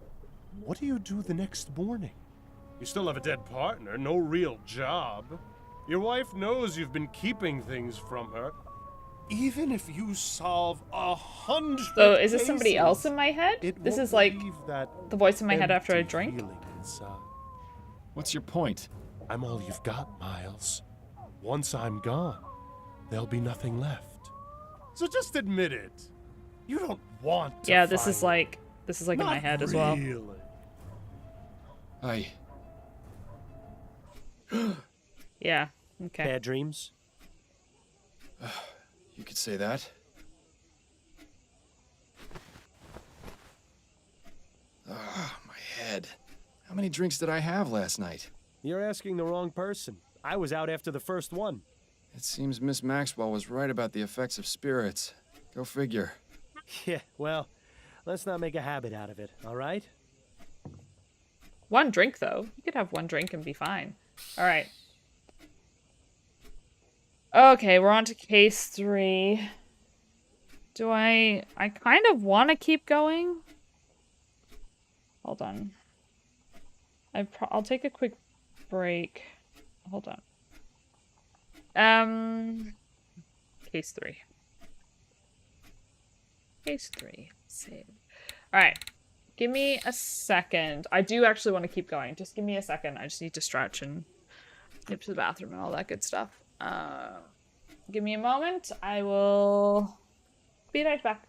What do you do the next morning? You still have a dead partner, no real job. Your wife knows you've been keeping things from her. Even if you solve 100 So is this somebody cases, else in my head? it This won't is like leave that the voice in my head after I empty drink? feeling inside. What's your point? I'm all you've got, Miles. Once I'm gone, there'll be nothing left. So just admit it. You don't want to Yeah, this find is like in my Not head as well. really. Yeah. Okay. Bad dreams? You could say that. Ah, my head. How many drinks did I have last night? You're asking the wrong person. I was out after the first one. It seems Miss Maxwell was right about the effects of spirits. Go figure. Yeah, well, let's not make a habit out of it, all right? One drink, though. You could have one drink and be fine. All right. Okay, we're on to case 3. Do I kind of want to keep going? Hold on. I'll take a quick break. Hold on. Case 3. Case 3. Save. All right. Give me a second. I do actually want to keep going. Just give me a second. I just need to stretch and nip to the bathroom and all that good stuff. Give me a moment. I will be right back.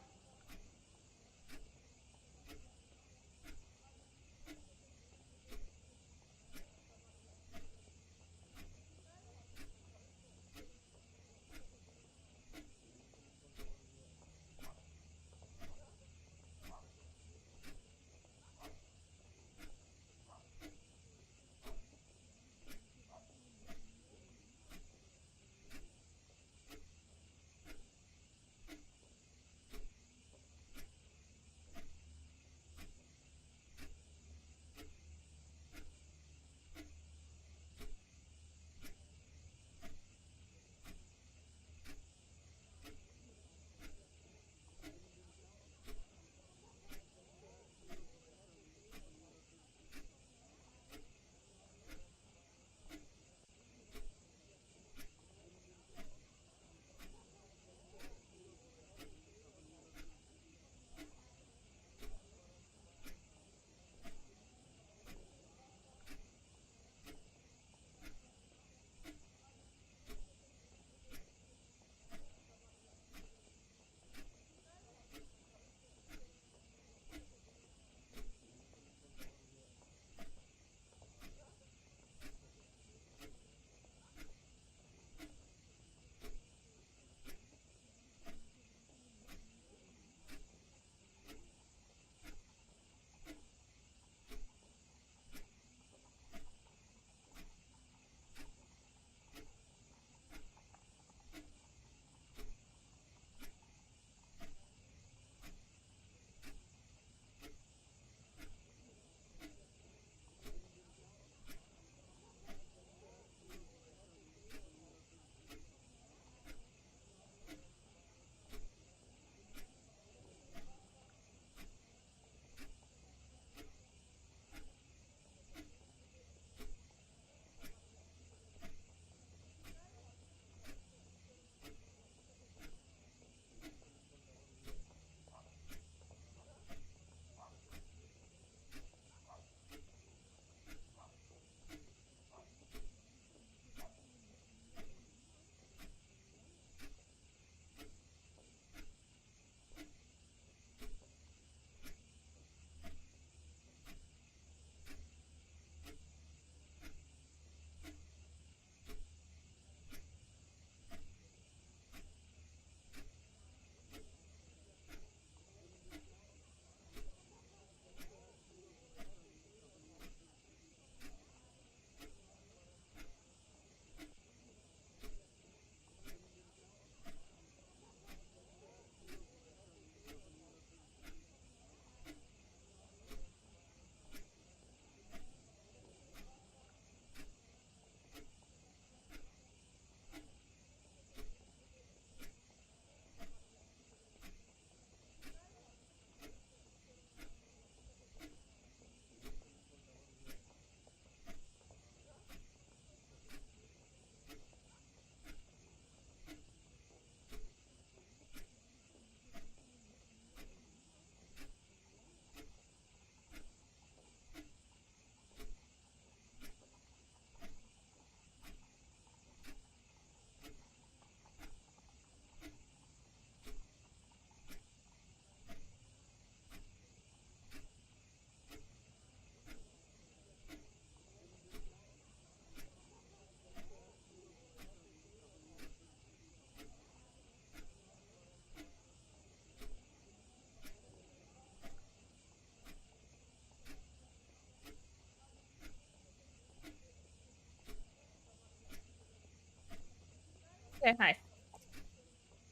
Okay, hi.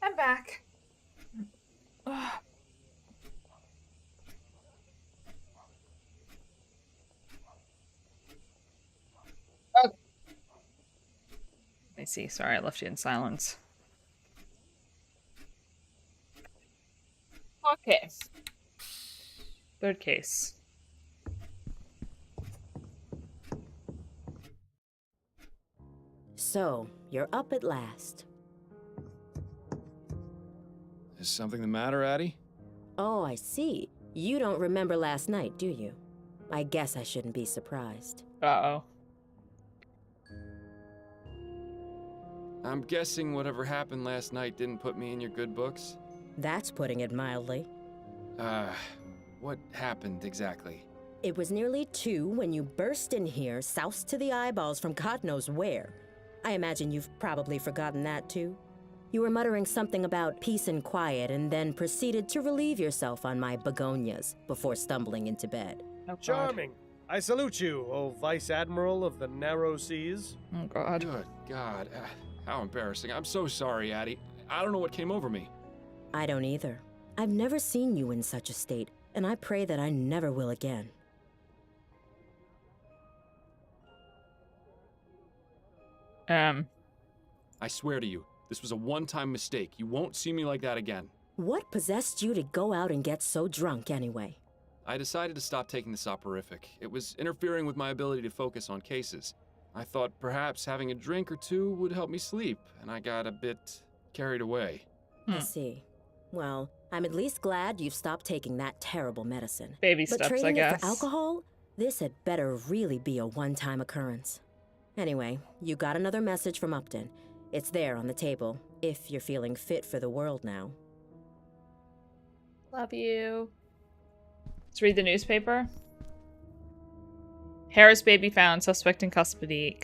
I'm back. Ugh. Okay. Let me see. Sorry, I left you in silence. Okay. Third case. So, you're up at last. Is something the matter, Addie? Oh, I see. You don't remember last night, do you? I guess I shouldn't be surprised. Uh-oh. I'm guessing whatever happened last night didn't put me in your good books? That's putting it mildly. What happened exactly? It was nearly 2 when you burst in here, soused to the eyeballs from God knows where. I imagine you've probably forgotten that too. You were muttering something about peace and quiet and then proceeded to relieve yourself on my begonias before stumbling into bed. Oh, Charming. I salute you, O Vice Admiral of the Narrow Seas. Oh, God. Good God. How embarrassing. I'm so sorry, Addie. I don't know what came over me. I don't either. I've never seen you in such a state, and I pray that I never will again. I swear to you, this was a one-time mistake. You won't see me like that again. What possessed you to go out and get so drunk anyway? I decided to stop taking the soporific. It was interfering with my ability to focus on cases. I thought perhaps having a drink or two would help me sleep, and I got a bit carried away. I see. Well, I'm at least glad you've stopped taking that terrible medicine. Baby but steps, trading I guess. it for alcohol? This had better really be a one-time occurrence. Anyway, you got another message from Upton. It's there on the table, if you're feeling fit for the world now. Love you. Let's read the newspaper. Harris baby found, suspect in custody.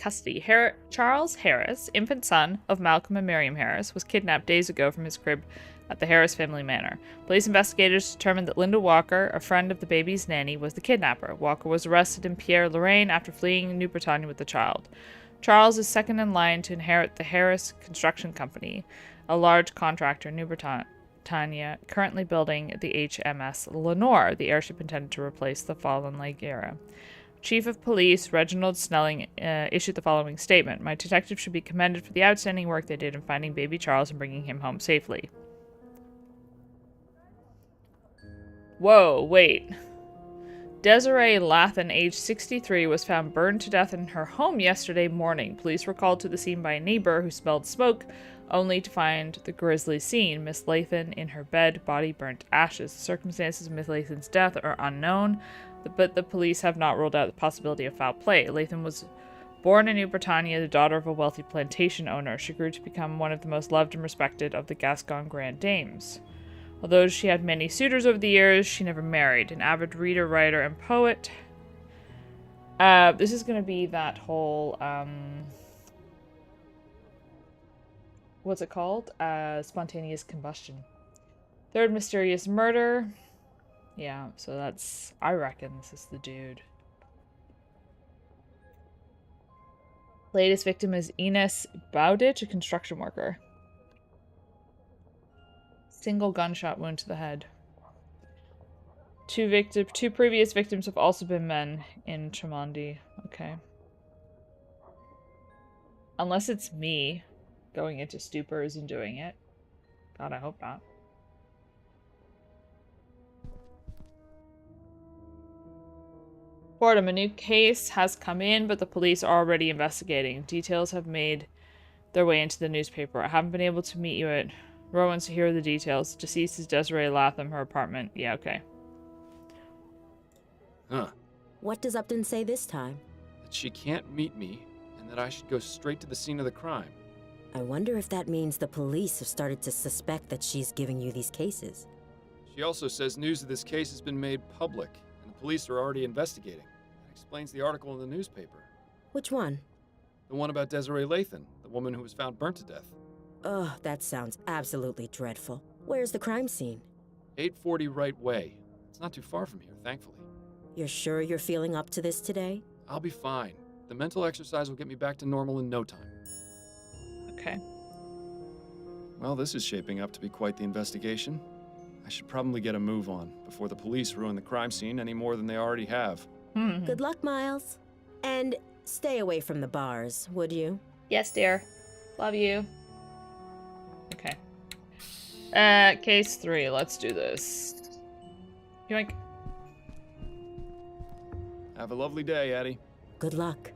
Charles Harris, infant son of Malcolm and Miriam Harris, was kidnapped days ago from his crib at the Harris family manor. Police investigators determined that Linda Walker, a friend of the baby's nanny, was the kidnapper. Walker was arrested in Pierre-Lorraine after fleeing New Bretagne with the child. Charles is second in line to inherit the Harris Construction Company, a large contractor in New Bretagne, currently building the HMS Lenore, the airship intended to replace the fallen Lake Erie. Chief of Police Reginald Snelling issued the following statement. My detectives should be commended for the outstanding work they did in finding baby Charles and bringing him home safely. Whoa, wait. Desiree Lathan, age 63, was found burned to death in her home yesterday morning. Police were called to the scene by a neighbor who smelled smoke, only to find the grisly scene. Miss Lathan in her bed, body burnt to ashes. The circumstances of Miss Lathan's death are unknown, but the police have not ruled out the possibility of foul play. Lathan was born in New Bretagne, the daughter of a wealthy plantation owner. She grew to become one of the most loved and respected of the Gascon grand dames. Although she had many suitors over the years, she never married. An avid reader, writer, and poet. This is going to be that whole, what's it called? Spontaneous combustion. Third mysterious murder. Yeah, so that's, I reckon this is the dude. Latest victim is Ines Bowditch, a construction worker. Single gunshot wound to the head. Two previous victims have also been men in Tremondy. Okay. Unless it's me going into stupors and doing it. God, I hope not. Fordham, a new case has come in, but the police are already investigating. Details have made their way into the newspaper. I haven't been able to meet you at Rowan's to hear the details. Deceased is Desiree Latham, her apartment. Yeah, okay. Huh. What does Upton say this time? That she can't meet me, and that I should go straight to the scene of the crime. I wonder if that means the police have started to suspect that she's giving you these cases. She also says news of this case has been made public, and the police are already investigating. That explains the article in the newspaper. Which one? The one about Desiree Lathan, the woman who was found burnt to death. Ugh, that sounds absolutely dreadful. Where's the crime scene? 840 Right Way. It's not too far from here, thankfully. You're sure you're feeling up to this today? I'll be fine. The mental exercise will get me back to normal in no time. Okay. Well, this is shaping up to be quite the investigation. I should probably get a move on before the police ruin the crime scene any more than they already have. Good luck, Miles. And stay away from the bars, would you? Yes, dear. Love you. Okay. Case 3. Let's do this. Yoink. Have a lovely day, Addie. Good luck.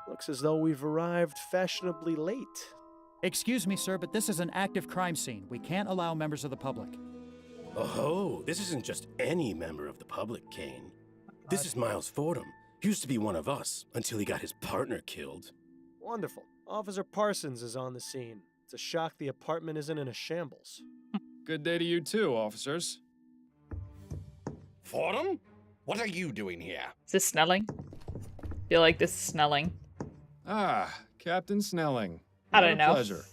Looks as though we've arrived fashionably late. Excuse me, sir, but this is an active crime scene. We can't allow members of the public. Oh, this isn't just any member of the public, Kane. This is Miles Fordham. He used to be one of us until he got his partner killed. Wonderful. Officer Parsons is on the scene. It's a shock the apartment isn't in a shambles. Good day to you too, officers. Fordham? What are you doing here? Is this Snelling? Feel like this is Snelling. Ah, Captain Snelling. I don't know. Pleasure.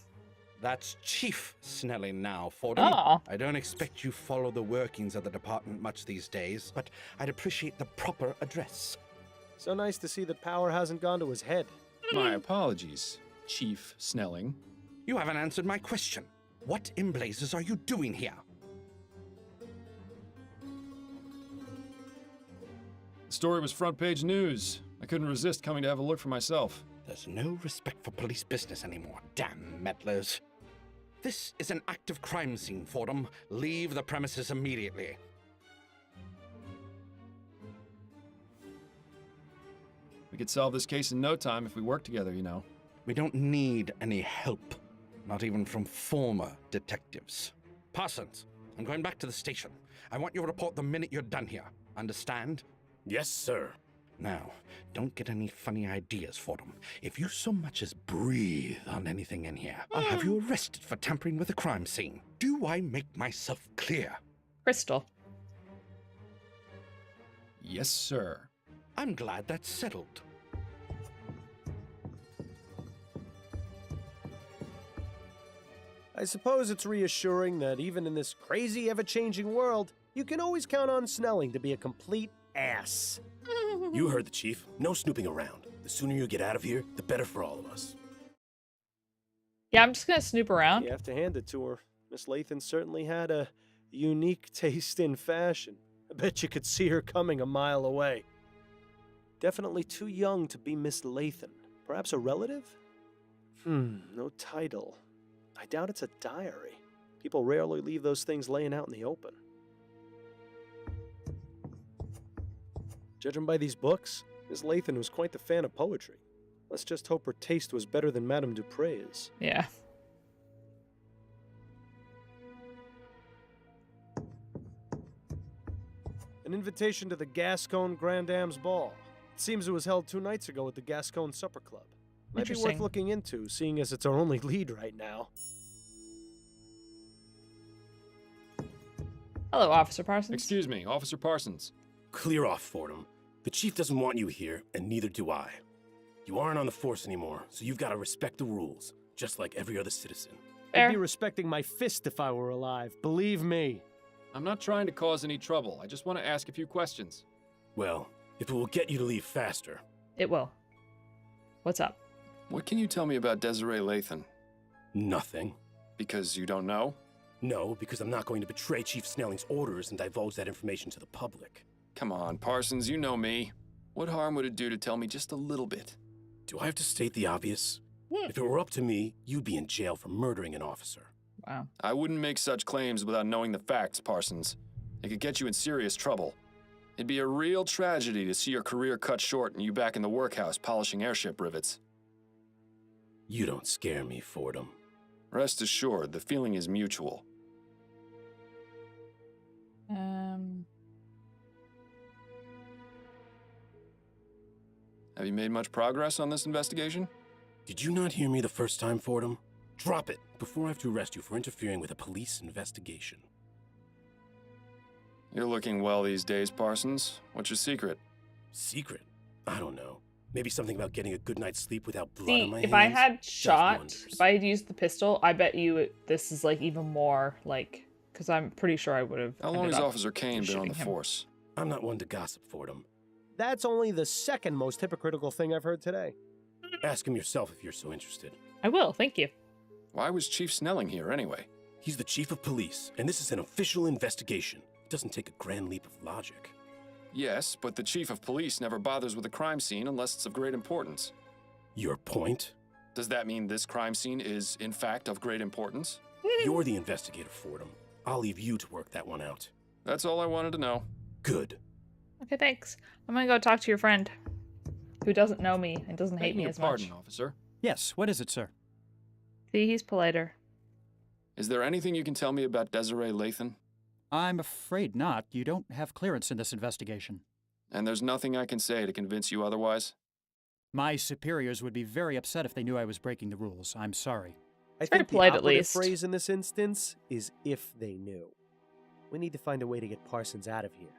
That's Chief Snelling now, Fordham. Oh. I don't expect you follow the workings of the department much these days, but I'd appreciate the proper address. So nice to see that power hasn't gone to his head. My apologies, Chief Snelling. You haven't answered my question. What in blazes are you doing here? The story was front page news. I couldn't resist coming to have a look for myself. There's no respect for police business anymore. Damn meddlers. This is an active crime scene, Fordham. Leave the premises immediately. We could solve this case in no time if we work together, you know. We don't need any help. Not even from former detectives. Parsons, I'm going back to the station. I want you to report the minute you're done here. Understand? Yes, sir. Now, don't get any funny ideas, Fordham. If you so much as breathe on anything in here, I'll have you arrested for tampering with a crime scene. Do I make myself clear? Crystal. Yes, sir. I'm glad that's settled. I suppose it's reassuring that even in this crazy, ever-changing world, you can always count on Snelling to be a complete ass. You heard the chief. No snooping around. The sooner you get out of here, the better for all of us. Yeah, I'm just gonna snoop around. You have to hand it to her. Miss Lathan certainly had a unique taste in fashion. I bet you could see her coming a mile away. Definitely too young to be Miss Lathan. Perhaps a relative? No title. I doubt it's a diary. People rarely leave those things laying out in the open. Judging by these books, Miss Lathan was quite the fan of poetry. Let's just hope her taste was better than Madame Dupre's. Yeah. An invitation to the Gascon Grand Dame's Ball. It seems it was held 2 nights ago at the Gascon Supper Club. Might be worth looking into, seeing as it's our only lead right now. Hello, Officer Parsons. Excuse me, Officer Parsons. Clear off, Fordham. The chief doesn't want you here, and neither do I. You aren't on the force anymore, so you've got to respect the rules, just like every other citizen. I'd be respecting my fist if I were alive, believe me. I'm not trying to cause any trouble. I just want to ask a few questions. Well, if it will get you to leave faster. It will. What's up? What can you tell me about Desiree Lathan? Nothing. Because you don't know? No, because I'm not going to betray Chief Snelling's orders and divulge that information to the public. Come on, Parsons, you know me. What harm would it do to tell me just a little bit? Do I have to state the obvious? If it were up to me, you'd be in jail for murdering an officer. Wow. I wouldn't make such claims without knowing the facts, Parsons. It could get you in serious trouble. It'd be a real tragedy to see your career cut short and you back in the workhouse polishing airship rivets. You don't scare me, Fordham. Rest assured, the feeling is mutual. Have you made much progress on this investigation? Did you not hear me the first time, Fordham? Drop it before I have to arrest you for interfering with a police investigation. You're looking well these days, Parsons. What's your secret? Secret? I don't know. Maybe something about getting a good night's sleep without blood on my hands? If I had shot, if I had used the pistol, I bet you this is like even more like, because I'm pretty sure I would have. How long has Officer Kane been on the force? I'm not one to gossip, Fordham. That's only the second most hypocritical thing I've heard today. Ask him yourself if you're so interested. I will, thank you. Why was Chief Snelling here anyway? He's the chief of police, and this is an official investigation. It doesn't take a grand leap of logic. Yes, but the chief of police never bothers with a crime scene unless it's of great importance. Your point? Does that mean this crime scene is, in fact, of great importance? You're the investigator, Fordham. I'll leave you to work that one out. That's all I wanted to know. Good. Okay, thanks. I'm gonna go talk to your friend, who doesn't know me and doesn't hate me as Pardon, much. officer. Yes, what is it, sir? See, he's politer. Is there anything you can tell me about Desiree Lathan? I'm afraid not. You don't have clearance in this investigation. And there's nothing I can say to convince you otherwise? My superiors would be very upset if they knew I was breaking the rules. I'm sorry. I Very think the polite, at operative least. phrase in this instance is if they knew. We need to find a way to get Parsons out of here.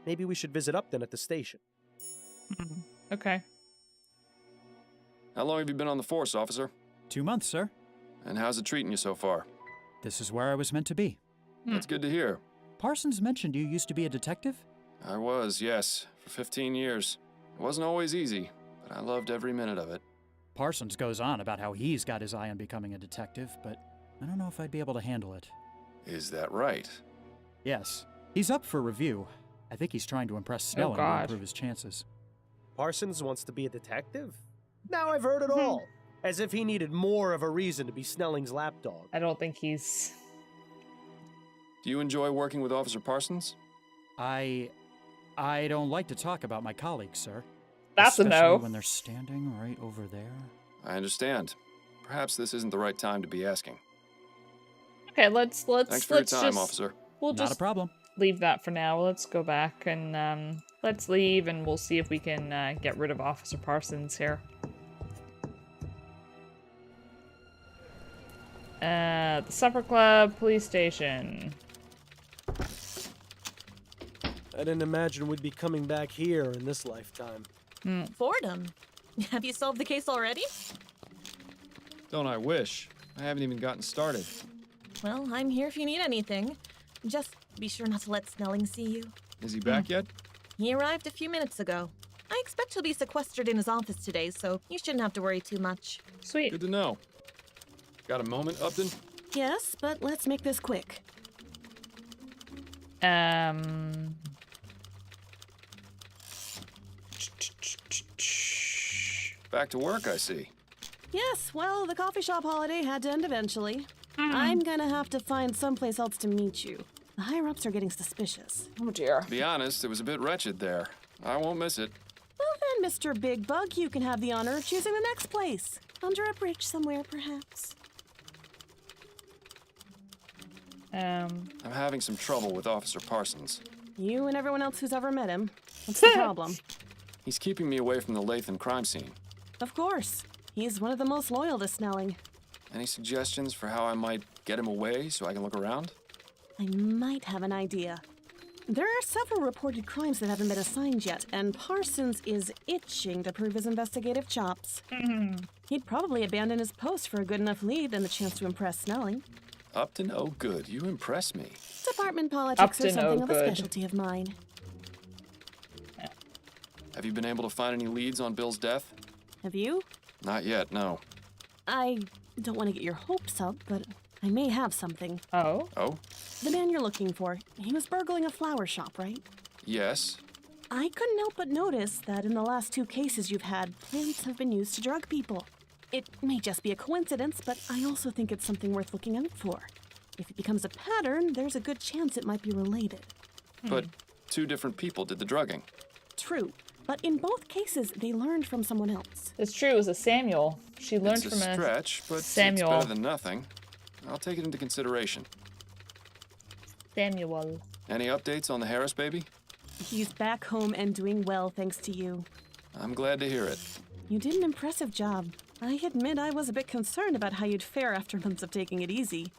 Maybe we should visit Upton at the station. Okay. How long have you been on the force, officer? 2 months, sir. And how's it treating you so far? This is where I was meant to be. That's good to hear. Parsons mentioned you used to be a detective? I was, yes, for 15 years. It wasn't always easy, but I loved every minute of it. Parsons goes on about how he's got his eye on becoming a detective, but I don't know if I'd be able to handle it. Is that right? Yes. He's up for review. I think he's trying to impress Snelling to God. improve his chances. Parsons wants to be a detective? Now I've heard it all. As if he needed more of a reason to be Snelling's lapdog. I don't think he's... Do you enjoy working with Officer Parsons? I don't like to talk about my colleagues, sir. That's a no. Especially when they're standing right over there. I understand. Perhaps this isn't the right time to be asking. Okay, let's Thanks for your time, just, officer. We'll Not just a problem. leave that for now. Let's go back and let's leave and we'll see if we can get rid of Officer Parsons here. The Supper Club, police station. I didn't imagine we'd be coming back here in this lifetime. Fordham, have you solved the case already? Don't I wish? I haven't even gotten started. Well, I'm here if you need anything. Just be sure not to let Snelling see you. Is he back yet? He arrived a few minutes ago. I expect he'll be sequestered in his office today, so you shouldn't have to worry too much. Sweet. Good to know. Got a moment, Upton? Yes, but let's make this quick. Back to work, I see. Yes, well, the coffee shop holiday had to end eventually. I'm gonna have to find someplace else to meet you. The higher-ups are getting suspicious. Oh dear. To be honest, it was a bit wretched there. I won't miss it. Well then, Mr. Big Bug, you can have the honor of choosing the next place. Under a bridge somewhere, perhaps. I'm having some trouble with Officer Parsons. You and everyone else who's ever met him. What's the problem? He's keeping me away from the Lathan crime scene. Of course. He's one of the most loyal to Snelling. Any suggestions for how I might get him away so I can look around? I might have an idea. There are several reported crimes that haven't been assigned yet, and Parsons is itching to prove his investigative chops. He'd probably abandon his post for a good enough lead and the chance to impress Snelling. Upton, oh good, you impress me. Department politics are Upton, something oh of a good. specialty of mine. Have you been able to find any leads on Bill's death? Have you? Not yet, no. I don't want to get your hopes up, but I may have something. Oh? Oh? The man you're looking for, he was burgling a flower shop, right? Yes. I couldn't help but notice that in the last 2 cases you've had, plants have been used to drug people. It may just be a coincidence, but I also think it's something worth looking out for. If it becomes a pattern, there's a good chance it might be related. But 2 different people did the drugging. True, but in both cases, they learned from someone else. It's true, it was a Samuel. She learned It's from a stretch, but Samuel. it's better than nothing. I'll take it into consideration. Samuel. Any updates on the Harris baby? He's back home and doing well, thanks to you. I'm glad to hear it. You did an impressive job. I admit I was a bit concerned about how you'd fare after months of taking it easy.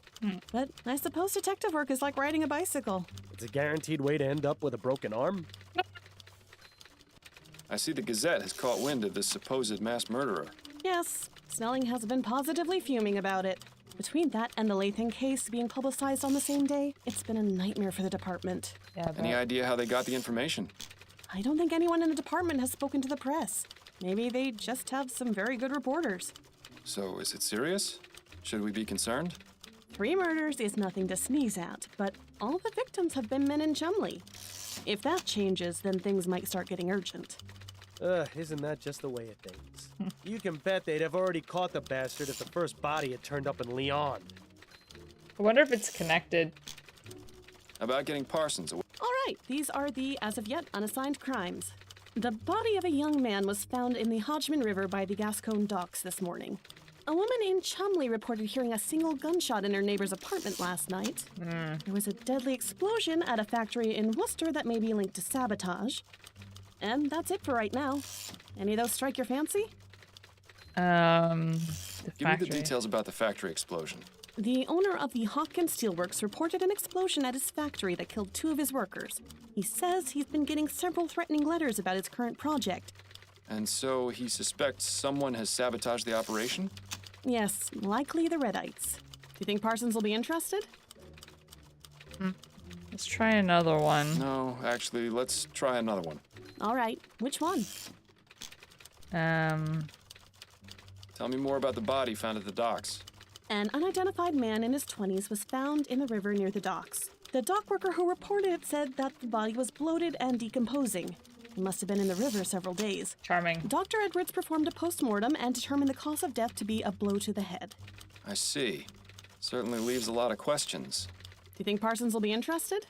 But I suppose detective work is like riding a bicycle. It's a guaranteed way to end up with a broken arm. I see the Gazette has caught wind of this supposed mass murderer. Yes, Snelling has been positively fuming about it. Between that and the Lathan case being publicized on the same day, it's been a nightmare for the department. Yeah, Any idea how they got the information? I don't think anyone in the department has spoken to the press. Maybe they just have some very good reporters. So, is it serious? Should we be concerned? 3 murders is nothing to sneeze at, but all the victims have been men in Chumley. If that changes, then things might start getting urgent. Isn't that just the way of things? You can bet they'd have already caught the bastard if the first body had turned up in Leon. I wonder if it's connected. About getting Parsons away. All right, these are the, as of yet, unassigned crimes. The body of a young man was found in the Hodgman River by the Gascon docks this morning. A woman in Chumley reported hearing a single gunshot in her neighbor's apartment last night. There was a deadly explosion at a factory in Worcester that may be linked to sabotage. And that's it for right now. Any of those strike your fancy? Give me the details about the factory explosion. The owner of the Hopkins Steelworks reported an explosion at his factory that killed 2 of his workers. He says he's been getting several threatening letters about his current project. And so he suspects someone has sabotaged the operation? Yes, likely the Redites. Do you think Parsons will be interested? Let's try another one. No, actually, let's try another one. All right, which one? Tell me more about the body found at the docks. An unidentified man in his 20s was found in the river near the docks. The dock worker who reported it said that the body was bloated and decomposing. He must have been in the river several days. Charming. Dr. Edwards performed a post-mortem and determined the cause of death to be a blow to the head. I see. Certainly leaves a lot of questions. Do you think Parsons will be interested?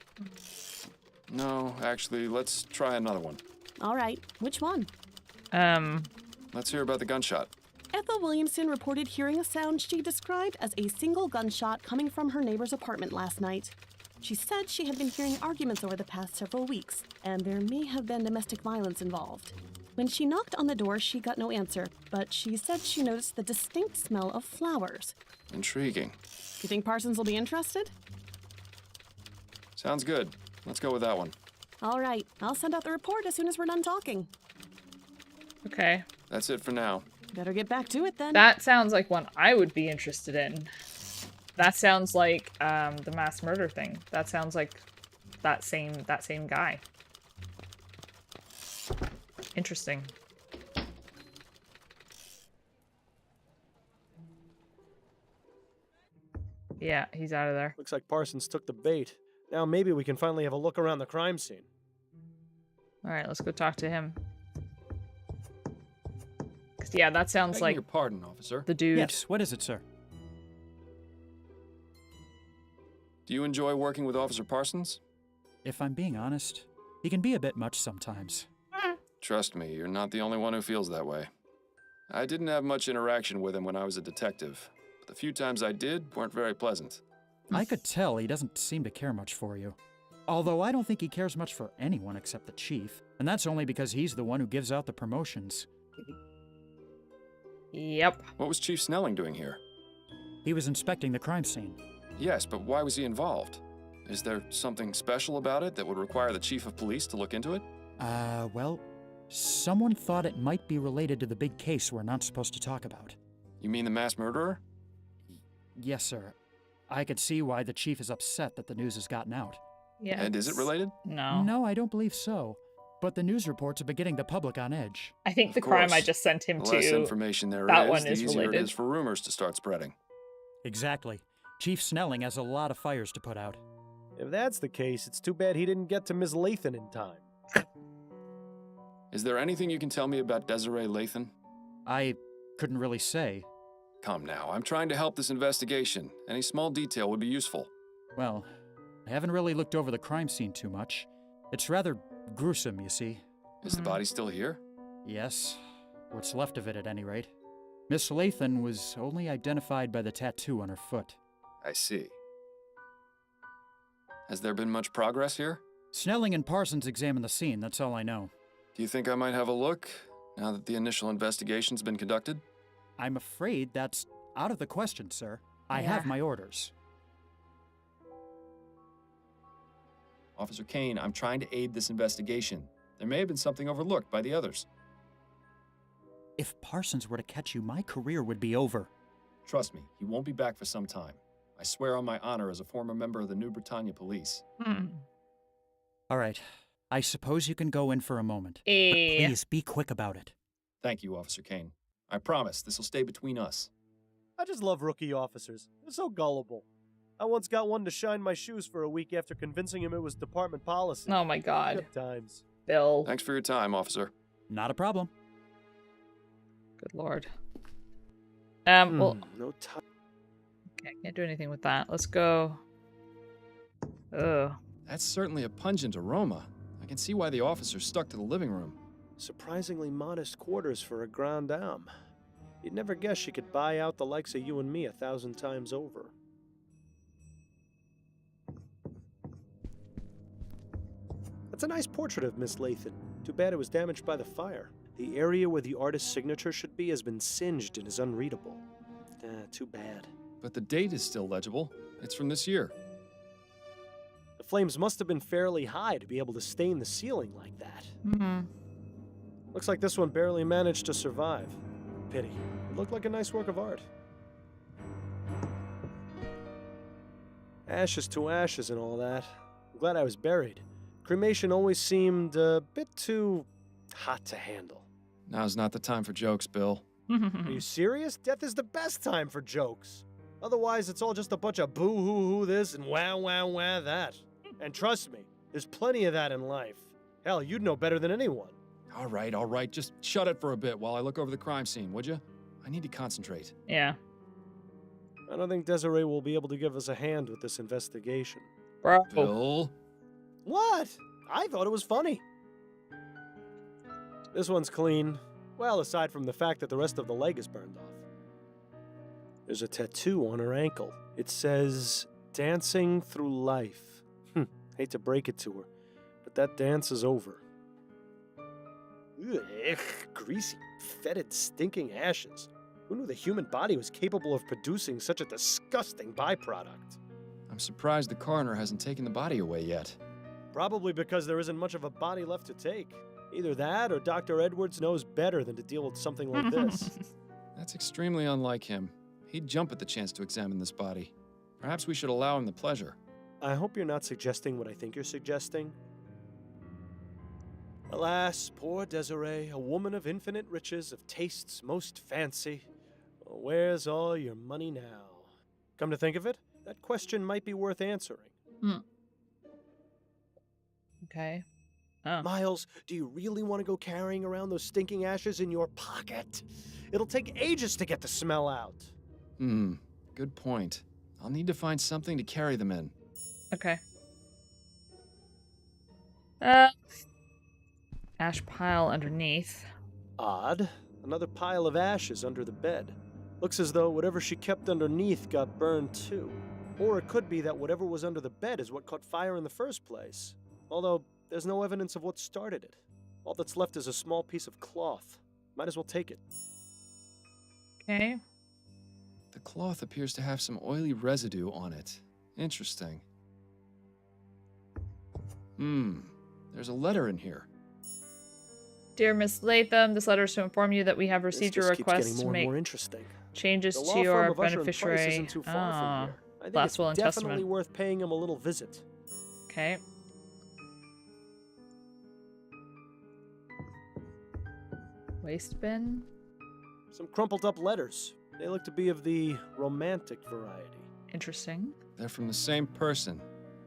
No, actually, let's try another one. All right, which one? Let's hear about the gunshot. Ethel Williamson reported hearing a sound she described as a single gunshot coming from her neighbor's apartment last night. She said she had been hearing arguments over the past several weeks, and there may have been domestic violence involved. When she knocked on the door, she got no answer, but she said she noticed the distinct smell of flowers. Intriguing. Do you think Parsons will be interested? Sounds good. Let's go with that one. All right, I'll send out the report as soon as we're done talking. Okay. That's it for now. Better get back to it then. That sounds like one I would be interested in. That sounds like the mass murder thing. That sounds like that same guy. Interesting. Yeah, he's out of there. Looks like Parsons took the bait. Now maybe we can finally have a look around the crime scene. All right, let's go talk to him. 'Cause, yeah, that sounds like your pardon, officer. The dude. Yes, what is it, sir? Do you enjoy working with Officer Parsons? If I'm being honest, he can be a bit much sometimes. Trust me, you're not the only one who feels that way. I didn't have much interaction with him when I was a detective, but the few times I did weren't very pleasant. I could tell he doesn't seem to care much for you. Although I don't think he cares much for anyone except the chief, and that's only because he's the one who gives out the promotions. Yep. What was Chief Snelling doing here? He was inspecting the crime scene. Yes, but why was he involved? Is there something special about it that would require the chief of police to look into it? Well, someone thought it might be related to the big case we're not supposed to talk about. You mean the mass murderer? Yes, sir. I could see why the chief is upset that the news has gotten out. Yeah. And is it related? No. No, I don't believe so. But the news reports have been getting the public on edge. I think the crime I just sent him The to. less information there that is, one the is easier related. it is for rumors to start spreading. Exactly. Chief Snelling has a lot of fires to put out. If that's the case, it's too bad he didn't get to Ms. Lathan in time. Is there anything you can tell me about Desiree Lathan? I couldn't really say. Come now, I'm trying to help this investigation. Any small detail would be useful. Well, I haven't really looked over the crime scene too much. It's rather gruesome, you see. Is the body still here? Yes, what's left of it at any rate. Miss Lathan was only identified by the tattoo on her foot. I see. Has there been much progress here? Snelling and Parsons examined the scene, that's all I know. Do you think I might have a look, now that the initial investigation's been conducted? I'm afraid that's out of the question, sir. I have my orders. Officer Kane, I'm trying to aid this investigation. There may have been something overlooked by the others. If Parsons were to catch you, my career would be over. Trust me, he won't be back for some time. I swear on my honor as a former member of the New Britannia Police. All right. I suppose you can go in for a moment. But Eh. please be quick about it. Thank you, Officer Kane. I promise this will stay between us. I just love rookie officers. They're so gullible. I once got one to shine my shoes for a week after convincing him it was department policy. Oh my god. Good times. Bill. Thanks for your time, officer. Not a problem. Good lord. Well, no time. Okay, can't do anything with that. Let's go. Ugh. That's certainly a pungent aroma. I can see why the officer stuck to the living room. Surprisingly modest quarters for a grande dame. You'd never guess she could buy out the likes of you and me 1,000 times over. That's a nice portrait of Miss Lathan. Too bad it was damaged by the fire. The area where the artist's signature should be has been singed and is unreadable. Too bad. But the date is still legible. It's from this year. The flames must have been fairly high to be able to stain the ceiling like that. Looks like this one barely managed to survive. Pity. It looked like a nice work of art. Ashes to ashes and all that. I'm glad I was buried. Cremation always seemed a bit too hot to handle. Now's not the time for jokes, Bill. Are you serious? Death is the best time for jokes. Otherwise, it's all just a bunch of boo-hoo-hoo this and wah-wah-wah that. And trust me, there's plenty of that in life. Hell, you'd know better than anyone. All right. Just shut it for a bit while I look over the crime scene, would you? I need to concentrate. Yeah. I don't think Desiree will be able to give us a hand with this investigation. Bro. Bill? What? I thought it was funny. This one's clean. Well, aside from the fact that the rest of the leg is burned off. There's a tattoo on her ankle. It says, "Dancing through life." Hate to break it to her, but that dance is over. Ugh, greasy, fetid, stinking ashes. Who knew the human body was capable of producing such a disgusting byproduct? I'm surprised the coroner hasn't taken the body away yet. Probably because there isn't much of a body left to take. Either that or Dr. Edwards knows better than to deal with something like this. That's extremely unlike him. He'd jump at the chance to examine this body. Perhaps we should allow him the pleasure. I hope you're not suggesting what I think you're suggesting. Alas, poor Desiree, a woman of infinite riches, of tastes most fancy. Where's all your money now? Come to think of it, that question might be worth answering. Okay. Oh. Miles, do you really want to go carrying around those stinking ashes in your pocket? It'll take ages to get the smell out. Good point. I'll need to find something to carry them in. Okay. Ash pile underneath. Odd. Another pile of ashes under the bed. Looks as though whatever she kept underneath got burned too. Or it could be that whatever was under the bed is what caught fire in the first place. Although, there's no evidence of what started it. All that's left is a small piece of cloth. Might as well take it. Okay. The cloth appears to have some oily residue on it. Interesting. There's a letter in here. Dear Miss Latham, this letter is to inform you that we have received your This just keeps request getting to more and make more interesting. changes The to law firm your of Usher and Price beneficiary. isn't too far from here. I think Last it's will and definitely testament. worth paying him a little visit. Okay. Waste bin. Some crumpled up letters. They look to be of the romantic variety. Interesting. They're from the same person.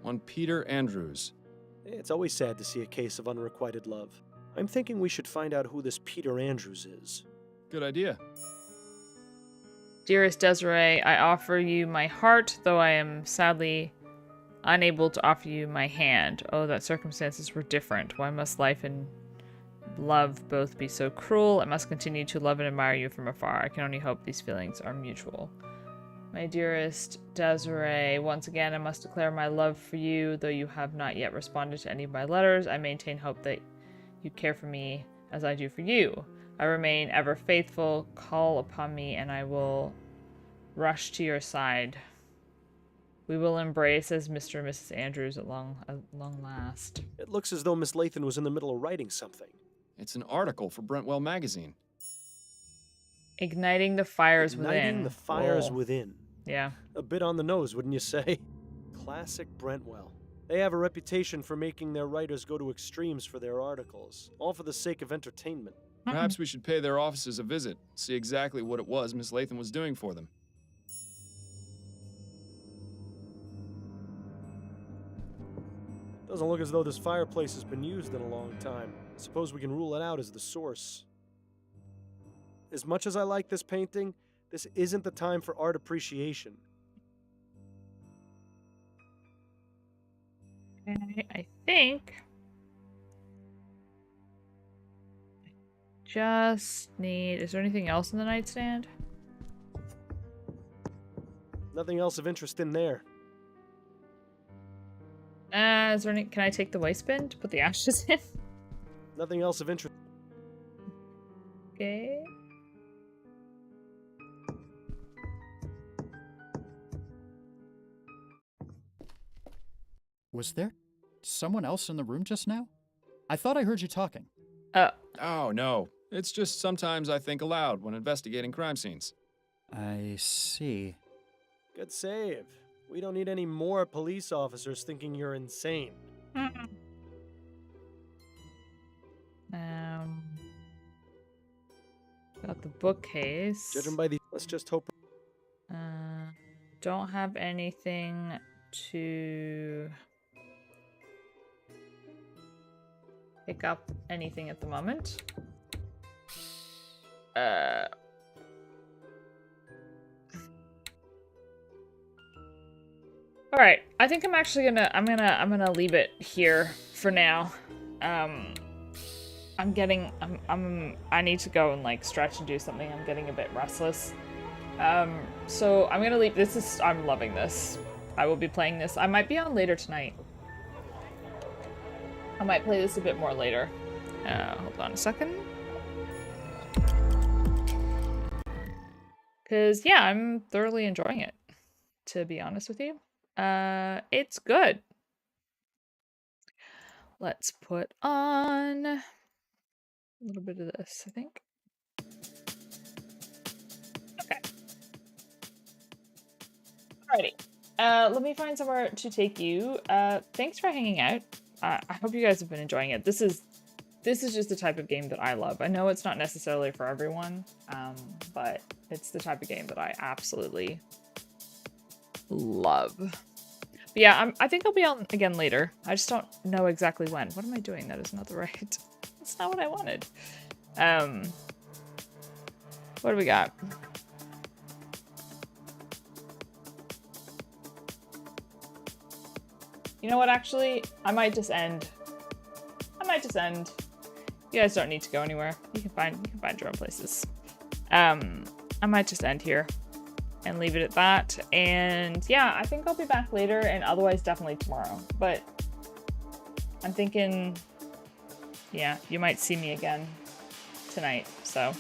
One Peter Andrews. It's always sad to see a case of unrequited love. I'm thinking we should find out who this Peter Andrews is. Good idea. Dearest Desiree, I offer you my heart, though I am sadly unable to offer you my hand. Oh, that circumstances were different. Why must life and love both be so cruel? I must continue to love and admire you from afar. I can only hope these feelings are mutual. My dearest Desiree, once again I must declare my love for you, though you have not yet responded to any of my letters. I maintain hope that you care for me as I do for you. I remain ever faithful. Call upon me and I will rush to your side. We will embrace as Mr. and Mrs. Andrews at long last. It looks as though Miss Lathan was in the middle of writing something. It's an article for Brentwell magazine. Igniting the fires within. Igniting the fires Whoa. within. Yeah. A bit on the nose, wouldn't you say? Classic Brentwell. They have a reputation for making their writers go to extremes for their articles, all for the sake of entertainment. Perhaps we should pay their offices a visit, see exactly what it was Miss Latham was doing for them. Doesn't look as though this fireplace has been used in a long time. Suppose we can rule it out as the source. As much as I like this painting, this isn't the time for art appreciation. Okay, I think just need. Is there anything else in the nightstand? Nothing else of interest in there. Is there any? Can I take the waste bin to put the ashes in? Nothing else of interest. Okay. Was there someone else in the room just now? I thought I heard you talking. Oh, no. It's just sometimes I think aloud when investigating crime scenes. I see. Good save. We don't need any more police officers thinking you're insane. Got the bookcase. Judging by the... Let's just hope... Don't have anything to pick up anything at the moment. All right, I think I'm actually gonna leave it here for now. I need to go and like stretch and do something. I'm getting a bit restless. So I'm gonna leave. I'm loving this. I will be playing this. I might be on later tonight. I might play this a bit more later. Hold on a second. Cause yeah, I'm thoroughly enjoying it, to be honest with you. It's good. Let's put on a little bit of this, I think. Okay. Alrighty. Let me find somewhere to take you. Thanks for hanging out. I hope you guys have been enjoying it. This is just the type of game that I love. I know it's not necessarily for everyone, but it's the type of game that I absolutely love. But yeah, I think I'll be on again later. I just don't know exactly when. What am I doing? That is not the right... That's not what I wanted. What do we got? You know what, actually? I might just end. You guys don't need to go anywhere. You can find your own places. I might just end here and leave it at that. And yeah, I think I'll be back later, and otherwise definitely tomorrow. But I'm thinking, yeah, you might see me again tonight. So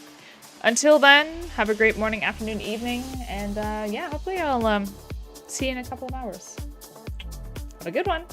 until then, have a great morning, afternoon, evening, and yeah, hopefully I'll see you in a couple of hours. Have a good one.